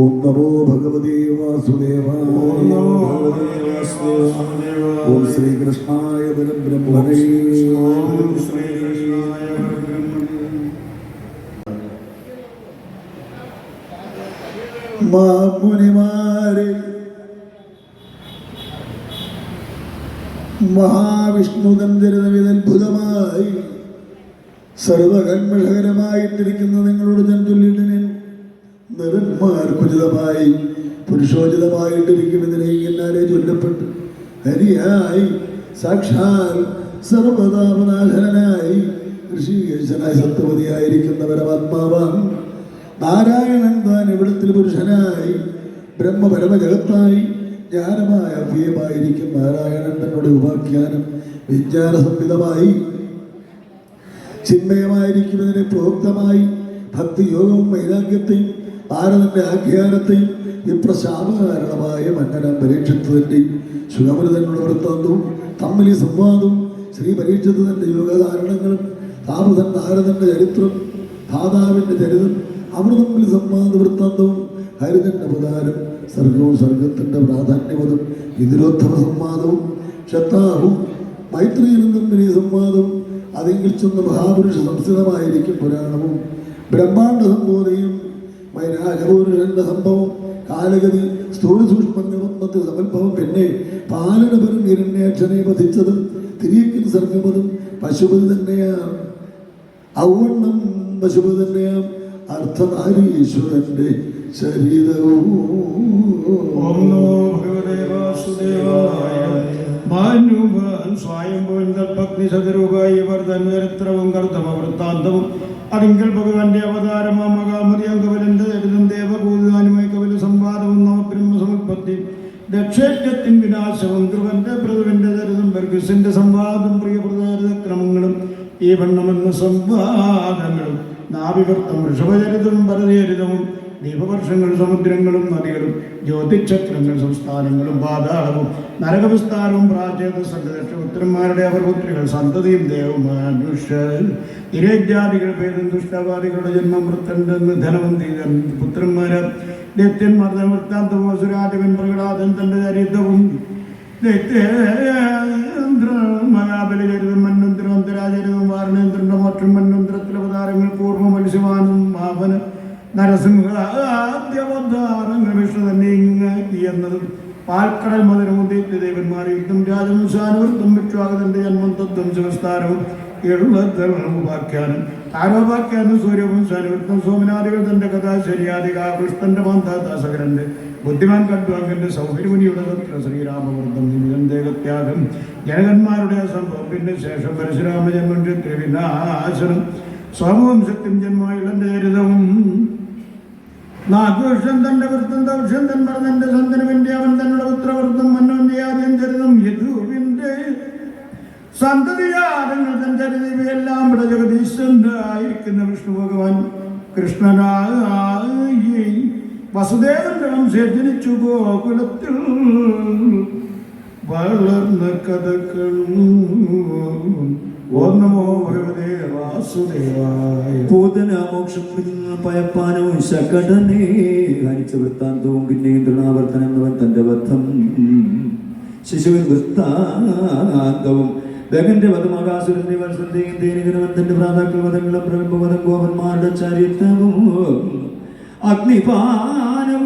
ഓം നമോ ഭഗവതേ വാസുദേവായ. ഓം ശ്രീകൃഷ്ണായ പരബ്രഹ്മണേ. മാമുനിമാരെ മഹാവിഷ്ണുതൻ ചരിതവിധത്ഭുതമായി സർവകന്മഷകരമായിട്ടിരിക്കുന്ന നിങ്ങളോട് ഞാൻ ചൊല്ലിയിട്ടിന് നിറന്മാർക്കുചിതമായി പുരുഷോചിതമായിട്ടിരിക്കുന്നതിനെ ഇങ്ങനെ ചൊല്ലപ്പെട്ടു ഹരിയായി സാക്ഷാൽ സർവതാപനാശനായി ഋഷികേശനായി സത്വപതിയായിരിക്കുന്ന പരമാത്മാവാൻ നാരായണൻ താൻ ഇവിടത്തിൽ പുരുഷനായി ബ്രഹ്മപരമജഗത്തായി ജ്ഞാനമായ അവ്യയമായിരിക്കും നാരായണൻ തന്നോട് ഉപാഖ്യാനം വിജ്ഞാന സംഹിതമായി ചിന്മയമായിരിക്കുന്നതിനെ പ്രോക്തമായി ഭക്തിയോഗവും വൈരാഗ്യത്തെയും ഭാരതന്റെ ആഖ്യാനത്തെയും വിപ്രശാപകാരണമായ മന്നനം പരീക്ഷിച്ചതിൻ്റെയും സുഖമൃതനുള്ള വൃത്താന്തവും തമ്മിലി സംവാദവും ശ്രീ പരീക്ഷിച്ചതിൻ്റെ യോഗധാരണങ്ങളും താമസൻ നാരദന്റെ ചരിത്രം ധാതാവിൻ്റെ ചരിതം അമൃതമ്പിൽ സംവാദ വൃത്താന്തവും ഹരിതന്റെ അവതാരം സർഗവും സർഗത്തിൻ്റെ പ്രാധാന്യവതും ഇതിരോദ്ധവ സംവാദവും ക്ഷത്താവും മൈത്രിയിലും തമ്മിൽ സംവാദവും അതെങ്കിൽ ചെന്ന് മഹാപുരുഷ സംസ്ഥിതമായിരിക്കും പുരാണവും ബ്രഹ്മാണ്ഡ സംബോധയും രാജപുരുഷന്റെ സംഭവം കാലഗതി സ്ഥൂല സൂക്ഷ്മത്തിൽ സമൽഭവം പിന്നെ പാലനപരം ഹിരണ്യാക്ഷനെ വധിച്ചതും തിരിയക്കിൻ സർഗമതും പശുപതി തന്നെയാണ് ഔവണ്ണം പശുപതി തന്നെയാം അർത്ഥനാരീശ്വരന്റെ ശരീരവും വൃത്താന്തവും അതിങ്കൽ ഭഗവാന്റെ അവതാരമാം മകാമതിയാം കവലന്റെ ചരിതം ദേവഭൂതാനുമായി കവല സംവാദവും നവബ്രഹ്മസമുൽപ്പത്തി ദക്ഷേത്യത്തിൻ വിനാശവും ധ്രുവന്റെ പ്രഭുവിന്റെ ചരിതം ബർഗസിന്റെ സംവാദം പ്രിയപ്രദാരക്രമങ്ങളും ഈ വണ്ണമെന്ന സംവാദങ്ങളും നാവിവർത്തം ഋഷഭചരിതവും ഭരതചരിതവും ദീപവർഷങ്ങൾ സമുദ്രങ്ങളും നദികളും ജ്യോതിക്ഷത്രങ്ങൾ സംസ്ഥാനങ്ങളും പാതാളവും നരകവിസ്താരവും പ്രാചേത സംഘദക്ഷ പുത്രന്മാരുടെ അപർപുത്രികൾ സന്തതിയും ദേവമാനുഷ്യർ ഇരജാതികൾ ഭേദം ദുഷ്ടവാദികളുടെ ജന്മം വൃത്തന്റെ നിധനവും തീരൻ പുത്രന്മാർ ദൈത്യന്മാർ വൃത്താന്തവും അസുരാധിപൻ പ്രകടാദൻ തന്റെ ചരിതവും മഹാബലി ചരിതം മന്വന്തരം അന്തരാചരിതവും വാരണേന്ദ്രന്റെ മറ്റും മന്വന്തരത്തിലെ അവതാരങ്ങൾ പൂർവ്വ മത്സ്യവാനും മാവന് നരസിംഹാദ്യവതാരങ്ങൾ വിഷ്ണു തന്നെ എന്നതും പാൽക്കടൽ മധുരവും ദൈത്യദേവന്മാർ യുദ്ധം രാജവംശാനുവൃത്തം വിശ്വാഗതന്റെ ജന്മം തത്വം ശിവസ്ഥാനവും ഉപാഖ്യാനം താരോപാഖ്യാനം സൂര്യവംശാനുവൃത്തം സോമനാദികൾ തന്റെ കഥ ശരിയാധിക കൃഷ്ണന്റെ മാന്താസകരന്റെ ബുദ്ധിമാൻ കഡ്വാങ്കന്റെ സൗകര്യമുനിയുടെ തത്ര ശ്രീരാമവൃത്തം നിമിതം ജനകന്മാരുടെ സംഭവം പിന്നെ ശേഷം പരശുരാമജന്മം വിനാശനം സോമവംശത്തിൻ ജന്മമായുള്ള ചരിതവും നാഗുഷൻ തന്റെ വൃത്തം ദൗഷൻ തൻ പറഞ്ഞന്റെ സന്തനുവിന്റെ അവൻ തന്നുടെ പുത്രവൃത്തം മന്നോന്റെ ആദ്യം ചരിതം യദുവിന്റെ സന്തതിയാരങ്ങൾ തൻ ചരിത ഇവയെല്ലാം ഇവിടെ ജഗദീശ്വരനായിരിക്കുന്ന വിഷ്ണു ഭഗവാൻ കൃഷ്ണനായി വസുദേവന്റെ വംശേ ജനിച്ചു ഗോകുലത്തിൽ വളർന്ന കഥകൾ ഓം നമോ ഭഗവതേ വാസുദേവായ പൂതനാമോക്ഷം പയപ്പാനവും ശകടനെ ഹരിച്ച വൃത്താന്തവും പിന്നെയും തൃണാവർത്തനം എന്നവൻ തന്റെ വധം ശിശുവിൻ വൃത്താന്തവും ദഗന്റെ വധം ആകാസുരന്റെ വത്സന്റെയും തേനികനവൻ തന്റെ പ്രാതാക്കൾ വധങ്ങളും പ്രഗൽഭവധം ഗോപന്മാരുടെ ചരിത്രവും അഗ്നിപാനം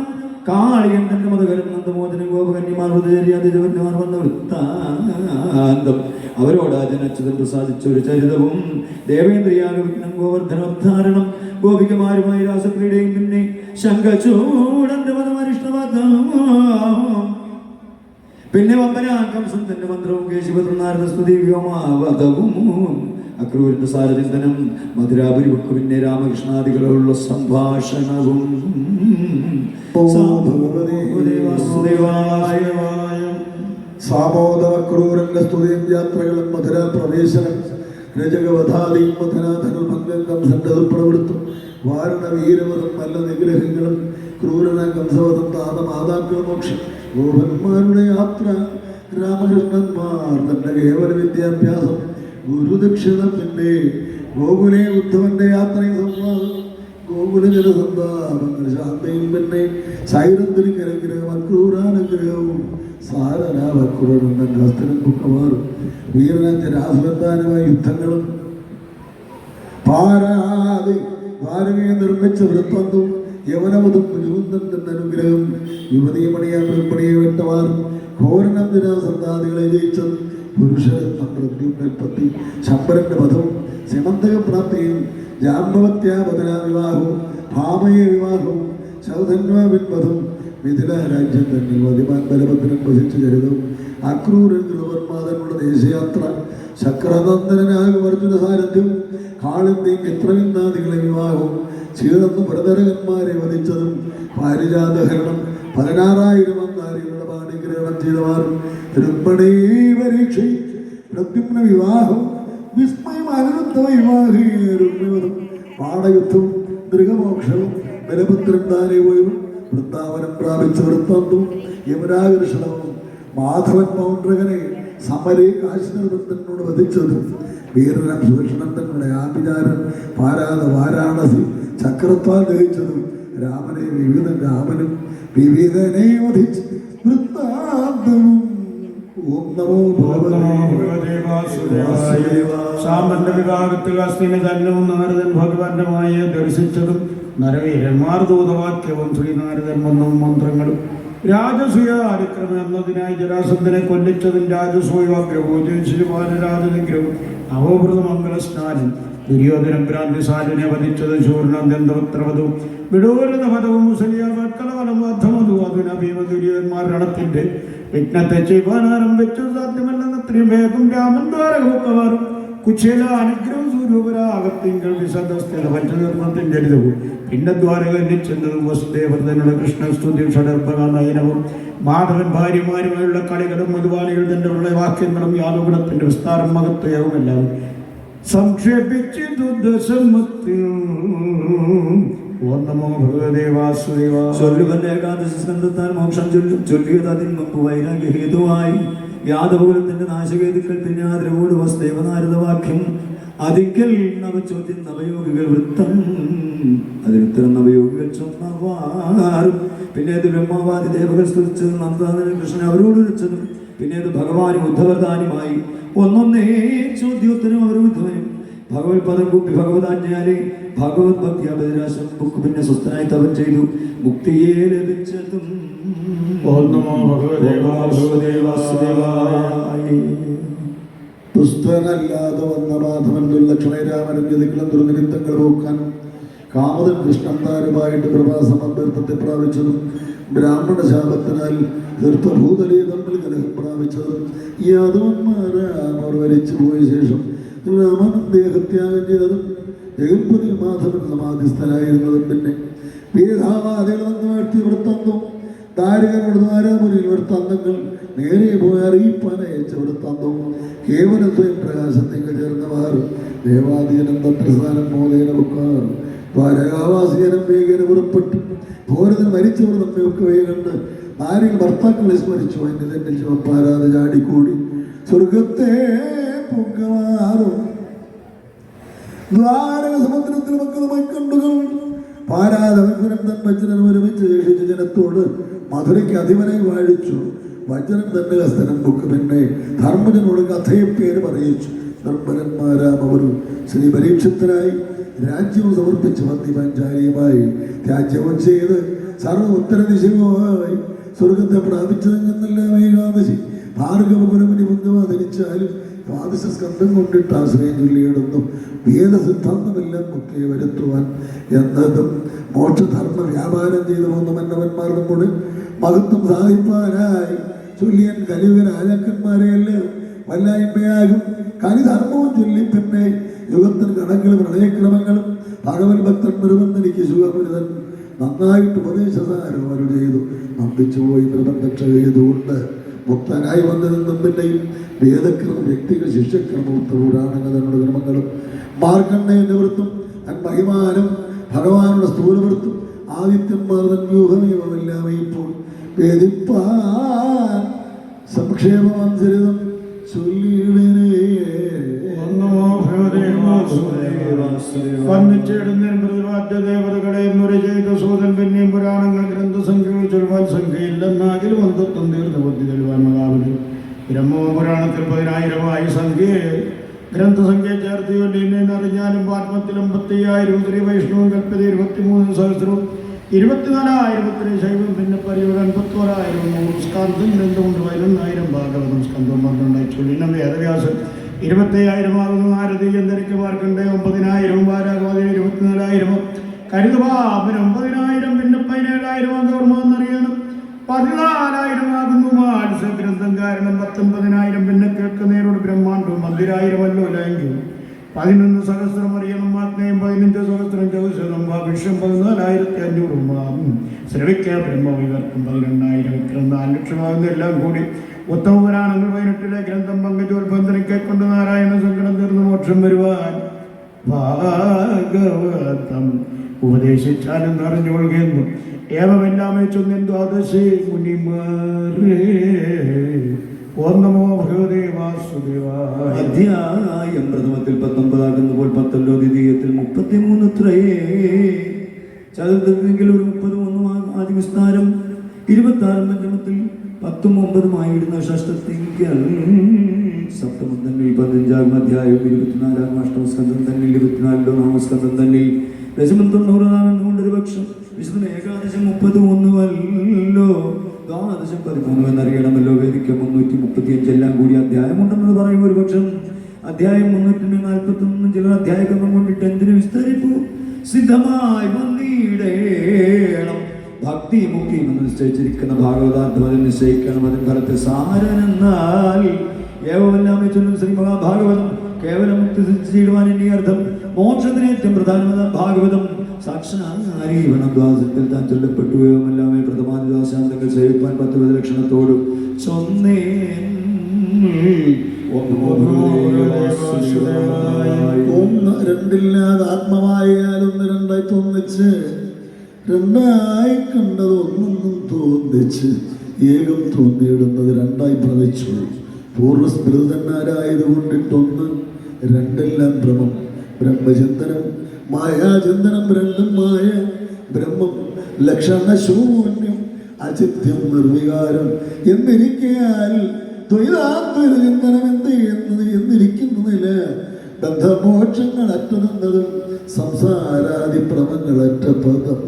കാളിയൻ തന്റെ മതകരം നന്ദമോദനം ഗോപകന്യമാർ ഹൃദയര്യാതിജവന്മാർ വന്ന വൃത്താന്തം അവരോട് ജനച്യുതൻ പ്രസാദിച്ച ഒരു ചരിതവും ദേവേന്ദ്രിയാഗവിഘ്നം ഗോവർദ്ധനോദ്ധാരണം ഗോപികമാരുമായി രാസക്രീഡയും പിന്നെ ശംഖചൂടന്റെ മതമരിഷ്ടവധം പിന്നെ വമ്പനാംകംസം തന്റെ മന്ത്രവും കേശിപത്രനാരദ സ്തുതി വ്യോമാവധവും അക്രൂരിന്റെ സാരചിന്തനം മധുരാപുരി ബുക്ക് പിന്നെ രാമകൃഷ്ണാദികളുള്ള സംഭാഷണവും സാമോദക്രൂരന്റെ സ്തുതിയും യാത്രകളും മധുര പ്രവേശനം രജകവധാദിയും മധുരാധനുഭംഗം കംസന്റെ വാരണ വീരവധം നല്ല നിഗ്രഹങ്ങളും ക്രൂരന കംസവധം താതമാതാക്കൾ മോക്ഷം ഗോപന്മാരുടെ യാത്ര രാമകൃഷ്ണന്മാർ തന്റെ കേവല വിദ്യാഭ്യാസം ഗുരുദക്ഷിണ പിന്നെ ഗോകുലെ ഉദ്ധവന്റെ യാത്രയും സംവാദം ഗോകുല ജലസന്താപങ്ങൾ ശാന്തയും പിന്നെ സൈരന്തിരിക്കനുഗ്രഹം അക്രൂരാനുഗ്രഹവും സാരനാവക്രൂരൻ ഹസ്തനം ബുക്കമാറും വീരനാഞ്ച രാസവന്താനമായ യുദ്ധങ്ങളും പാരാതി ദ്വാരകയെ നിർമ്മിച്ച വൃത്തന്തവും യവനവതും മുജുകുന്ദന്റെ അനുഗ്രഹം യുവതിയമണിയെ വെട്ടവാർ ഘോരനന്ദിന സന്താദികളെ ജയിച്ചത് പുരുഷരത്നം പ്രത്യുൽപ്പത്തി ശമ്പരന്റെ വധവും സെമന്തകപ്രാപ്തിയും ജാമ്പവത്യാപതന വിവാഹവും ഭാമയ വിവാഹവും ശൗധന്വാവിൻവധവും മിഥില രാജ്യം തന്നെ മതിമാൻ ബലഭദ്രൻ വസിച്ച ചരിതവും അക്രൂരൻ ഗൃഹവർമാതനുള്ള ദേശയാത്ര ശക്രനന്ദനാകും അർജുന സാരഥ്യവും കാളിന്റെയും മിത്രവിന്ദാദികളെ വിവാഹവും ചീർന്ന് ഭരതരകന്മാരെ വധിച്ചതും പാരിജാതഹരണം 16,000 അന്താരികളുടെ പാണിഗ്രഹണം ചെയ്തവാറും രുക്മിണീ പരീക്ഷ പ്രദ്യുമ്ന വിവാഹം വിസ്മയം അനിരുദ്ധ വിവാഹം പാടയുദ്ധവും ദൃഗമോക്ഷവും ബലഭദ്രൻ താരവും വൃന്ദാവനം പ്രാപിച്ച വൃത്താന്തവും യമുനാകർഷണവും മാധവൻ മൗണ്ഡ്രകനെ സമരെ കാശ്മീർവൃത്തനോട് വധിച്ചതും വീരനം സുദർശനന്ദനുടെ ആഭിചാരം പാരാത വാരാണസി ചക്രത്താൽ ദഹിച്ചതും രാമനും വിവിധനെ വധിച്ച് വൃത്താന്തവും. ഓം നമോ ഭഗവതേ സാമ്പന്റെ വിഭാഗത്തിൽ അസ്ഥിന് തന്നവും നാരദൻ ഭഗവാന്റെ മായ ദർശിച്ചതും നരവീരന്മാർ ദൂതവാക്യവും ശ്രീനാരദൻ വന്നും മന്ത്രങ്ങളും രാജസൂയ ആരിക്രമം എന്നതിനായി ജരാസന്ധനെ കൊല്ലിച്ചതും രാജസൂയാഗ്രഹവും ജയിച്ചുപാലരാജനിഗ്രഹവും അവോഭൃത മംഗളസ്നാനും ദുര്യോധനം ഭ്രാന്തിസാലിനെ വധിച്ചത് ശൂർണന്ദന്തവത്രവധവും വിടൂരതപദവും മുസലിയാക്കലവലം അർത്ഥമതു അതിന ഭീമദുര്യോധന്മാർ രണത്തിന്റെ വിഘ്നത്തെ ചെയ്യുവാനാരം വെച്ചു സാധ്യമല്ലെന്നത്രയും വേഗം രാമൻ ദ്വാരകമാറും കുശേല അനുഗ്രഹം സൂര്യോപരാഗത്തിങ്കൾ വിശദസ്ഥിത പഞ്ചധർമ്മത്തിൻ്റെ ചരിതവും പിന്നെ ദ്വാരകന്നി ചെന്നതും വസുദേവർദ്ധനുള്ള കൃഷ്ണസ്തുതി ഷഡർഭക നയനവും മാധവൻ ഭാര്യമാരുമായുള്ള കളികളും മധുവാനികൾ തന്നെ ഉള്ള വാക്യങ്ങളും യാദവഗുണത്തിന്റെ വിസ്താരം മഹത്വയവും എല്ലാം സംക്ഷേപിച്ചു ദശമത്തിൽ. ഓം നമോ ഭഗവതേ വാസുദേവായ. ചൊല്ലുവല്ല ഏകാദശ സ്കന്ധത്താൽ മോക്ഷം ചൊല്ലും ചൊല്ലിയത് അതിൽ മുമ്പ് വൈരാഗ്യഹേതുവായി യാദവകുലത്തിന്റെ നാശകേതുക്കൾ പിന്നെ ആദരവോട് വസുദേവനാരദവാക്യം അതിക്കൽ നവചോദ്യം നവയോഗികൾ വൃത്തം അതിനുത്തരം നവയോഗികൾ ചൊന്നവാറും പിന്നെ അത് ബ്രഹ്മവാദി ദേവകൾ സ്തുതിച്ചത് നന്ദാനന്ദൻ കൃഷ്ണൻ അവരോട് വിളിച്ചതും പിന്നെ അത് ഭഗവാനും ഉദ്ധവർദാനുമായി ഒന്നൊന്നേ ചോദ്യോത്തരം അവരുദ്ധവനും ഭഗവത് പദം കൂപ്പി ഭഗവതാജ്ഞയാലെ ഭഗവത് ഭക്തി അപരാശം ബുക്ക് പിന്നെ സ്വസ്ഥനായി തപം ചെയ്തു മുക്തിയെ ലഭിച്ചതും. ഓം നമോ ഭഗവതേ വാസുദേവായ. പുസ്തകനല്ലാതെ വന്ന മാധവൻ ദുർലക്ഷണ രാമനും ഗതികളും ദുർനിമിത്തങ്ങൾ പോക്കാൻ കാമതൻ കൃഷ്ണന്താരുമായിട്ട് പ്രഭാസമർത്തത്തെ പ്രാപിച്ചതും ബ്രാഹ്മണ ശാപത്തിനാൽ തീർത്ഥഭൂതലേ തമ്മിൽ കലഹം പ്രാപിച്ചതും യാദവന്മാർ വരിച്ചു പോയ ശേഷം രാമൻ ദേഹത്യാഗം ചെയ്തതും ജഗൽപതി മാധവൻ സമാധിസ്ഥനായിരുന്നതും പിന്നെ വേദാവാദികൾ വന്ന് വാഴ്ത്തി വൃത്തന്തം ദാരികനോട് ദ്വാരാപുരിയിൽ വൃത്താന്തങ്ങൾ നേരെ പോയി അറിയിപ്പാൻ അയച്ച വൃത്താന്തവും കേവല സ്വയം പ്രകാശത്തേക്ക് ചേർന്നവാർ ദേവാദീനം തത്രസ്ഥാനം മോദേന ബുക്കാർ ദ്വാരകാവാസിയനം വേഗന പുറപ്പെട്ടു ഭോരതൻ മരിച്ചവർ നമ്മയൊക്കെ വേഗണ്ട് ആരിൽ ഭർത്താക്കളെ സ്മരിച്ചു അതിന് തന്നെ ചുവപ്പാരാതെ ചാടിക്കൂടി സ്വർഗത്തെ പൊങ്കമാറും ദ്വാരക സമുദ്രത്തിൽ മക്കളുമായി കണ്ടുകൾ പാരാതവൻ തൻ വജ്രൻ ഒരുമിച്ച് ശേഷിച്ച ജനത്തോട് മധുരയ്ക്ക് അധിപനായി വാഴിച്ചു. വജ്രൻ തന്റെ ഹസ്തനം ബുക്ക് പിന്നെ ധർമ്മജനോട് കഥയെ പേര് പറയിച്ചു. നിർമ്മലന്മാരാം അവർ ശ്രീ പരീക്ഷത്തിനായി രാജ്യവും സമർപ്പിച്ച് വന്ദിപാഞ്ചാരിയുമായി രാജ്യവും ചെയ്ത് സർവ ഉത്തരദിശയുമായി സ്വർഗത്തെ പ്രാപിച്ചതെന്നല്ല ഏകാദശി ഭാർഗവപുരമിനി ബുദ്ധമ ധരിച്ചാലും ദ്വാദശ സ്കന്ധം കൊണ്ടിട്ട് ആശ്രയം ചൊല്ലിയിടുന്നു. വേദസിദ്ധാന്തമെല്ലാം മുക്തിയെ വരുത്തുവാൻ എന്നതും മോക്ഷധർമ്മ വ്യാപാരം ചെയ്തു പോകുന്ന മന്നവന്മാർ നമ്മുടെ മഹത്വം സാധിപ്പാനായി ചൊല്ലിയൻ കലിയുഗ രാജാക്കന്മാരെയെല്ലാം വല്ലായ്മയാകും. കലിധർമ്മവും ചൊല്ലി പിന്നെ യുഗത്തിന് കണക്കുകളും പ്രണയക്രമങ്ങളും ഭഗവത് ഭക്തൻ നിർബന്ധനിക്ക് ശുഭപരിതൻ നന്നായിട്ട് ഉപദേശസാരം അവർ ചെയ്തു. നന്ദിച്ചു പോയി നിർബന്ധക്ഷ ചെയ്തുകൊണ്ട് മുക്തനായി വന്നതെന്നും പിന്നെയും വേദക്രമം വ്യക്തികൾ ശിഷ്യക്രമം പുരാണങ്ങളുടെ ക്രമങ്ങളും മാർക്കണ്ഡേയ നിവൃത്തും മഹിമാനം ഭഗവാനുടെ സ്ഥൂലവൃത്തും ആദിത്യന്മാർ തൻ വ്യൂഹമേവമെല്ലാം ഇപ്പോൾ വേദിപ്പാൻ സംക്ഷേപമനുസരിതം ചൊല്ലിയിടേ. ദേവതകളെ എന്നുര ചെയ്ത സൂതൻ പിന്നെയും പുരാണങ്ങൾ ഗ്രന്ഥസംഖ്യകൾ ചൊല്ലുവാൻ സംഖ്യയില്ലെന്നാകിലും അന്തത്വം തീർന്ന ബുദ്ധി തെളിവാൻ മകാവതി ബ്രഹ്മപുരാണത്തിൽ 10,000 സംഖ്യയെ ഗ്രന്ഥസംഖ്യ ചേർത്ത് ചൊല്ലിയെന്നറിഞ്ഞാലും പാത്മത്തിൽ 55,000 ശ്രീ വൈഷ്ണവും കൽപ്പതി 23,000 24,000 ശൈവം പിന്നെ പരിവർ 51,000 സ്കന്ധം 211,000 ഭാഗവതം സ്കന്ധം 12 ചൊല്ലിനം വേദവ്യാസം 25,000 ആകുന്നു നാരദീ ചന്ദ്രിക്കുമാർക്കുണ്ട് 9,000 വാരാഗോതി 24,000 കരുതുവാപൻ 9,000 പിന്നെ 17,000 ഓർമ്മന്നറിയണം 14,000 ആകുന്നു മാത്സ്യഗ്രന്ഥം കാരണം 19,000 പിന്നെ കേൾക്കുന്നതിനോട് ബ്രഹ്മാണ്ടവും 11,000 ലൈംഗികം 11 സഹസ്രം അറിയണം ആത്മയും 15 സഹസ്രം ചൗശതം വിഷം 14,500 ശ്രവിക്കുക ബ്രഹ്മവിവർക്കും 12,000 4 ലക്ഷമാകുന്ന എല്ലാം കൂടി ഉത്തമ പുരാണങ്ങൾ 18 ഗ്രന്ഥം പങ്കജോത്ബന്ധനിക്കെ കൊണ്ട് നാരായണ സങ്കടം തീർന്ന് മോക്ഷം വരുവാൻ ഭാഗവതം ഉപദേശിച്ചാലും അറിഞ്ഞുകൊള്ളുകയെന്നും ഏവമെല്ലാം ചൊന്നെൻ ദ്വാദശി മുനിമാരേ ഓം നമോ ഭഗവതേ വാസുദേവായ. അധ്യായം പ്രഥമത്തിൽ 19 ആകുന്നപ്പോൾ 10 ദ്വിതീയത്തിൽ 33 ത്രയേ ചതുർത്ഥത്തിൽ ഒരു 31 ആദ്യ വിസ്താരം 26 പഞ്ചമത്തിൽ 10ഉം 9ഉം ആയിരുന്ന ഷഷ്ടത്തിങ്കൽ സപ്തമം തന്നിൽ 15 അധ്യായം 24 അഷ്ടമസ്കന്ധം തന്നിൽ 24 സ്കന്ധം തന്നിൽ ദശമം 90 കൊണ്ടൊരു പക്ഷം വിശുദ്ധ ഏകാദശം 31 ദ്വാദശം 13 എന്നറിയണമല്ലോ. വേദിക്ക 335 എല്ലാം കൂടി അധ്യായമുണ്ടെന്ന് പറയും. ഒരു പക്ഷം അധ്യായം 341 ചിലർ അധ്യായക്രമം കൊണ്ടിട്ട് എന്തിനു വിസ്തരിപ്പു സിദ്ധമായി വന്നിടേണം. ഭക്തി മുക്തി എന്ന് നിശ്ചയിച്ചിരിക്കുന്ന ഭാഗവതാർത്ഥം അതിൽ നിശ്ചയിക്കണം. അതിന് ഫലത്തെ സാരനെന്നാൽ ഏവമെല്ലാം ചൊല്ലും ശ്രീ മഹാഭാഗവതം കേവലം മുക്തി സിദ്ധിച്ചിടുവാൻ എന്നീ അർത്ഥം. മോക്ഷത്തിന് ഏറ്റവും പ്രധാനമായ ഭാഗവതം സാക്ഷാരീവണം ദ്വാസത്തിൽ താൻ ചൊല്ലപ്പെട്ടു. ഏവമെല്ലാമേ പ്രഥമാദിദാശാന്തങ്ങൾ സേവിപ്പാൻ 10 ലക്ഷണത്തോടും ചൊന്നേ. ഒന്ന് രണ്ടില്ലാതെ ആത്മമായാൽ ഒന്ന് രണ്ടായി തോന്നിച്ച് രണ്ടായി കണ്ടത് ഒന്നൊന്നും തോന്നിച്ച് ഏകം തോന്നിയിടുന്നത് രണ്ടായി ഭ്രമിച്ചു. പൂർണ്ണസ്മൃതന്മാരായത് കൊണ്ടിട്ടൊന്ന് രണ്ടെല്ലാം ഭ്രമം. ബ്രഹ്മചിന്തനം മായാചിന്തനം രണ്ടും മായ. ബ്രഹ്മം ലക്ഷണശൂന്യം അചിത്യം നിർവികാരം എന്നിരിക്കയാൽ ദ്വൈതാദ്വൈത ചിന്തനം എന്നിരിക്കുന്നതില്ല. ബന്ധമോക്ഷങ്ങൾ അറ്റുന്നതും സംസാരാദി പ്രമങ്ങളറ്റ പദം.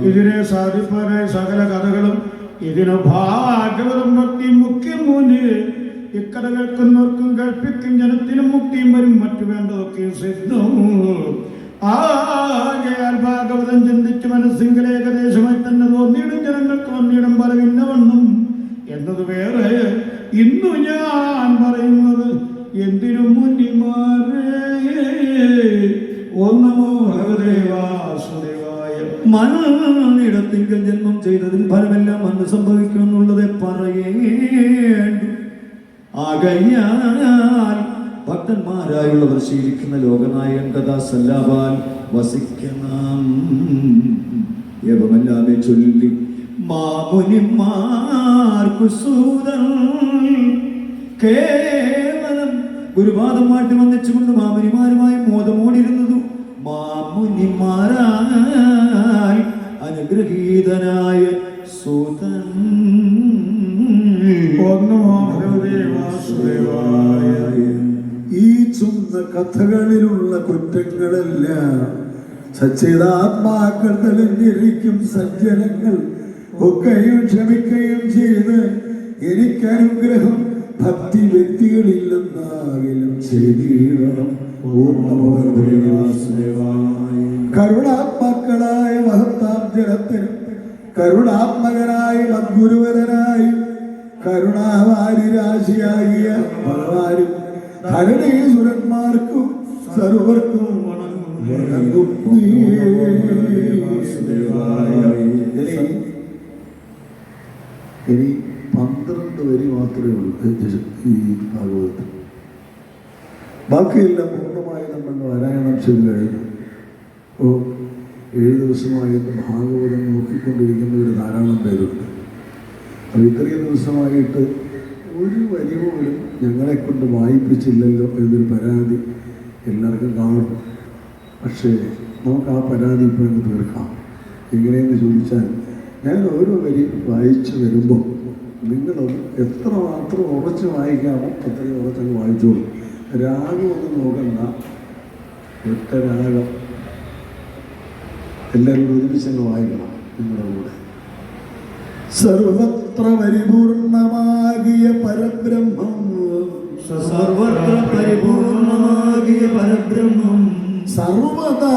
ഇതിനെ സാധിപ്പാനായ സകല കഥകളും ഇതിന് ഭാഗവതം ഭക്തി മുഖ്യം മുന്നിൽ. ഇക്കഥ കേൾക്കുന്നവർക്കും കേൾപ്പിക്കും ജനത്തിനും മുക്തിയും വരും. മറ്റു വേണ്ടതൊക്കെ സിദ്ധം. ആകയാൽ ഭാഗവതം ചിന്തിച്ച് മനസ്സിങ്കൽ ഏകദേശമായി തന്നെ തോന്നിയിടും. ജനങ്ങൾക്ക് വന്നിടും പല ഭിന്നവണ്ണം എന്നത് വേറെ. ഇന്നു ഞാൻ പറയുന്നത് എന്തിനും മുന്നിമാരേ. ഓം നമോ ഭഗവതേ വാസുദേവായ. മണ്ണിടത്തിങ്കൽ ജന്മം ചെയ്തതിൽ ഫലമെല്ലാം അന്ന് സംഭവിക്കുമെന്നുള്ളത് പറയേണ്ടു. ആകയാൽ ഭക്തന്മാരായുള്ളവർ ശീലിക്കുന്ന ലോകനായകൻ കഥാസല്ലാപാൽ വസിക്കണം. യവമെല്ലാമേ ചൊല്ലി മാമുനിമാർക്കു സൂതൻ കേവലം ഗുരുപാദം മാറ്റി വന്നിച്ചുകൊണ്ട് മാമുനിമാരുമായി മോദമോടിരുന്നതു. മാമുനിമാരായി അനുഗ്രഹീതനായ സൂതൻ. ഈ ചുന്ന കഥകളിലുള്ള കുറ്റങ്ങളെല്ലാം സച്ചിദാത്മാക്കൾ തെളിഞ്ഞിരിക്കും സജ്ജനങ്ങൾ ഒക്കെയും ക്ഷമിക്കുകയും ചെയ്ത് എനിക്കനുഗ്രഹം ഭക്തി വ്യക്തികളില്ലെന്നാകിലും ചെയ്തിടണം. കരുണാത്മാക്കളായ മഹത്താം ജനത്തിനും കരുണാത്മകനായി മദ്ഗുരുവരനായി കരുണാവാരിരാശിയാകിയ ഭഗവാനും ധരണീസുരന്മാർക്കും സർവർക്കും ഇനി 12 വരി മാത്രമേ ഉള്ളൂ ഈ ഭാഗവതത്തിൽ. ബാക്കിയെല്ലാം പൂർണ്ണമായി നമ്മൾ പാരായണം ചെയ്ത് കഴിഞ്ഞു. അപ്പോൾ 7 ദിവസമായിട്ട് ഭാഗവതം നോക്കിക്കൊണ്ടിരിക്കുന്നവർ ധാരാളം പേരുണ്ട്. അപ്പോൾ ഇത്രയും ദിവസമായിട്ട് ഒരു വരി പോലും ഞങ്ങളെക്കൊണ്ട് വായിപ്പിച്ചില്ലല്ലോ എന്നൊരു പരാതി എല്ലാവർക്കും കാണും. പക്ഷേ നമുക്ക് ആ പരാതി ഇപ്പോൾ അങ്ങ് തീർക്കാം. എങ്ങനെയെന്ന് ചോദിച്ചാൽ ഞാൻ ഓരോ വരി വായിച്ചു വരുമ്പോൾ നിങ്ങളത് എത്രമാത്രം ഉറച്ച് വായിക്കാമോ അത്രയും ഉറച്ചങ്ങ് വായിച്ചോളൂ. രാഗമൊന്നും നോക്കണ്ട, ഒറ്റരാഗം എല്ലാവരും ഒരുമിച്ചങ്ങ് വായിക്കണം നിങ്ങളുടെ കൂടെ. സർവത്ര പരിപൂർണമാകിയ പരബ്രഹ്മം, സർവത്ര പരിപൂർണമാകിയ പരബ്രഹ്മം സർവദാ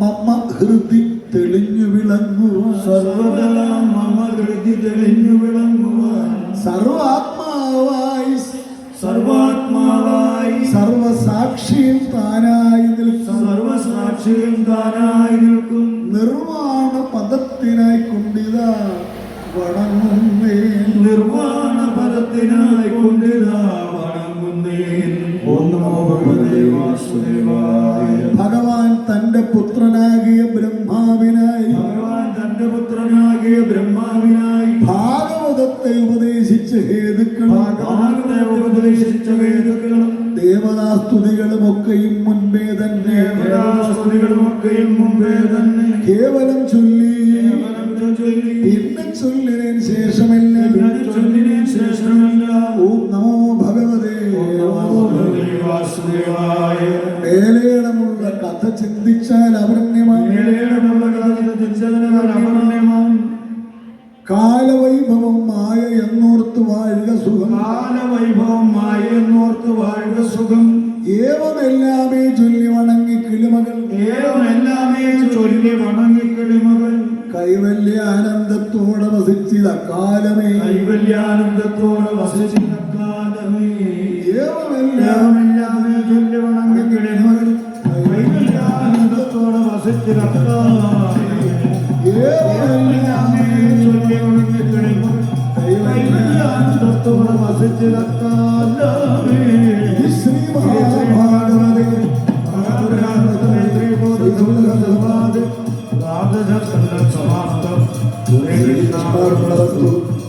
മമ ഹൃദി തെളിഞ്ഞു വിളങ്ങുവാൻ, സർവദാ മമ ഹൃദി തെളിഞ്ഞു വിളങ്ങുവാൻ, സർവാത്മാവായി സർവാത്മാവായി സർവസാക്ഷിയും താനായി നിൽക്കും, സർവസാക്ഷിയും താനായി നിൽക്കും നിർവാണ പദത്തിനായി കൊണ്ടിതാ വണങ്ങുന്നേ, നിർവാണ പദത്തിനായി കൊണ്ടിതാ വണങ്ങുന്നേൻ. ഓം നമോ ഭഗവതേ വാസുദേവായ. ഭഗവാൻ തന്റെ പുത്രനാകിയ ബ്രഹ്മാവിനായി, ഭഗവാൻ തന്റെ പുത്രനാകിയ ബ്രഹ്മാവിനായി ഭാഗവതത്തെ ഉപദേശിച്ച ഹേതുക്കളും ഭാഗവതത്തെ ഉപദേശിച്ച വേദങ്ങളും ദേവതാസ്തുതികളുമൊക്കെയും മുൻപേ തന്നെ ദേവതാസ്തുതികളുമൊക്കെയും മുമ്പേ തന്നെ കേവലം ചൊല്ലി, കേവലം ചൊല്ലി പിന്നെ ചൊല്ലിനു ശേഷമല്ല, ചൊല്ലിനു ശേഷമല്ല ഓം നമോ ഭഗവതേ വാസുദേവായ. മേലേടമുള്ള കഥ ചിന്തിച്ചാൽ അവർണ്യമാണ്, മേലേടമുള്ള കഥ ചിന്തിച്ചാൽ അവർണ്യമാണ്. കാലവൈഭവം മായ എന്നോർത്ത് വാഴുക സുഖം, കാലവൈഭവമായി എന്നോർത്ത് വാഴുക സുഖം. ഏവമെല്ലാമേ ചൊല്ലി വണങ്ങി കിളിമകൾ, ഏവമെല്ലാമേ ചൊല്ലി വണങ്ങി കിളിമകൾ. കൈവല്യാനന്ദത്തോടെ വസിച്ചിത കാലമേ, കൈവല്യാനന്ദത്തോടെ വസിച്ചിരുന്ന കാലമേ. ഏവമെല്ലാമേ ഏവമെല്ലാമേ ചൊല്ലി വണങ്ങി കിളിമകൾ. കൈവല്യാനന്ദത്തോടെ വസിച്ചിരുന്ന കാലമേ. ഏവമെല്ലാമേ ചൊല്ലി വണങ്ങി കിളിമകൾ. കൈവല്യാനന്ദത്തോടെ വസിച്ചിരുന്ന കാലമേ. ശ്രീ മഹാഭാഗവതേ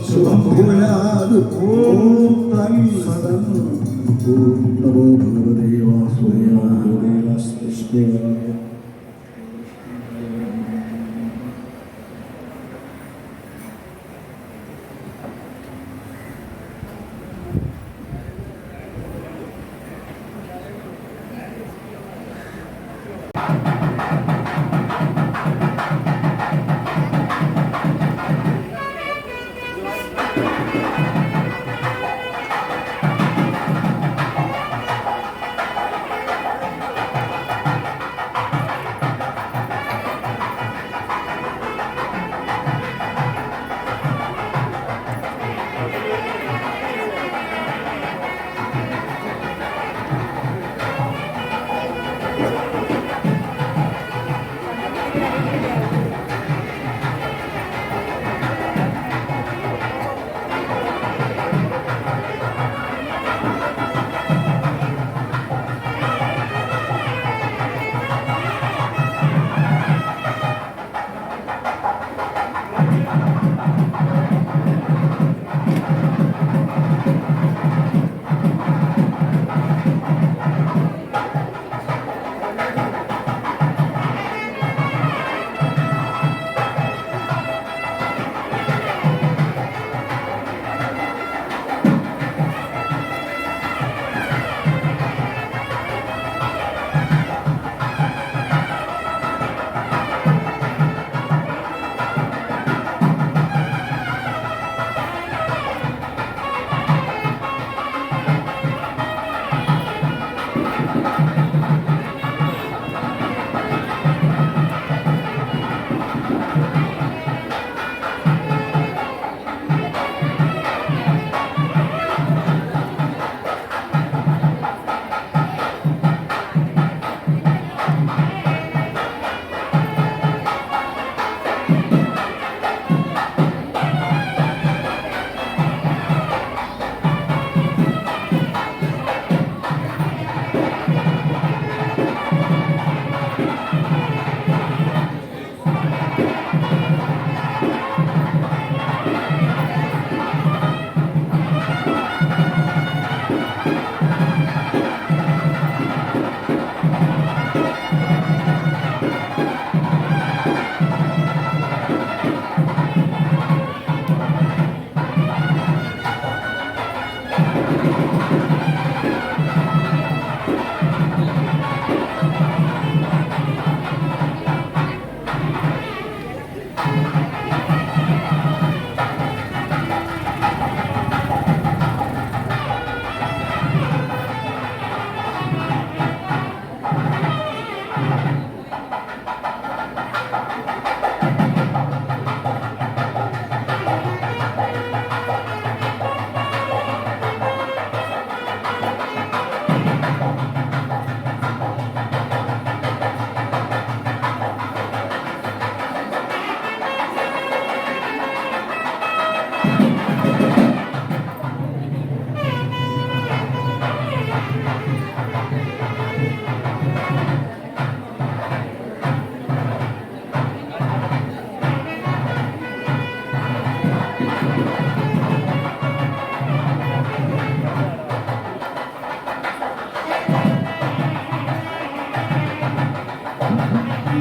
ശുഭം ഭൂയാത്. ഓം തൽസദം. ഓം നമോ ഭഗവതേ വാസുദേവായ.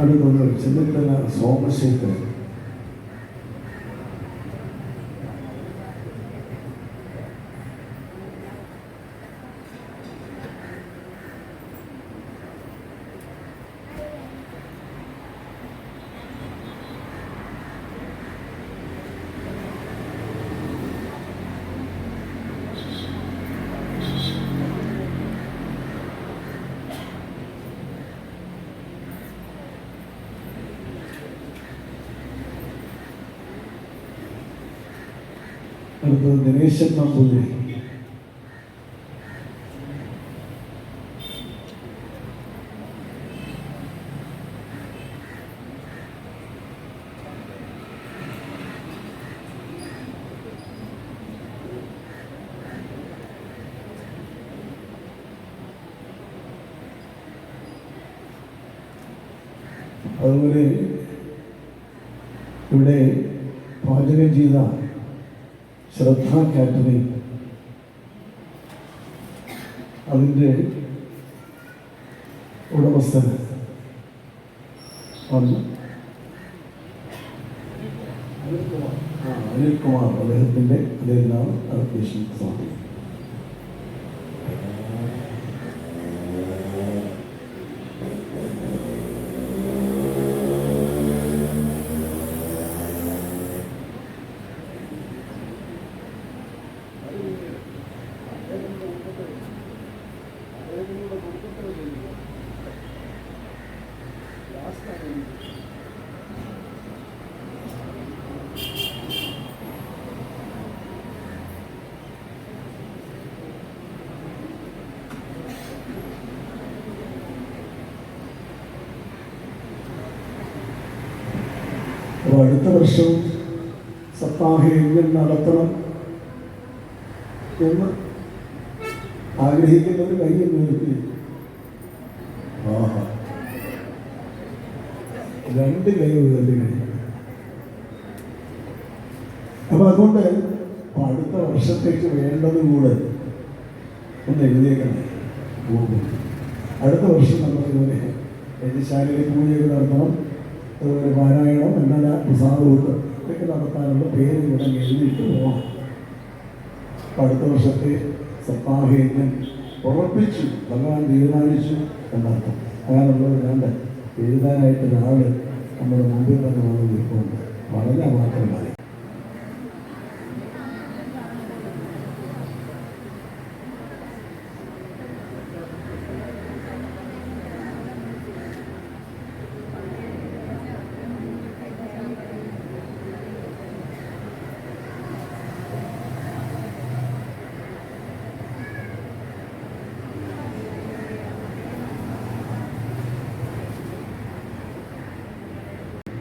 അടുത്തൊന്ന് ചെന്നിത്തല സോമശേഖരൻ. അടുത്തത് ദിനേശൻ നമ്പൂതിരി. അതുപോലെ ഇവിടെ പാചകം ചെയ്ത ശ്രദ്ധ കാറ്ററിംഗ്, അതിൻ്റെ ഉടമസ്ഥൻ വന്ന് അനിൽകുമാർ, അദ്ദേഹത്തിൻ്റെ അദ്ദേഹത്തിനാണ് അപ്ലിക്കേഷൻ സമർപ്പിക്കുന്നത്. അപ്പോൾ അടുത്ത വർഷം സപ്താഹയജ്ഞം നടത്തണം എന്ന് ആഗ്രഹിക്കുന്നവർ കയ്യിൽ നിർത്തി. ആഹാ, 2 കൈ ഉയർത്തി കഴിഞ്ഞു. അപ്പൊ അതുകൊണ്ട് അടുത്ത വർഷത്തേക്ക് വേണ്ടത് കൂടെ ഒന്ന് എഴുതിയേക്കണം. അടുത്ത വർഷം നമ്മൾ ഇതുപോലെ യജ്ഞശാലയിൽ പൂജകൾ നടത്തണം, അതുപോലെ പാരായണം, എന്നല്ല പ്രസാദവും ഇതൊക്കെ നടത്താനുള്ള പേര് ഇവിടെ എഴുതിയിട്ട് പോകണം. അടുത്ത വർഷത്തെ സപ്താഹയജ്ഞം ഉറപ്പിച്ചു, ഭഗവാൻ തീരുമാനിച്ചു എന്നർത്ഥം. അങ്ങനെയുള്ളത് വേണ്ട, എഴുതാനായിട്ട് ഒരാൾ നമ്മുടെ മുമ്പിൽ തന്നെ വന്ന് നിൽക്കുന്നുണ്ട്. വളരെ മാത്രം മതി.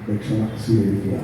ദക്ഷിണ സ്വീകരിക്കുക.